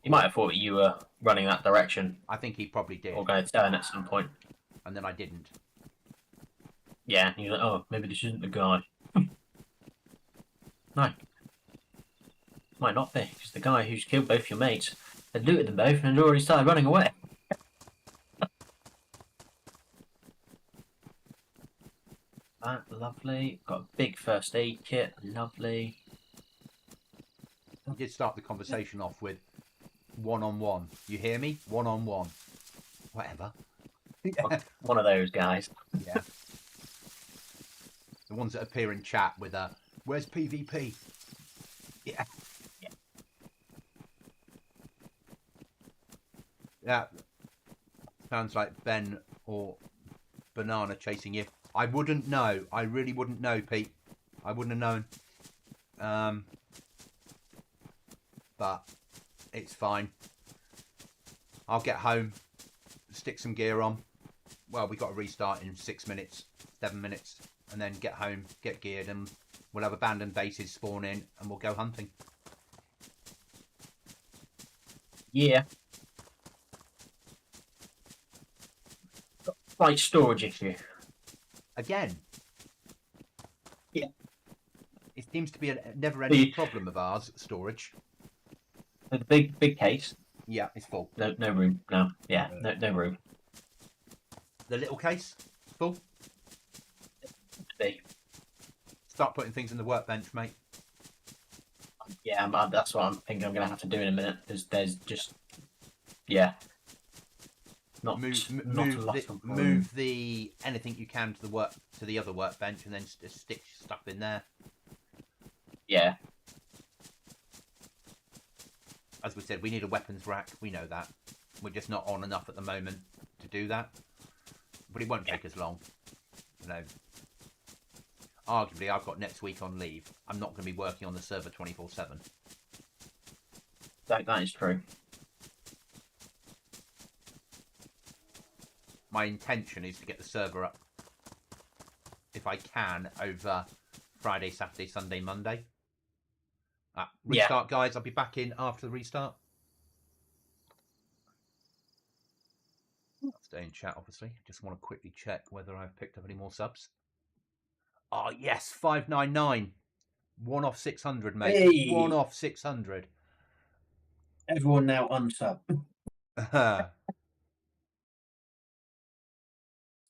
You might have thought you were running that direction I think he probably did. or going to turn at some point. And then I didn't. Yeah, and you're like, oh, maybe this isn't the guy. No. Might not be, because the guy who's killed both your mates had looted them both and had already started running away. That, lovely. Got a big first aid kit, lovely. We did start the conversation off with one-on-one. You hear me? One-on-one. Whatever. One of those guys. Yeah. The ones that appear in chat with where's PvP? Yeah. Yeah. Sounds like Ben or Banana chasing you. I wouldn't know. I really wouldn't know, Pete. I wouldn't have known. But it's fine. I'll get home, stick some gear on. Well, we got to restart in 6 minutes, 7 minutes, and then get home, get geared, and we'll have abandoned bases spawn in, and we'll go hunting. Yeah. Got a slight storage issue. Again. Yeah. It seems to be a never-ending problem of ours, storage. The big case. Yeah, it's full. No room now. Yeah, no room. The little case, full. Be. Start putting things in the workbench, mate. Yeah, that's what I'm thinking I'm going to have to do in a minute. There's just, yeah. Not a lot of room. Move the anything you can to the other workbench, and then just stick stuff in there. Yeah. As we said, we need a weapons rack. We know that. We're just not on enough at the moment to do that. But it won't take us long. You know. Arguably, I've got next week on leave. I'm not going to be working on the server 24/7. That is true. My intention is to get the server up, if I can, over Friday, Saturday, Sunday, Monday. Restart, guys. I'll be back in after the restart. I'll stay in chat, obviously. Just want to quickly check whether I've picked up any more subs. Oh, yes. 599. 1 off 600, mate. Hey. 1 off 600. Everyone now unsub.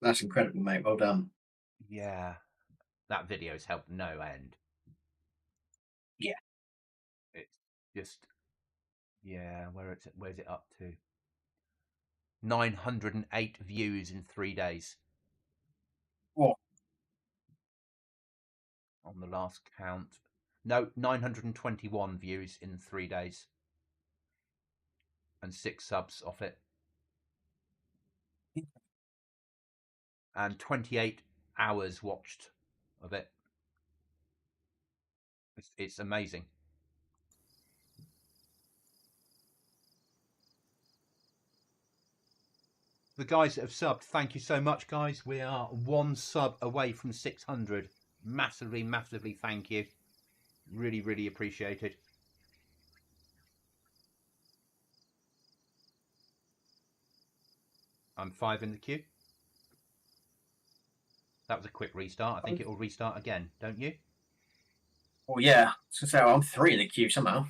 That's incredible, mate. Well done. Yeah. That video's helped no end. Yeah. It's just, yeah, where's it up to? 908 views in 3 days. What? On the last count. No, 921 views in 3 days. And 6 subs off it. And 28 hours watched of it. It's amazing. The guys that have subbed, thank you so much, guys. We are 1 sub away from 600. Massively, massively thank you. Really, really appreciated. I'm 5 in the queue. That was a quick restart. I think it will restart again, don't you? Oh yeah, so I'm 3 in the queue somehow.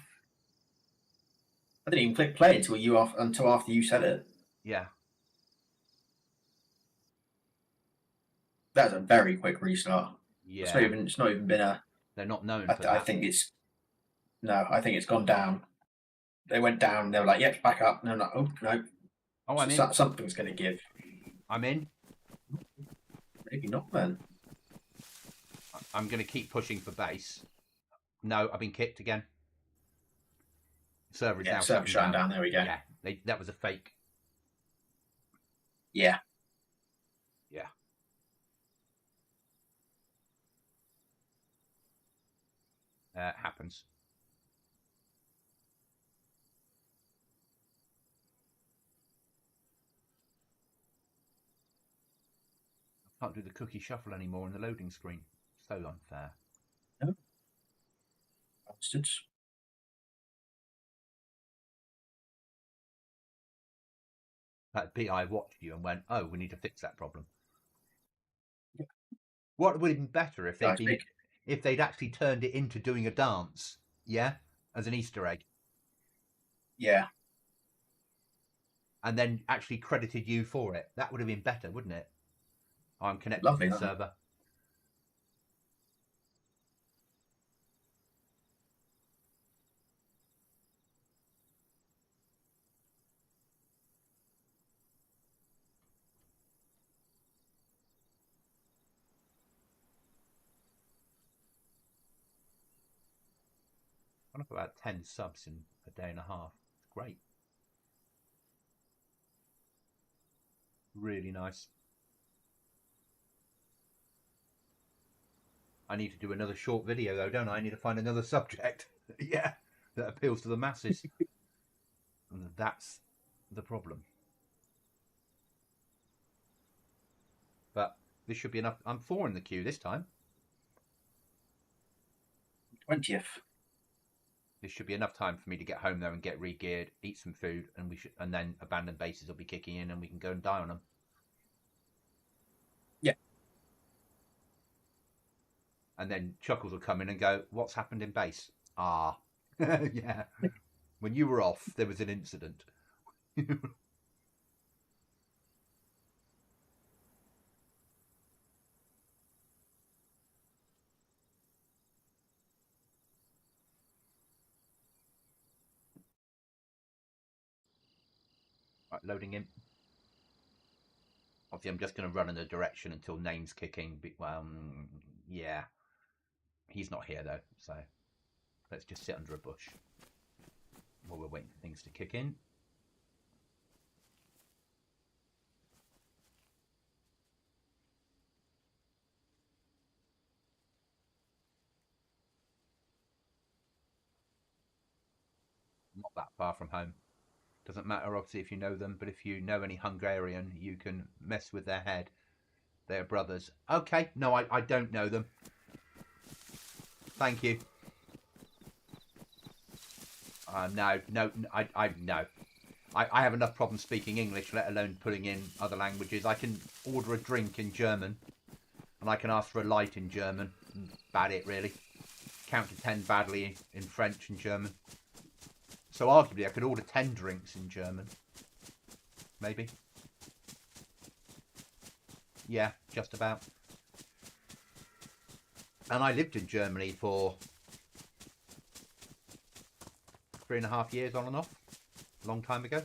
I didn't even click play until after you said it. Yeah. That's a very quick restart. Yeah. It's not even been a. They're not known for I that. think it's. No, I think it's gone down. They went down. They were like, "Yep, back up." And I'm like, "Oh no, Oh, I'm in. Something's going to give." I'm in. Maybe not then. I'm going to keep pushing for base. No, I've been kicked again. Server is Yeah, now server shutting down. There we go. Yeah, that was a fake. Yeah. Yeah. Happens. I can't do the cookie shuffle anymore in the loading screen. So unfair. No. Bastards. That BI watched you and went, "Oh, we need to fix that problem." Yeah. What would have been better if they'd actually turned it into doing a dance, yeah, as an Easter egg. Yeah. And then actually credited you for it. That would have been better, wouldn't it? I'm connected Lovely, to the server. I'm up about 10 subs in a day and a half. It's great. Really nice. I need to do another short video though, don't I? I need to find another subject. Yeah, that appeals to the masses. And that's the problem. But this should be enough. I'm 4 in the queue this time. 20th. This should be enough time for me to get home though and get re-geared, eat some food, and then abandoned bases will be kicking in and we can go and die on them. Yeah. And then Chuckles will come in and go, "What's happened in base?" Ah, yeah. When you were off, there was an incident. Right, loading in. Obviously, I'm just going to run in the direction until names kicking. Yeah. He's not here though, so let's just sit under a bush while we're waiting for things to kick in. Not that far from home. Doesn't matter, obviously, if you know them, but if you know any Hungarian, you can mess with their head. They're brothers. Okay, no, I don't know them. Thank you. No. I have enough problems speaking English, let alone putting in other languages. I can order a drink in German, and I can ask for a light in German. About it, really. Count to 10 badly in French and German. So arguably, I could order 10 drinks in German. Maybe. Yeah, just about. And I lived in Germany for 3.5 years on and off. A long time ago.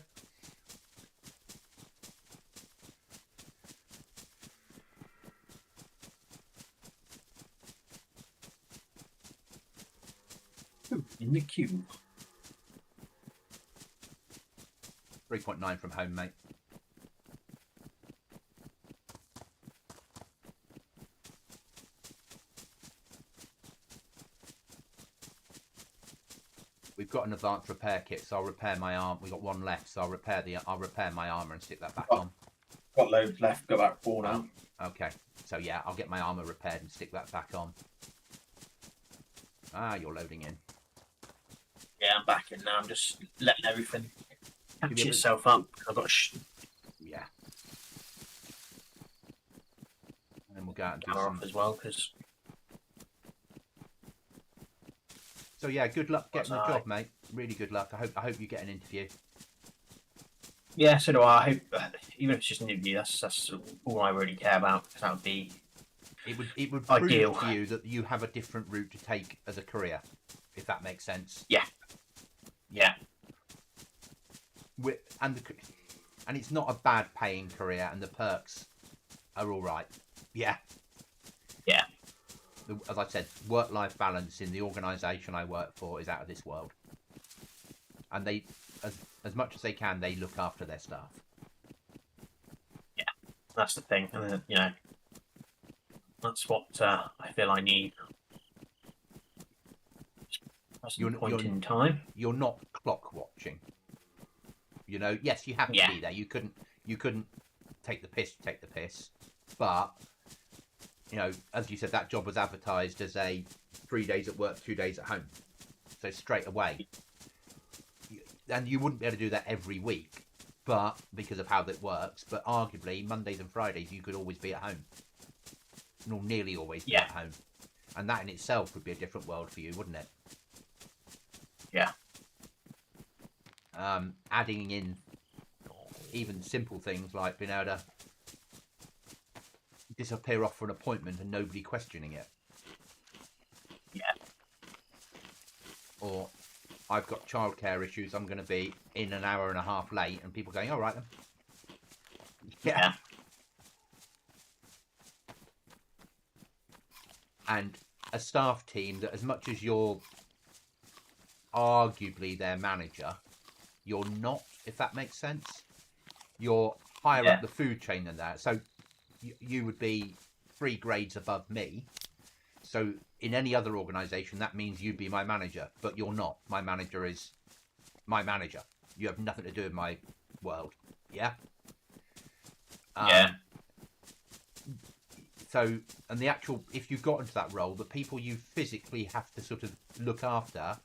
Ooh, in the queue. 3.9 from home, mate. We've got an advanced repair kit, so I'll repair my arm. We've got one left, so I'll repair my armor and stick that back on. Got loads left. Go back 4 now. Okay, so yeah, I'll get my armor repaired and stick that back on. Ah, you're loading in. Yeah, I'm back in now. I'm just letting everything catch itself up. I've got yeah. And then we'll go out and do camera some off as well, because So yeah, good luck getting the That's job, mate. Really good luck. I hope you get an interview. yeah, so do I. I hope, even if it's just an interview, that's all I really care about. Because that would be It would ideal. prove to you that you have a different route to take as a career, if that makes sense. Yeah. And it's not a bad paying career, and the perks are all right. Yeah. Yeah. As I said, work-life balance in the organisation I work for is out of this world. And they, as much as they can, they look after their staff. Yeah, that's the thing. And then, you know, that's what I feel I need. You're- Point you're- in time. You're not clock watching. You know, yes, you have to Yeah. be there. You couldn't take the piss, but you know, as you said, that job was advertised as a 3 days at work, 2 days at home. So straight away, and you wouldn't be able to do that every week, but because of how that works. But arguably, Mondays and Fridays, you could always be at home, or nearly always be at home, and that in itself would be a different world for you, wouldn't it? Yeah. Adding in even simple things like being able to disappear off for an appointment and nobody questioning it. Yeah. Or I've got childcare issues, I'm going to be in an hour and a half late, and people going, all right then. Yeah. And a staff team that, as much as you're arguably their manager, you're not, if that makes sense. You're higher up the food chain than that. So you would be 3 grades above me. So in any other organisation, that means you'd be my manager, but you're not. My manager is my manager. You have nothing to do with my world. Yeah? Yeah. So, and the actual, if you got into that role, the people you physically have to sort of look after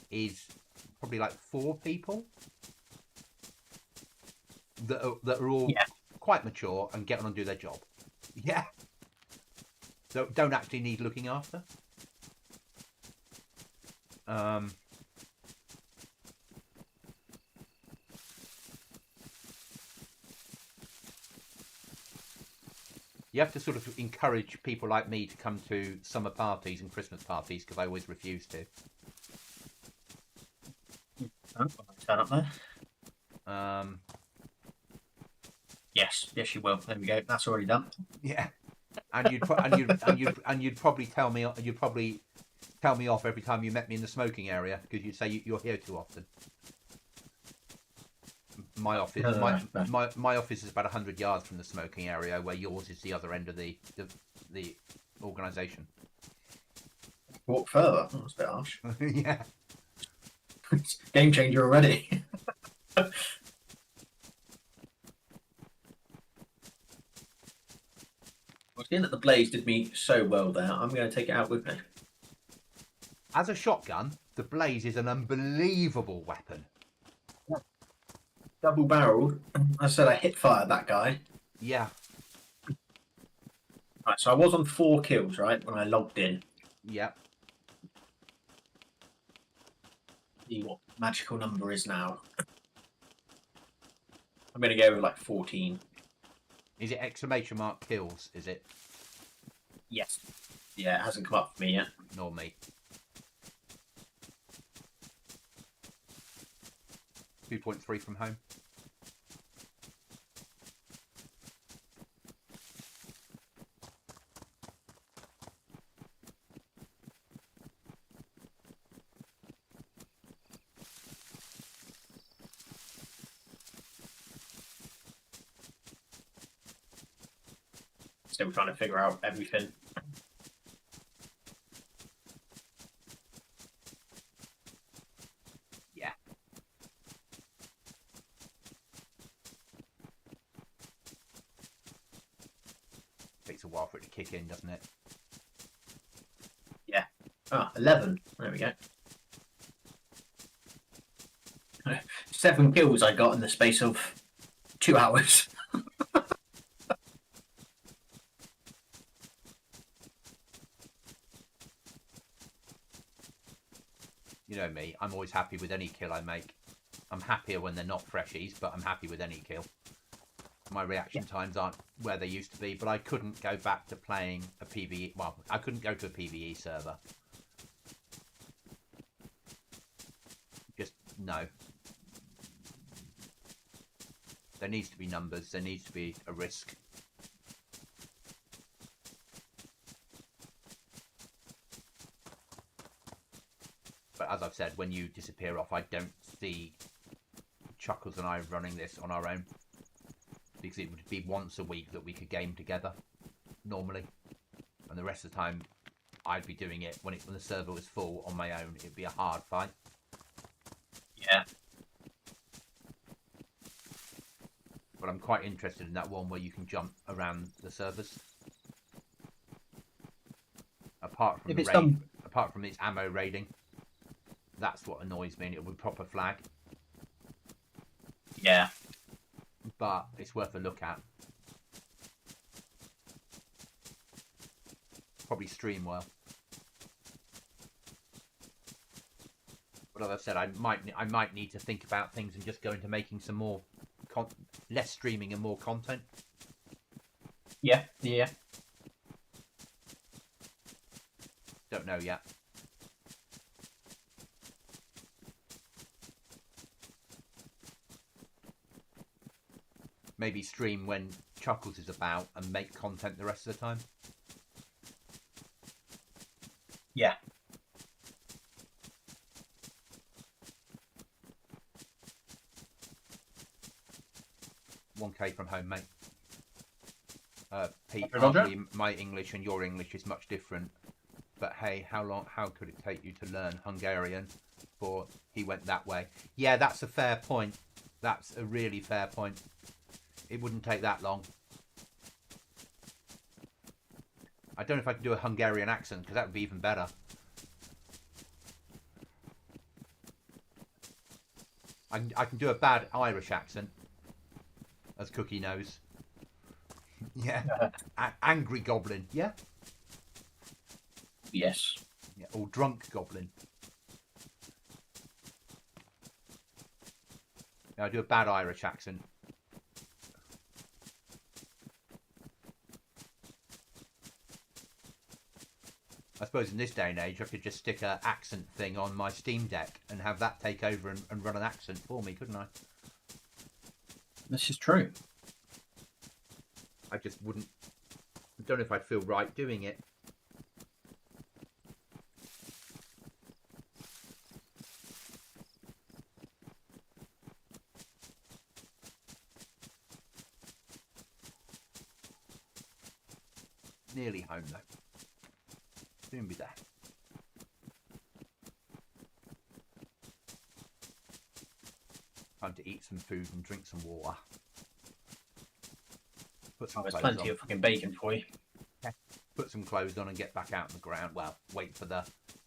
is probably like 4 people that are all quite mature and get on and do their job. Yeah. So don't actually need looking after. You have to sort of encourage people like me to come to summer parties and Christmas parties, because I always refuse to. Oh, turn up there. Yes, you will. There we go. That's already done. Yeah, and you'd probably tell me off every time you met me in the smoking area, because you'd say you're here too often. My office, my office is about 100 yards from the smoking area, where yours is the other end of the organisation. Walk further. Oh, that's a bit harsh. Yeah. Game changer already. Well, seeing that the blaze did me so well there, I'm going to take it out with me. As a shotgun, the blaze is an unbelievable weapon. Double barreled. I said I hit fired that guy. Yeah. Right, so I was on 4 kills, right, when I logged in. Yeah. See what magical number is now. I'm going to go with like 14. Is it exclamation mark kills? Is it? Yes. Yeah, it hasn't come up for me yet. Nor me. 2.3 from home. Still trying to figure out everything. Yeah. Takes a while for it to kick in, doesn't it? Yeah. Ah, 11. There we go. 7 kills I got in the space of 2 hours. You know me, I'm always happy with any kill I make. I'm happier when they're not freshies, but I'm happy with any kill. My reaction times aren't where they used to be, but I couldn't go back to playing a PvE. Well, I couldn't go to a PvE server. Just no. There needs to be numbers. There needs to be a risk. as I've said, when you disappear off, I don't see Chuckles and I running this on our own, because it would be once a week that we could game together normally, and the rest of the time I'd be doing it when the server was full on my own. It'd be a hard fight. Yeah. But I'm quite interested in that one where you can jump around the servers. Apart from If the it's raid, done- apart from its ammo raiding, that's what annoys me. And it would proper flag, Yeah. but it's worth a look at. Probably stream well. But as I said, I might need to think about things and just go into making some more, less streaming and more content. Yeah. Yeah. Don't know yet. Maybe stream when Chuckles is about and make content the rest of the time. Yeah. 1K from home, mate. Pete, Roger. obviously my English and your English is much different. But hey, how could it take you to learn Hungarian before he went that way? Yeah, that's a fair point. That's a really fair point. It wouldn't take that long. I don't know if I can do a Hungarian accent, because that would be even better. I can do a bad Irish accent, as Cookie knows. Yeah. Angry Goblin, yeah? Yes. Yeah, or drunk Goblin. Yeah, I do a bad Irish accent. I suppose in this day and age I could just stick an accent thing on my Steam Deck and have that take over and run an accent for me, couldn't I? This is true. I just wouldn't... I don't know if I'd feel right doing it. Nearly home though. Soon be there. Time to eat some food and drink some water. Put some Oh, there's clothes plenty on. of fucking bacon for you. Put some clothes on and get back out on the ground. Well, wait for the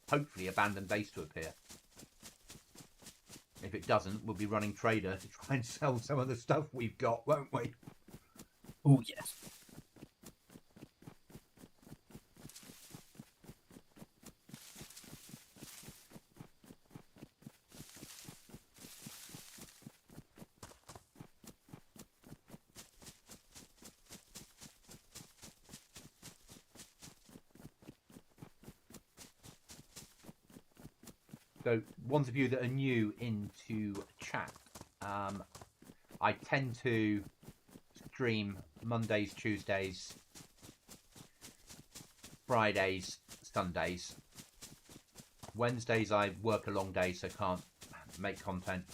hopefully abandoned base to appear. If it doesn't, we'll be running Trader to try and sell some of the stuff we've got, won't we? Oh, yes. So, ones of you that are new into chat, I tend to stream Mondays, Tuesdays, Fridays, Sundays. Wednesdays I work a long day, so can't make content.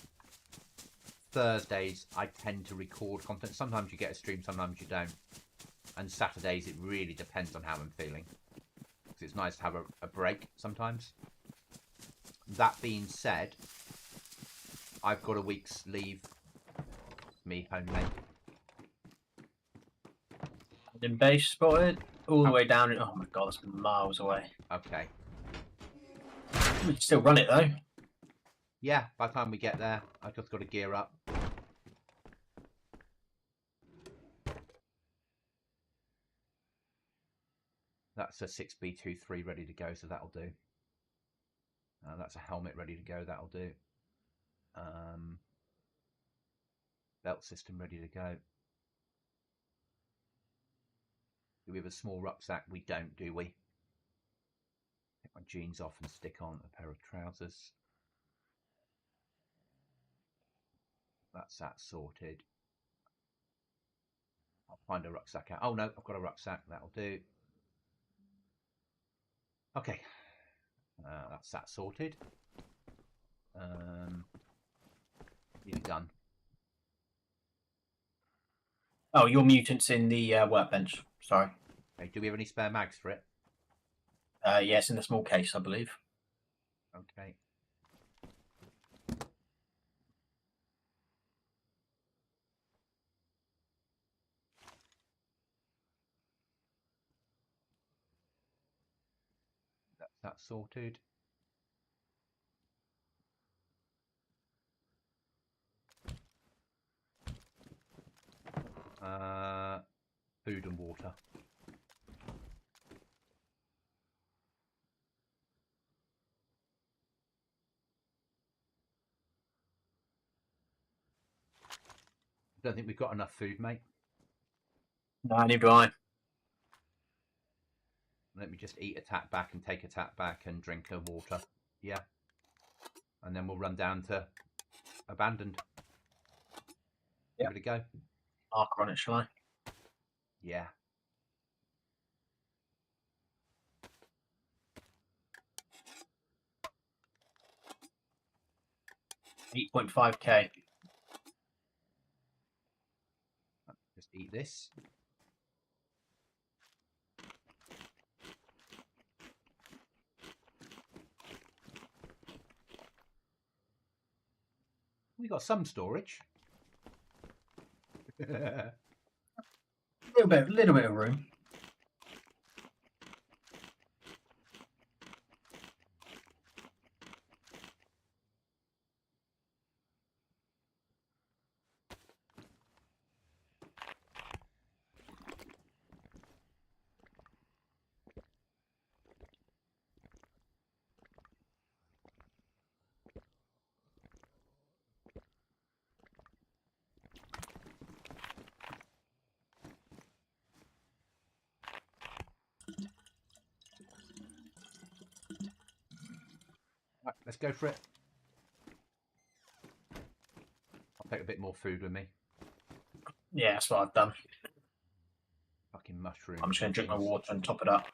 Thursdays I tend to record content. Sometimes you get a stream, sometimes you don't. And Saturdays it really depends on how I'm feeling. Because it's nice to have a break sometimes. That being said, I've got a week's leave. Me, homemade. Abandoned base spotted. All the way down. Oh my god, that's miles away. Okay. We can still run it though. Yeah, by the time we get there, I've just got to gear up. That's a 6B23 ready to go, so that'll do. That's a helmet ready to go, that'll do. Belt system ready to go. Do we have a small rucksack? We don't, do we? Take my jeans off and stick on a pair of trousers. That's that sorted. I'll find a rucksack out. Oh no, I've got a rucksack, that'll do. Okay. That's that sorted. done? Oh, your mutant's in the workbench. Sorry. Okay, do we have any spare mags for it? Yes, in the small case, I believe. Okay. That's sorted. Food and water. I don't think we've got enough food, mate. No, neither do I. Let me just eat a tap back and take a tap back and drink a water. Yeah. And then we'll run down to abandoned. Yep. Give it a go. Marker on it, shall I? Yeah. $8.5k. Just eat this. We got some storage. Little bit of room. Right, let's go for it. I'll take a bit more food with me. Yeah, that's what I've done. Fucking mushroom. I'm just going to drink my water and top it up.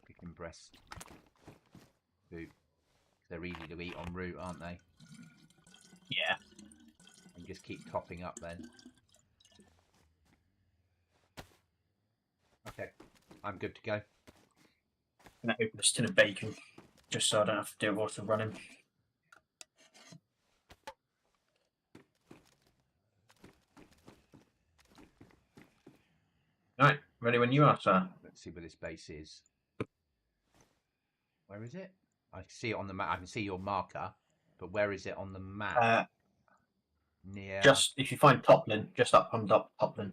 Chicken breast. Food. They're easy to eat en route, aren't they? Yeah. And just keep topping up then. Okay, I'm good to go. I'm going to open this tin of bacon, just so I don't have to deal with water running. Right, ready when you are, sir. Let's see where this base is. Where is it? I can see it on the map. I can see your marker, but where is it on the map? Near. Just if you find Toplin, just up on Toplin.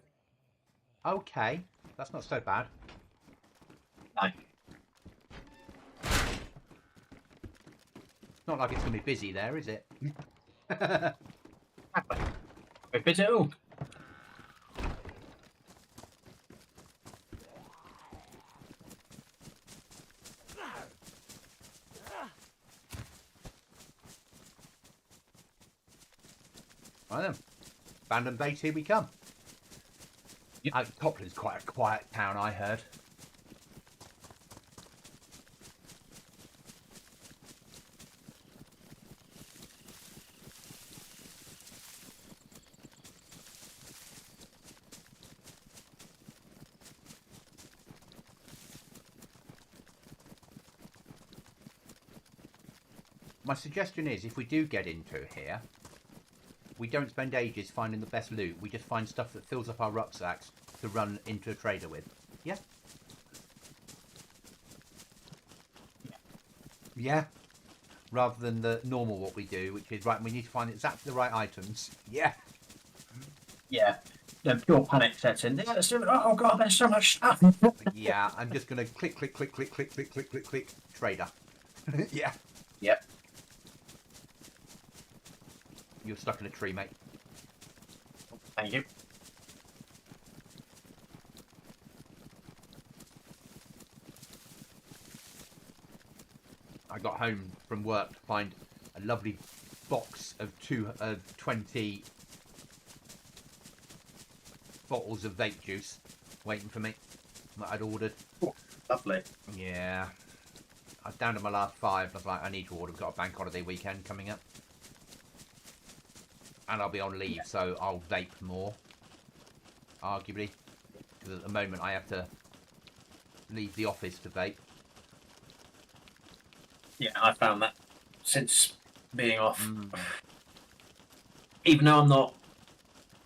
Okay, that's not so bad. No. It's not like it's going to be busy there, is it? We're busy at all. Right then. Abandoned base, here we come. Yep. Copland's quite a quiet town, I heard. My suggestion is, if we do get into here, we don't spend ages finding the best loot. We just find stuff that fills up our rucksacks to run into a trader with. Yeah? Yeah? Rather than the normal what we do, which is, right, we need to find exactly the right items. Yeah. Yeah. Then pure panic sets in. Yeah, oh god, there's so much stuff. Yeah, I'm just going to click, click, click, click, click, click, click, click, click, trader. Yeah. Yep. You're stuck in a tree, mate. Thank you. I got home from work to find a lovely box of 20 bottles of vape juice waiting for me. that I'd ordered. Lovely. Yeah. I was down to my last 5. I was like, I need to order. We've got a bank holiday weekend coming up. And I'll be on leave, so I'll vape more. Arguably. Because at the moment I have to leave the office to vape. Yeah, I found that since being off. Even though I'm not,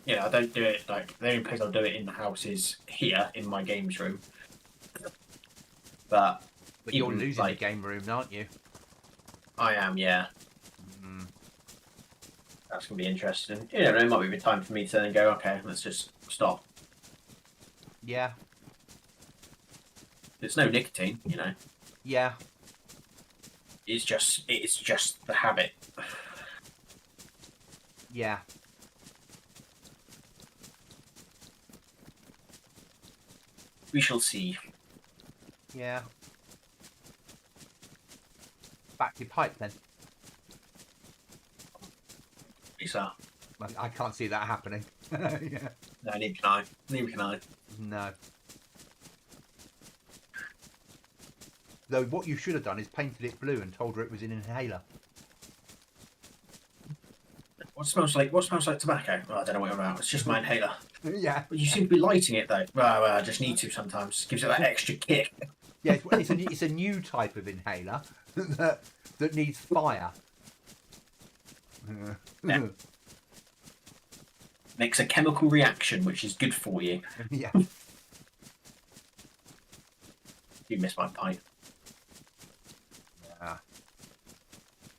I don't do it, like, the only place I'll do it in the house is here, in my games room. But you're even, losing like, the game room, aren't you? I am, yeah. That's going to be interesting. You know, it might be a time for me to then go, okay, let's just stop. Yeah. It's no nicotine, you know. Yeah. It's just the habit. Yeah. We shall see. Yeah. Back to your pipe then. Lisa. I can't see that happening. Yeah. No, neither can I. Neither can I. No. Though what you should have done is painted it blue and told her it was an inhaler. What smells like tobacco? Oh, I don't know what you're about. It's just my inhaler. Yeah. But you seem to be lighting it though. Well, I just need to sometimes. Gives it that extra kick. Yeah, it's a new type of inhaler that needs fire. Yeah. Makes a chemical reaction, which is good for you. Yeah. You missed my pipe. Yeah.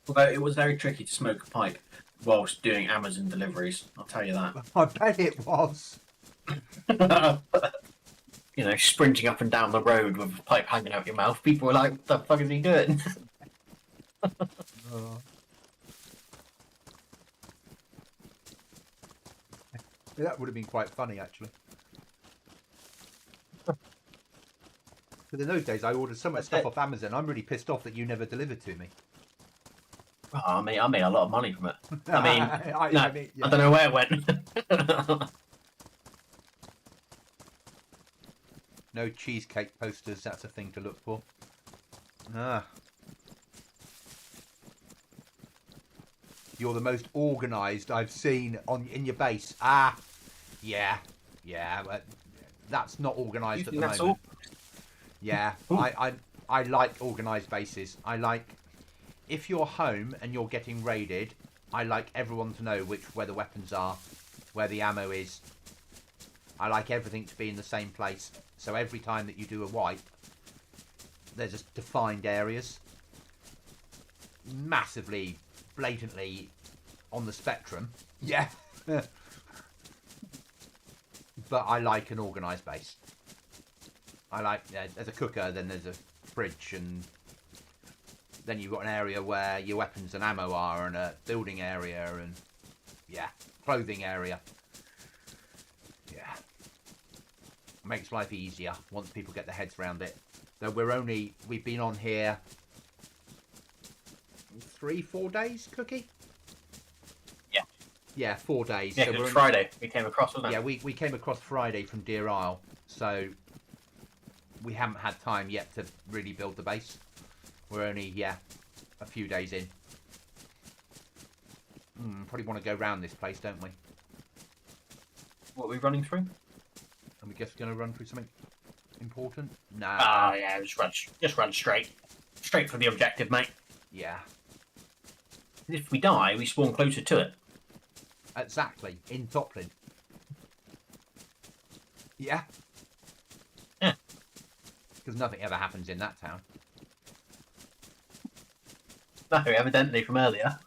Although it was very tricky to smoke a pipe whilst doing Amazon deliveries, I'll tell you that. I bet it was. You know, sprinting up and down the road with a pipe hanging out your mouth. People were like, what the fuck is he doing? Oh. Yeah, that would have been quite funny, actually. But in those days, I ordered so much stuff off Amazon. I'm really pissed off that you never delivered to me. Oh, I made a lot of money from it. I mean, I mean, yeah. I don't know where it went. No cheesecake posters. That's a thing to look for. Ah. You're the most organised I've seen in your base. Ah, yeah, but that's not organised at the moment. All? Yeah, I like organised bases. I like, if you're home and you're getting raided, I like everyone to know where the weapons are, where the ammo is. I like everything to be in the same place. So every time that you do a wipe, there's just defined areas. Massively, blatantly on the spectrum. Yeah. But I like an organised base. I like, there's a cooker, then there's a fridge, and then you've got an area where your weapons and ammo are, and a building area, and yeah, clothing area. Yeah. Makes life easier once people get their heads around it. So we've been on here 3-4 days, Cookie? Yeah. Yeah, 4 days. Yeah, so it's Friday we came across, wasn't it? Yeah, we came across Friday from Deer Isle, so we haven't had time yet to really build the base. We're only, a few days in. Probably want to go round this place, don't we? What are we running through? And we guess we're going to run through something important? Nah. Ah, yeah, just run straight. Straight for the objective, mate. Yeah. If we die, we spawn closer to it. Exactly. In Toplin. Yeah. Yeah. Because nothing ever happens in that town. No, evidently from earlier.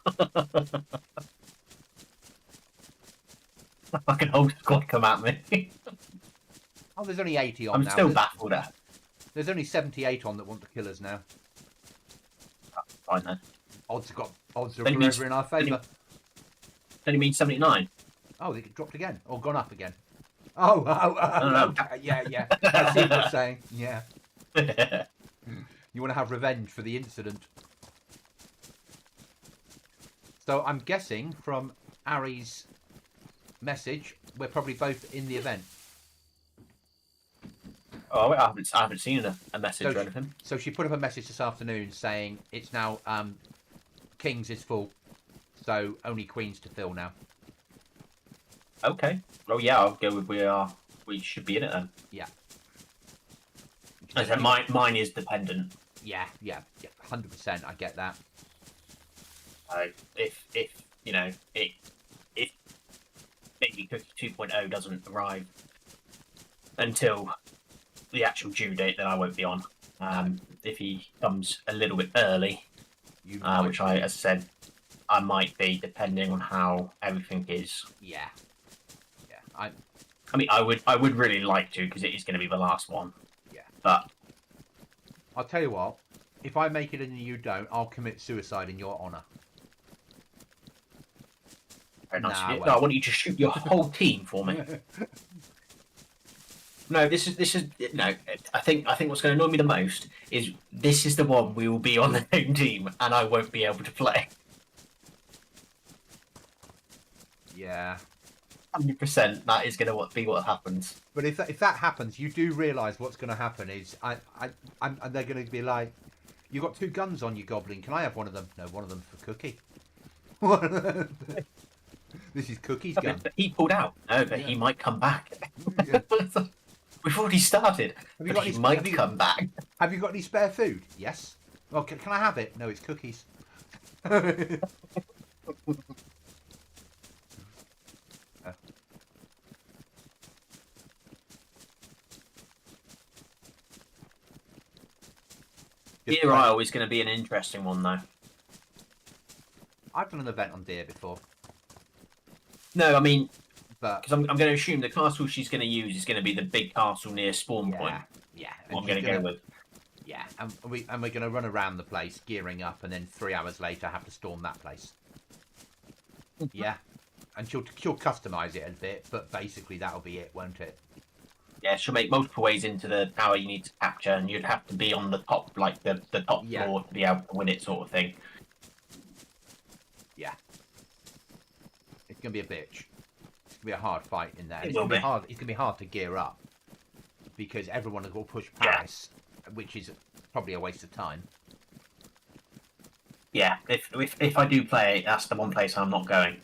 A fucking whole squad come at me. Oh, there's only 80 on I'm now. still baffled at. There's only 78 on that want to kill us now. Fine then. Odds are Then it means- forever in our favour. Then you mean 79? Oh, they dropped again. Or gone up again. Oh, no. okay. Yeah. I see what you're saying. Yeah. You want to have revenge for the incident. So I'm guessing from Ari's message, we're probably both in the event. Oh, I haven't seen a message So or anything. So she put up a message this afternoon saying it's now Kings is full, so only Queens to fill now. Okay. Well, yeah, I'll go with we should be in it then. Yeah. I said mine is dependent. Yeah, 100%. I get that. If you know if Baby Cookie 2.0 doesn't arrive until the actual due date, then I won't be on. If he comes a little bit early, which as I said, I might be, depending on how everything is. Yeah. I mean, I would really like to, because it is going to be the last one. Yeah. But I'll tell you what. If I make it and you don't, I'll commit suicide in your honour. very nice of you. well. No, I want you to shoot your whole team for me. No, this is no. I think what's going to annoy me the most is this is the one we will be on the same team, and I won't be able to play. Yeah. 100%. That is going to be what happens. But if that happens, you do realise what's going to happen is they're going to be like, you got 2 guns on you, Goblin. Can I have one of them? No, one of them for Cookie. This is Cookie's gun. But he pulled out. No, but he might come back. Yeah. We've already started. He might come back. Have you got any spare food? Yes. Well, can I have it? No, it's Cookies. Deer Isle is going to be an interesting one, though. I've done an event on deer before. No, I mean, But because I'm going to assume the castle she's going to use is going to be the big castle near spawn point. yeah. What I'm going to go with. Yeah, and we're going to run around the place, gearing up, and then 3 hours later have to storm that place. Yeah, and she'll customise it a bit, but basically that'll be it, won't it? Yeah, she'll make multiple ways into the tower you need to capture, and you'd have to be on the top, like the top floor, to be able to win it, sort of thing. Yeah, it's going to be a bitch. It's going to be a hard fight in there. It It's will going to be. be hard. It's going to be hard to gear up because everyone will push Paris, which is probably a waste of time. Yeah, if I do play, that's the one place I'm not going.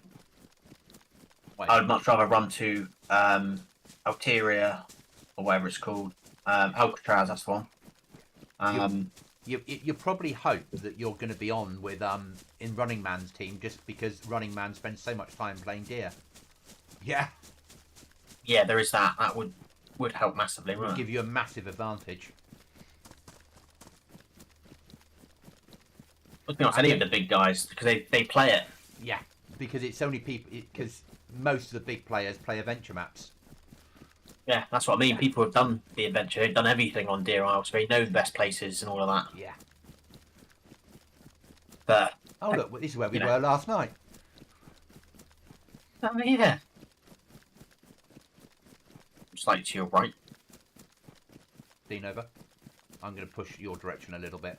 Wait, I would much rather run to Alteria, or whatever it's called. Alcatraz, that's the one. you probably hope that you're going to be on with in Running Man's team just because Running Man spends so much time playing deer. Yeah, Yeah, there is that. That would help massively, would wouldn't it? give you a massive advantage. Let's be honest, any of the big guys, because they play it. Yeah, because it's only people. Because most of the big players play adventure maps. Yeah, that's what I mean. People have done the adventure. They've done everything on Deer Isle, so they know the best places and all of that. Yeah. But Oh look, this is where we You know. were last night. oh yeah, just like to your right. Dean over. I'm going to push your direction a little bit.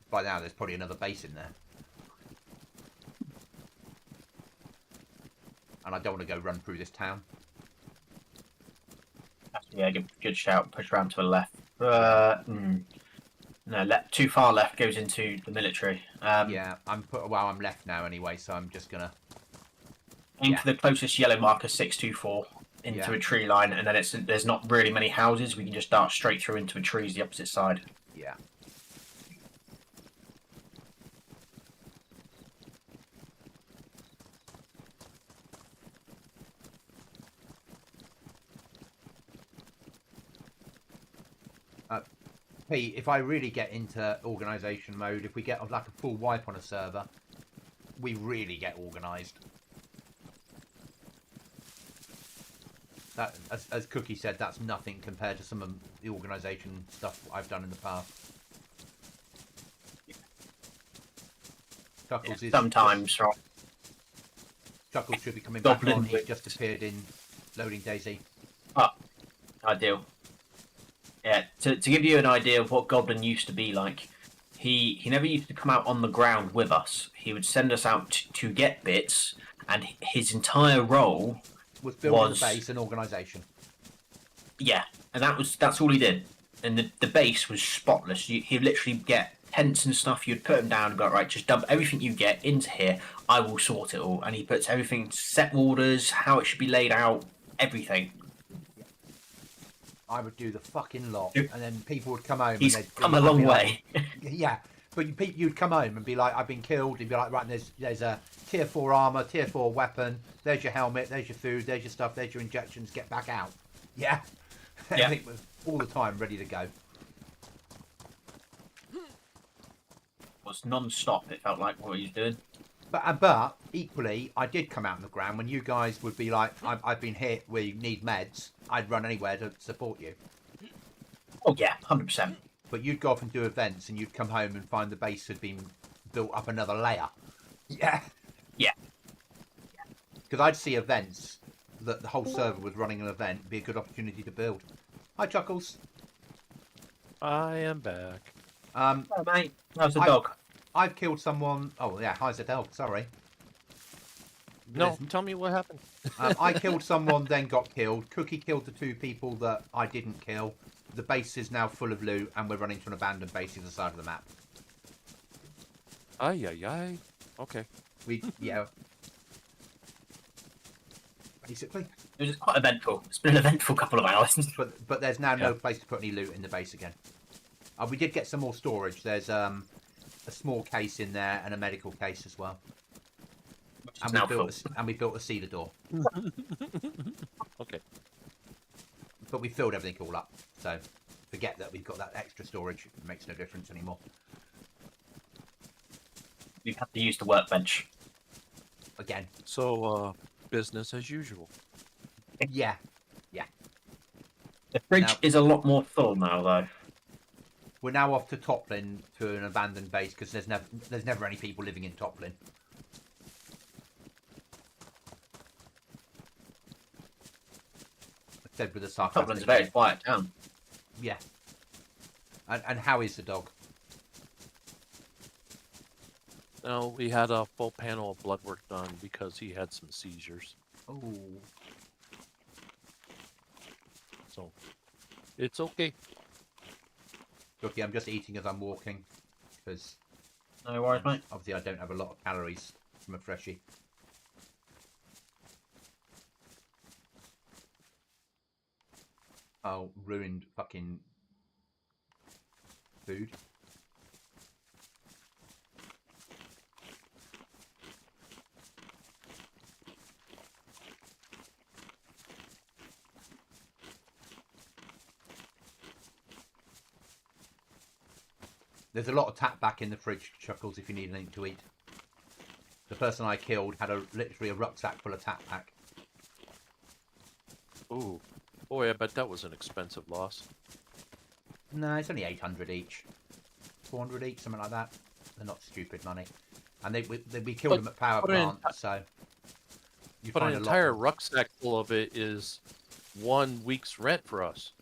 By now, there's probably another base in there. And I don't want to go run through this town. Yeah, good shout. Push around to the left. No, too far left goes into the military. Yeah, I'm left now anyway, so I'm just gonna. Aim yeah. for the closest yellow marker 624 into Yeah. a tree line, and then there's not really many houses. We can just dart straight through into a trees the opposite side. Yeah. Pete, if I really get into organisation mode, if we get like a full wipe on a server, we really get organised. That, as Cookie said, that's nothing compared to some of the organisation stuff I've done in the past. Chuckles is Sometimes, right? Chuckles should be coming back Goblin on. He's DayZ. just appeared in Loading DayZ. Ideal. Yeah, to give you an idea of what Goblin used to be like, he never used to come out on the ground with us. He would send us out to get bits, and his entire role Was building Was- the base and organisation. Yeah, and that's all he did. And the base was spotless. He'd literally get tents and stuff. You'd put them down and go, right, just dump everything you get into here. I will sort it all. And he puts everything, set orders, how it should be laid out, everything. I would do the fucking lot, Yep. and then people would come home. He's and they'd come a I'd long be way. Like, yeah, but you'd come home and be like, "I've been killed." He'd be like, "Right, there's a tier 4 armor, tier 4 weapon. There's your helmet. There's your food. There's your stuff. There's your injections. Get back out." Yeah, Yeah. Everything was all the time ready to go. Was non-stop. It felt like what he was doing. But equally, I did come out on the ground when you guys would be like, "I've been hit. We need meds." I'd run anywhere to support you. Oh yeah, 100%. But you'd go off and do events, and you'd come home and find the base had been built up another layer. Yeah. Yeah. Because I'd see events that the whole server was running an event, it'd be a good opportunity to build. Hi, Chuckles. I am back. Oh, mate, how's the I- dog? I've killed someone. Oh yeah, hi Zadel. Sorry. No, tell me what happened. I killed someone, then got killed. Cookie killed the 2 people that I didn't kill. The base is now full of loot, and we're running to an abandoned base either side of the map. Ay, ay, ay. Okay. Yeah. Basically, It was quite eventful. It's been an eventful couple of hours. but there's now no Yeah. place to put any loot in the base again. We did get some more storage. There's a small case in there and a medical case as well. It's And now we built a cedar door. Okay. But we filled everything all up. So forget that we've got that extra storage. It makes no difference anymore. We've had to use the workbench. Again. So, business as usual. Yeah. The fridge Now- is a lot more full now, though. We're now off to Toplin to an abandoned base because there's never any people living in Toplin. I said with a sarcastic. Goblin's a very quiet town. Yeah. And how is the dog? No, we had a full panel of blood work done because he had some seizures. Oh. So, it's okay. Okay, I'm just eating as I'm walking because No worries, mate. obviously I don't have a lot of calories from a freshie. Oh, ruined fucking food. There's a lot of tap back in the fridge, Chuckles, if you need anything to eat. The person I killed had literally a rucksack full of tap pack. Ooh. Boy, I bet that was an expensive loss. No, it's only 800 each. 400 each, something like that. They're not stupid money. And we killed them at power but an plant, so... You But an find a lot entire of- rucksack full of it is 1 week's rent for us.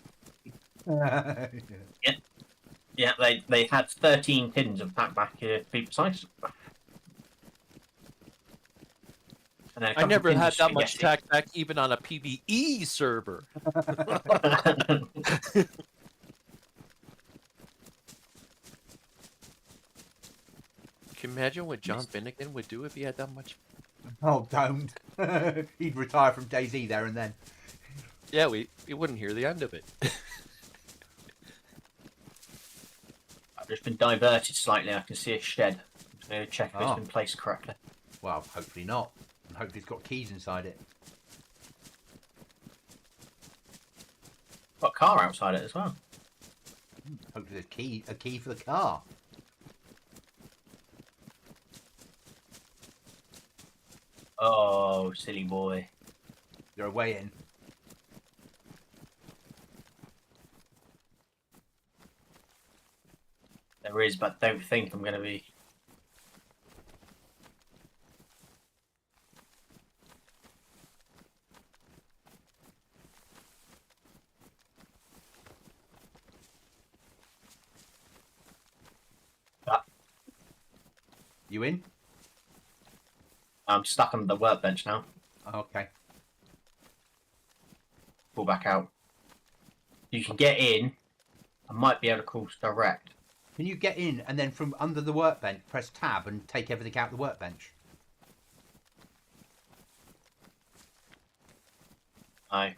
Yeah, they had 13 tins of pack back here, to be precise. And then a I couple of never tins had of that much spaghetti. tack back even on a PvE server. Can you imagine what John Finnegan would do if he had that much? Oh, don't. He'd retire from DayZ there and then. Yeah, we wouldn't hear the end of it. I've just been diverted slightly. I can see a shed. I'm going to check if it's Oh. been placed correctly. Well, hopefully not. And hopefully it's got keys inside it. Got a car outside it as well. Hopefully there's a key for the car. Oh, silly boy. You're a way in. There is, but don't think I'm going to be... You in? I'm stuck on the workbench now. Okay. pull back out. You can get in. I might be able to call direct. Can you get in and then from under the workbench press tab and take everything out of the workbench? No.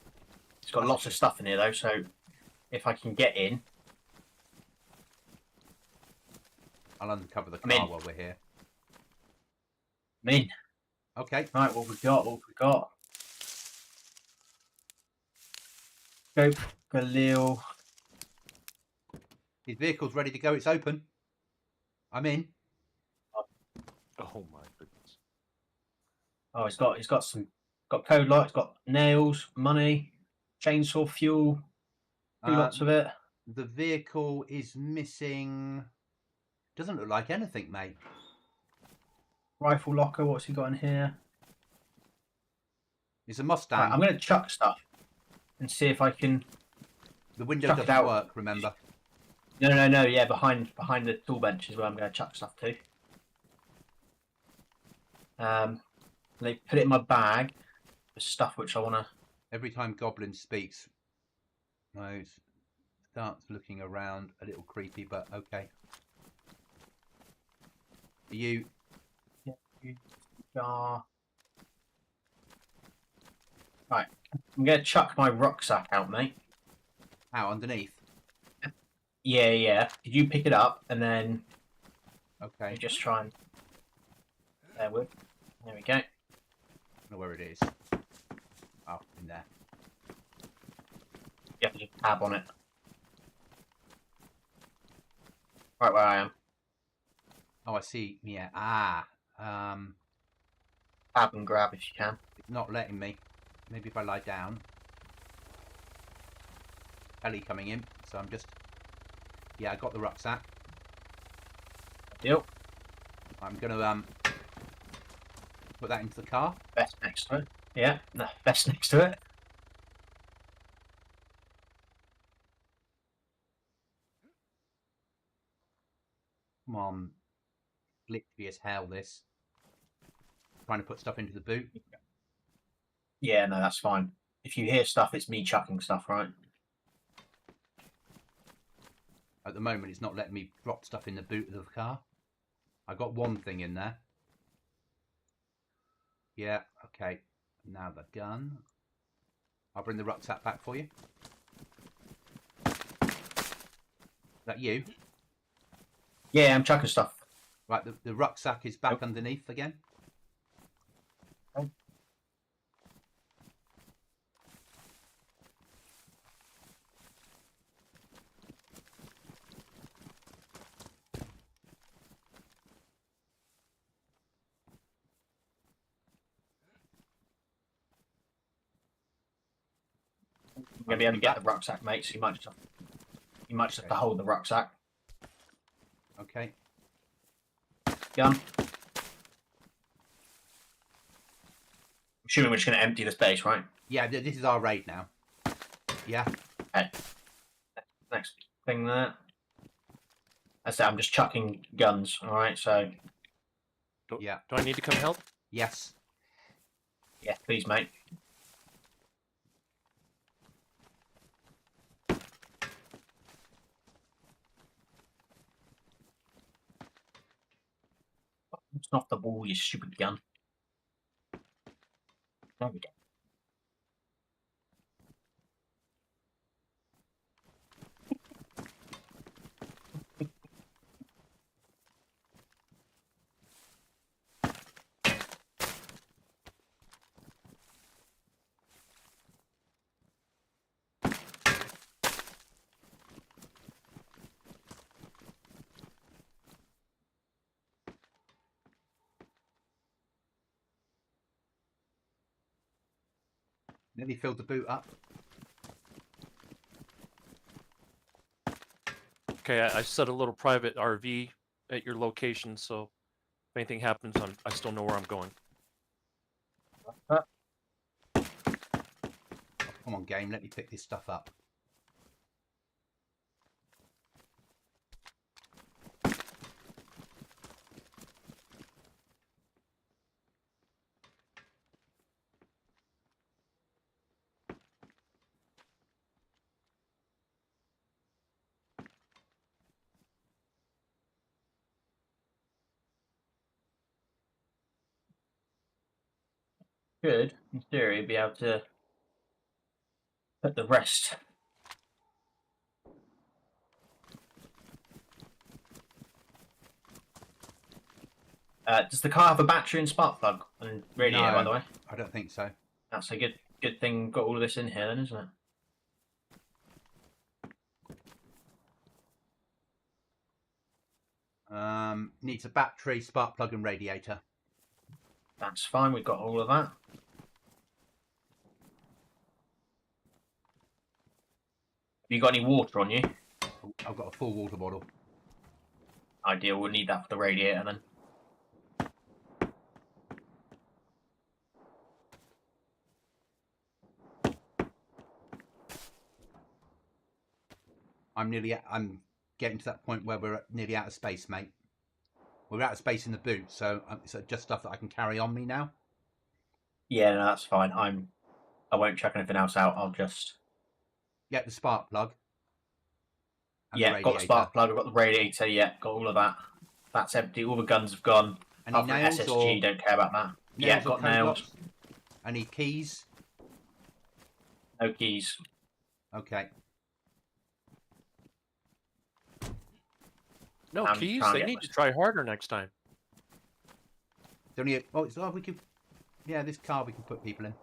It's got lots of stuff in here though, so if I can get in. I'll uncover the I'm car in. while we're here. I'm in. Okay. Right, what we got? What we got? Go, Galil. His vehicle's ready to go. It's open. I'm in. Oh my goodness. Oh, he's got some code light. It's got nails, money, chainsaw, fuel, lots of it. The vehicle is missing. Doesn't look like anything, mate. Rifle locker. What's he got in here? It's a Mustang. Right, I'm going to chuck stuff and see if I can. The window chuck it doesn't out. work. Remember. No. Yeah, behind the tool bench is where I'm going to chuck stuff to. They put it in my bag. The stuff which I want to. Every time Goblin speaks, it starts looking around a little creepy, but okay. You Right, I'm going to chuck my rucksack out, mate. out underneath. Yeah. Did you pick it up and then Okay. just try and. There we go. I don't know where it is. Oh, in there. You have to just tab on it. Right where I am. Oh, I see. Yeah. Ah. Tab and grab if you can. It's not letting me. Maybe if I lie down. Ellie coming in, so I'm just. Yeah, I got the rucksack. Deal. I'm gonna put that into the car. Best next to it. Yeah, no, best next to it. Come on. Glitchy as hell, this. Trying to put stuff into the boot. Yeah, no, that's fine. If you hear stuff, it's me chucking stuff, right? At the moment, it's not letting me drop stuff in the boot of the car. I got one thing in there. Yeah, okay. Now the gun. I'll bring the rucksack back for you. Is that you? Yeah, I'm chucking stuff. Right, the rucksack is back underneath again. Oh. I'm gonna be able to get the rucksack, mate. So you might just have to hold the rucksack. Okay. Gun. I'm assuming we're just gonna empty the space, right? Yeah, this is our raid now. Yeah. Okay. Next thing there. I said I'm just chucking guns. All right. So Yeah. Do I need to come help? Yes. yeah, please, mate. It's not the wall, you stupid gun. There we go. Nearly filled the boot up. Okay, I set a little private RV at your location, so if anything happens, I still know where I'm going. Oh, come on, game. Let me pick this stuff up. should, in theory, be able to put the rest. Does the car have a battery and spark plug and radiator, by the way? I don't think so. That's a good thing. Got all of this in here, then, isn't it? Needs a battery, spark plug, and radiator. That's fine. We've got all of that. Have you got any water on you? I've got a full water bottle. Ideal. We'll need that for the radiator then. I'm getting to that point where we're nearly out of space, mate. We're out of space in the boot, so it's just stuff that I can carry on me now. Yeah, no, that's fine. I won't check anything else out. I'll just Get the spark plug. and got the radiator. spark plug. I've got the radiator. Yeah, got all of that. That's empty. All the guns have gone. Any Apart from nails SSG, or don't care about that. Yeah, nails or got code nails. locks? Any keys? No keys. Okay. No I'm keys. trying to They get need my to try harder next time. It's only we could. Yeah, this car we can put people in.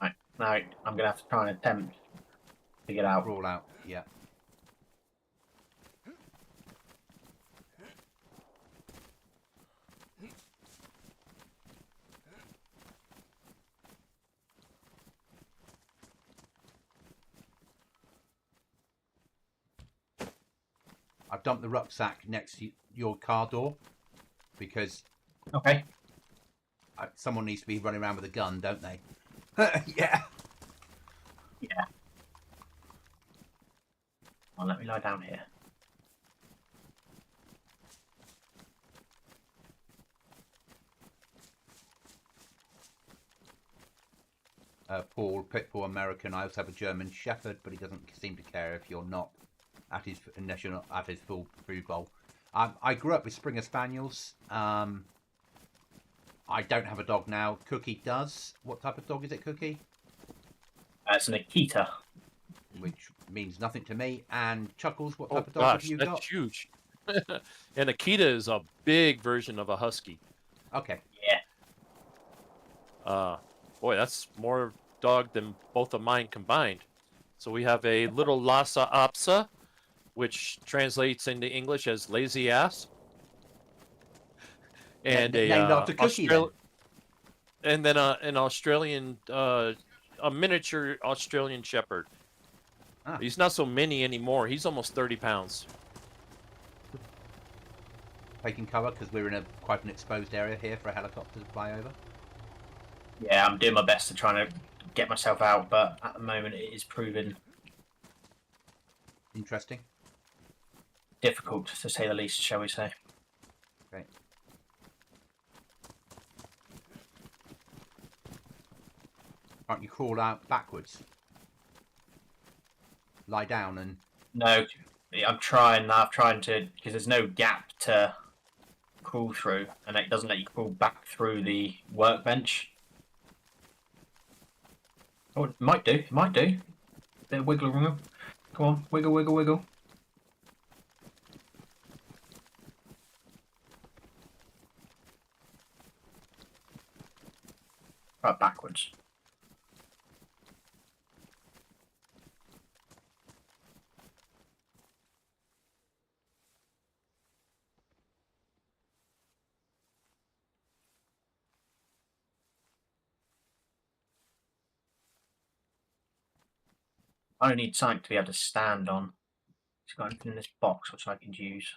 Right. Now I'm gonna have to try and attempt to get out. Roll out. Yeah. I've dumped the rucksack next to your car door because Okay. someone needs to be running around with a gun, don't they? Yeah. Yeah. Well, let me lie down here. Paul, Pitbull American. I also have a German Shepherd, but he doesn't seem to care if you're not at his unless you're not at his full food bowl. I grew up with Springer Spaniels. I don't have a dog now. Cookie does. What type of dog is it, Cookie? It's an Akita. Which means nothing to me. And Chuckles, what Oh type of dog gosh, have you that's got? huge. And Akita is a big version of a husky. Okay. Yeah. Boy, that's more dog than both of mine combined. So we have a little Lhasa Apso, which translates into English as lazy ass. And Named after Cookie, then. and then an Australian, a miniature Australian Shepherd. Ah. He's not so mini anymore. He's almost 30 pounds. Taking cover because we're in quite an exposed area here for a helicopter to fly over. Yeah, I'm doing my best to try and get myself out, but at the moment it is proving Interesting. difficult, to say the least, shall we say. Great. Can't you crawl out backwards? Lie down and... No, I'm trying to, because there's no gap to crawl through, and it doesn't let you crawl back through the workbench. Oh, it might do. It might do. Bit of wiggle room. Come on, wiggle, wiggle, wiggle. Right, backwards. I only need something to be able to stand on. It's got anything in this box which I can use.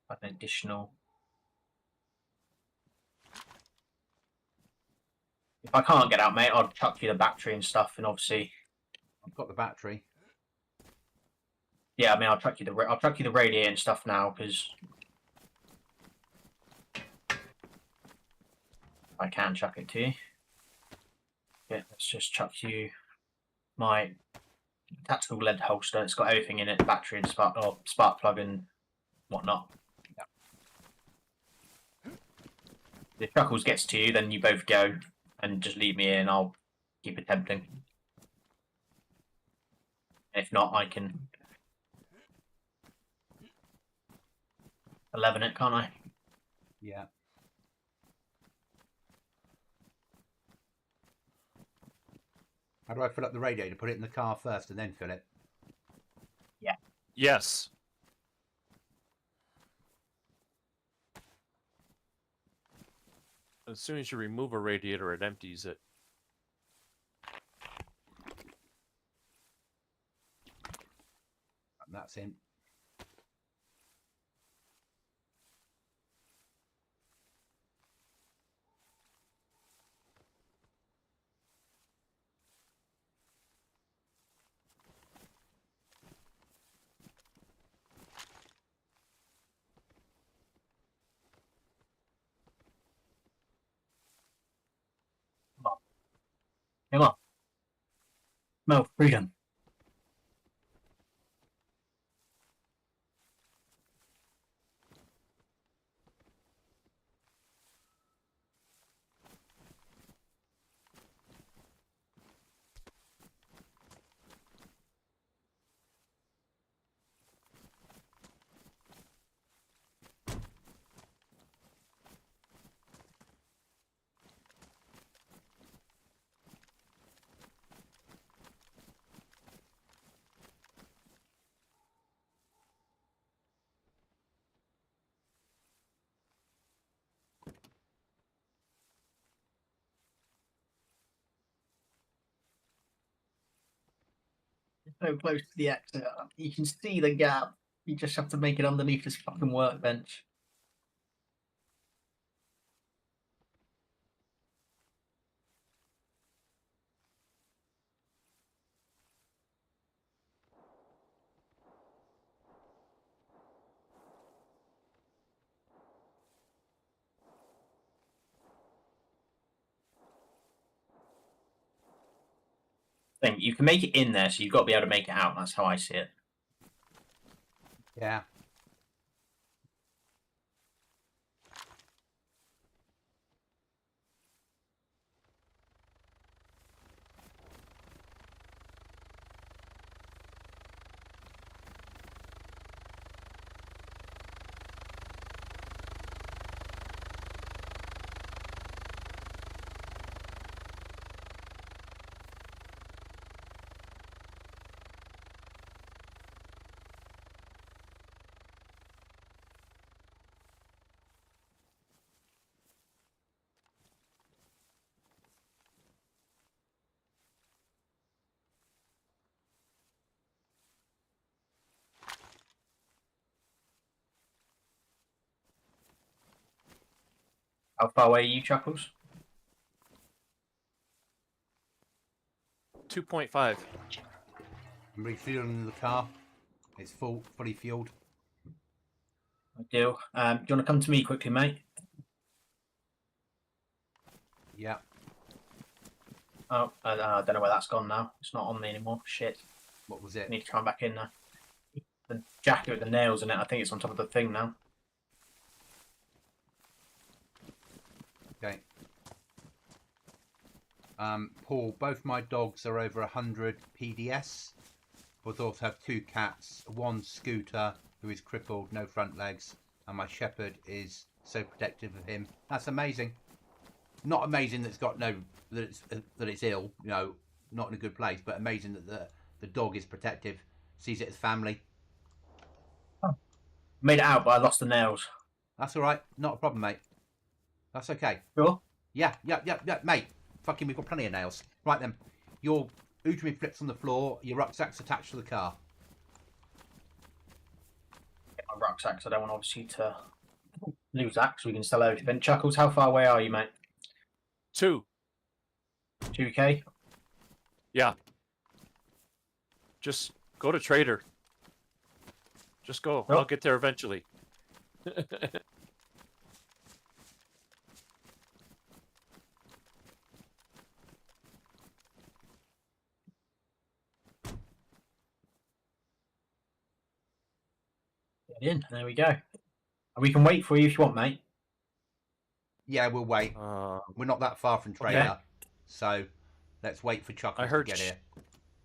Like an additional. If I can't get out, mate, I'll chuck you the battery and stuff, and obviously, I've got the battery. yeah. I mean, I'll chuck you the radiator and stuff now because I can chuck it to you. Yeah, let's just chuck you my tactical lead holster. It's got everything in it: battery and spark plug and whatnot. If Chuckles gets to you, then you both go and just leave me here and I'll keep attempting. If not, I can 11 it, can't I? Yeah. How do I fill up the radiator? Put it in the car first and then fill it. Yes. As soon as you remove a radiator, it empties it. And that's in. Come on. Smell freedom. So close to the exit. You can see the gap. You just have to make it underneath this fucking workbench. Thing you can make it in there, so you've got to be able to make it out. That's how I see it. Yeah. How far away are you, Chuckles? 2.5. I'm refueling the car. It's fully fueled. I do. Do you want to come to me quickly, mate? Yeah. Oh, I don't know where that's gone now. It's not on me anymore. Shit. What was I it? need to come back in now. The jacket with the nails in it, I think it's on top of the thing now. Okay. Paul, both my dogs are over 100 PDS. But also have 2 cats, one Scooter who is crippled, no front legs, and my shepherd is so protective of him. That's amazing. Not amazing that it's got that it's ill, you know, not in a good place, but amazing that the dog is protective, sees it as family. Made it out, but I lost the nails. That's all right, not a problem, mate. That's okay. Sure. Yeah, mate. Fucking, we've got plenty of nails. Right then, your Udemy flips on the floor. Your rucksack's attached to the car. Get my rucksack, so I don't want obviously to lose that, because we can still everything. Chuckles, how far away are you, mate? 2. 2K? Yeah. Just go to Trader. Just go. Nope. I'll get there eventually. Get in. There we go. And we can wait for you if you want, mate. Yeah, we'll wait. We're not that far from Trader, so let's wait for Chuckles to get here.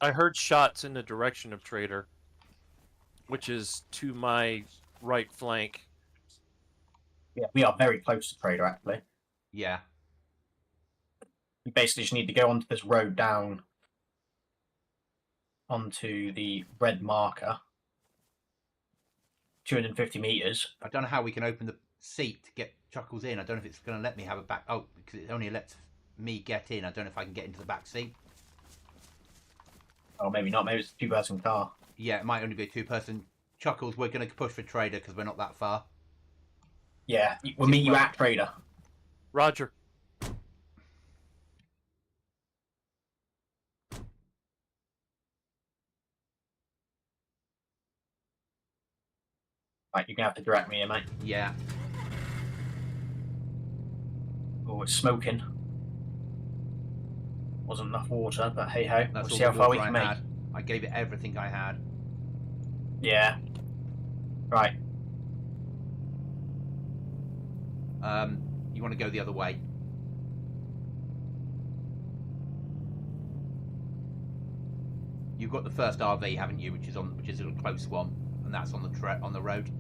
I heard shots in the direction of Trader, which is to my right flank. Yeah, we are very close to Trader, actually. Yeah. You basically just need to go onto this road down onto the red marker. 250 meters. I don't know how we can open the seat to get Chuckles in. I don't know if it's going to let me have a back... Oh, because it only lets me get in. I don't know if I can get into the back seat. Oh, maybe not. Maybe it's a two-person car. Yeah, it might only be a two-person. Chuckles, we're going to push for Trader because we're not that far. Yeah, we'll meet you at Trader. Roger. Right, you're going to have to direct me here, mate. Yeah. Oh, it's smoking. Wasn't enough water, but hey-ho. That's We'll all see how the far we water can I make. had. I gave it everything I had. Yeah. Right. You want to go the other way? You've got the first RV, haven't you? Which is a close one, and that's on the road.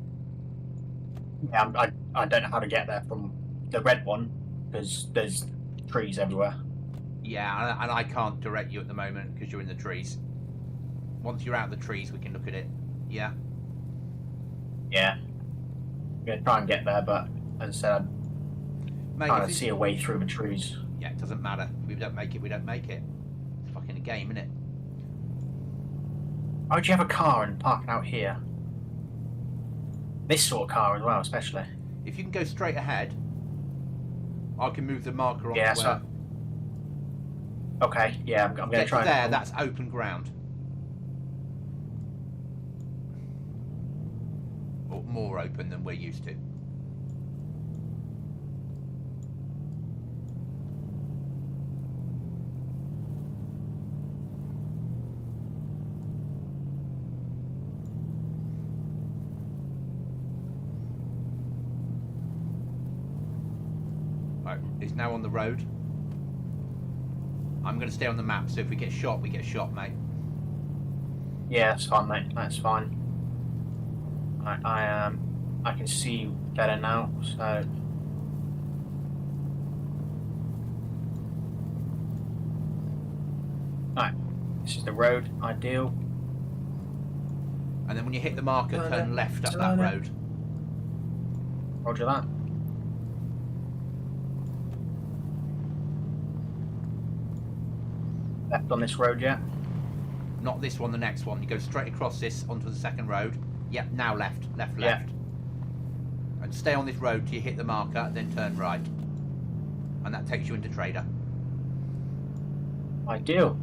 Yeah, I don't know how to get there from the red one because there's trees everywhere. Yeah, and I can't direct you at the moment because you're in the trees. Once you're out of the trees, we can look at it. Yeah. Yeah. I'm going to try and get there, but as I said, I'm Mate, trying to see a way through the trees. Yeah, it doesn't matter. If we don't make it, we don't make it. It's fucking a game, isn't it? Why would you have a car and park it out here? This sort of car as well, especially. If you can go straight ahead, I can move the marker on. Yeah, so... Okay, yeah, I'm going to try. There, that's open ground. Or more open than we're used to. Right, it's now on the road. I'm going to stay on the map, so if we get shot, mate. Yeah, that's fine, mate. That's fine. I can see you better now, so... Right, this is the road, ideal. And then when you hit the marker, turn left up that road. Roger that. Left on this road yet? Not this one, the next one. You go straight across this onto the second road. Yep, now left. Yeah. And stay on this road till you hit the marker, then turn right. And that takes you into Trader. Ideal.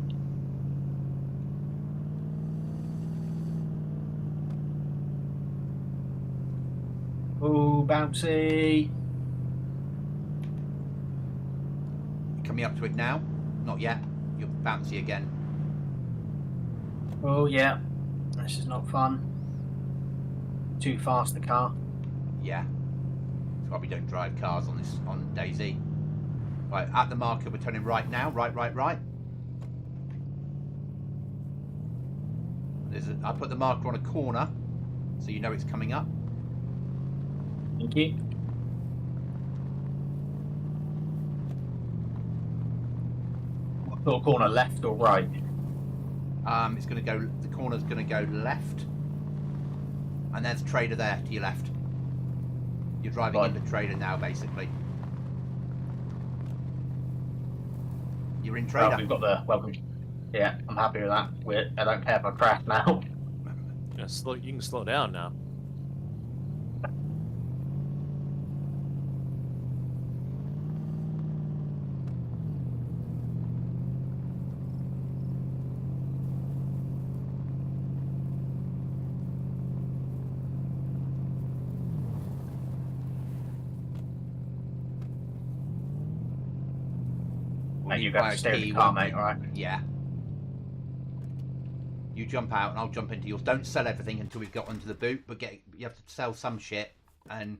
Ooh, bouncy. Coming up to it now? Not yet. You're bouncy again. Oh, yeah. This is not fun. Too fast, the car. Yeah. That's why we don't drive cars on DayZ. Right, at the marker, we're turning right now. Right. I put the marker on a corner, so you know it's coming up. Thank you. What little corner, left or right? It's going to go. The corner's going to go left, and there's Trader there to your left. You're driving Right. into Trader now, basically. You're in Well, Trader. we've got the welcome. Yeah, I'm happy with that. I don't care if I crash now. Yeah, you can slow down now. Mate, you Buy got a to stay with key, the car, won't mate, you? alright? Yeah. You jump out and I'll jump into yours. Don't sell everything until we've got onto the boot, but you have to sell some shit and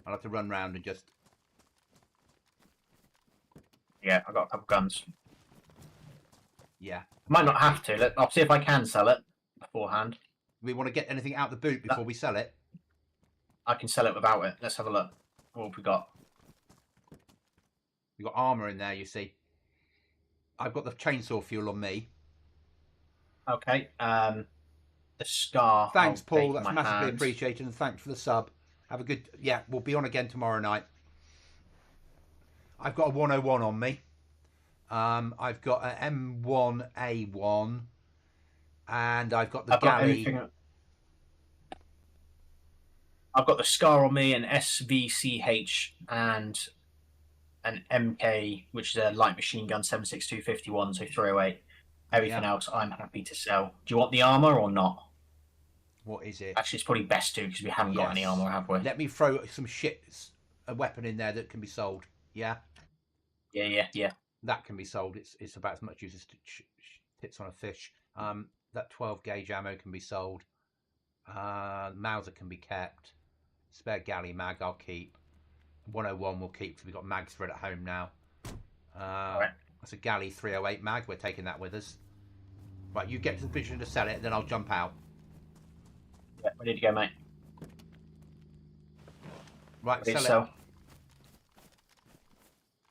I'll have to run round and just... Yeah, I've got a couple guns. Yeah. Might not have to. I'll see if I can sell it beforehand. We want to get anything out the boot before we sell it. I can sell it without it. Let's have a look. What have we got? We've got armour in there, you see. I've got the chainsaw fuel on me. Okay. The scar. Thanks, I'll Paul. take That's in my massively hands. appreciated, and thanks for the sub. Have a good... Yeah, we'll be on again tomorrow night. I've got a 101 on me. I've got an M1A1, and I've got the galley. I've got the scar on me, an SVCH, and an MK, which is a light machine gun 7.6251, so 308. Everything else I'm happy to sell. Do you want the armour or not? What is it? Actually, it's probably best to, because we haven't got any armour, have we? Let me throw some a weapon in there that can be sold. Yeah? Yeah. That can be sold. It's about as much use as tits on a fish. That 12 gauge ammo can be sold. Mauser can be kept. Spare galley mag I'll keep. 101 we'll keep because we've got mags for it at home now. Right. That's a galley 308 mag. We're taking that with us. Right, you get to the position to sell it, then I'll jump out. Yeah, ready to go, mate. Right, Ready to sell it.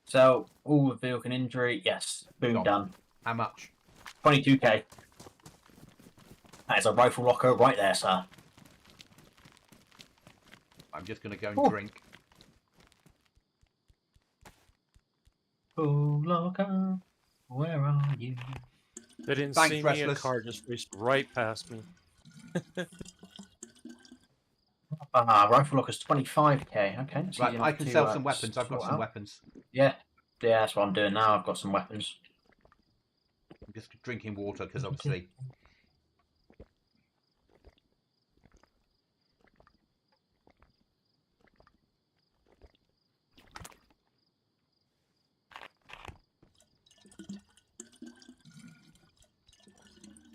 So, all with vehicle and injury, yes. Boom, done. How much? 22k. That is a rifle locker right there, sir. I'm just going to go and drink. Oh, locker, where are you? They didn't Thanks, see me. Restless. A car just raced right past me. Rifle locker's 25k. Okay. that's Right, easy I enough can to, sell some weapons. I've got sort some out. weapons. Yeah, that's what I'm doing now. I've got some weapons. I'm just drinking water because obviously...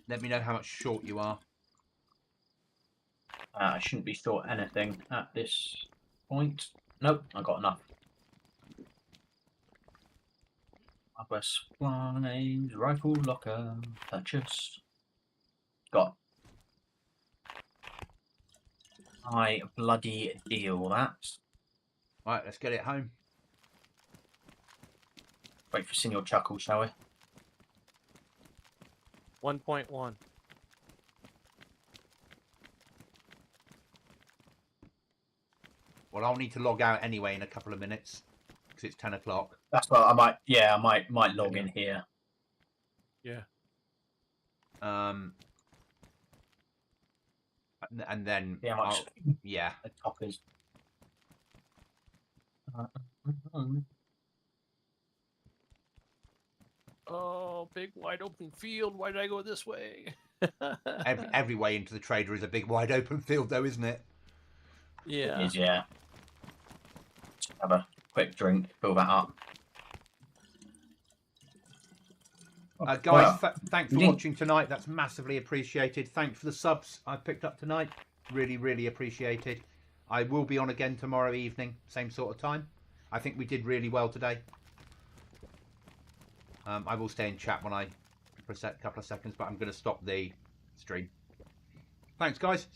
Let me know how much short you are. I shouldn't be short anything at this point. Nope, I got enough. Hardware supplies, rifle locker, purchase. Got. I bloody deal that. Right, let's get it home. Wait for Senior Chuckles, shall we? 1.1. Well, I'll need to log out anyway in a couple of minutes because it's 10 o'clock. That's what I might. Yeah, I might log in here. Yeah. And then Yeah, much. yeah. The top is. Oh, big wide open field. Why did I go this way? Every way into the trader is a big wide open field, though, isn't it? Yeah. It is, yeah. Just have a quick drink, fill that up. Guys, thanks for you- watching tonight. That's massively appreciated. Thanks for the subs I've picked up tonight. Really, really appreciated. I will be on again tomorrow evening, same sort of time. I think we did really well today. I will stay in chat when I for a couple of seconds, but I'm going to stop the stream. Thanks, guys.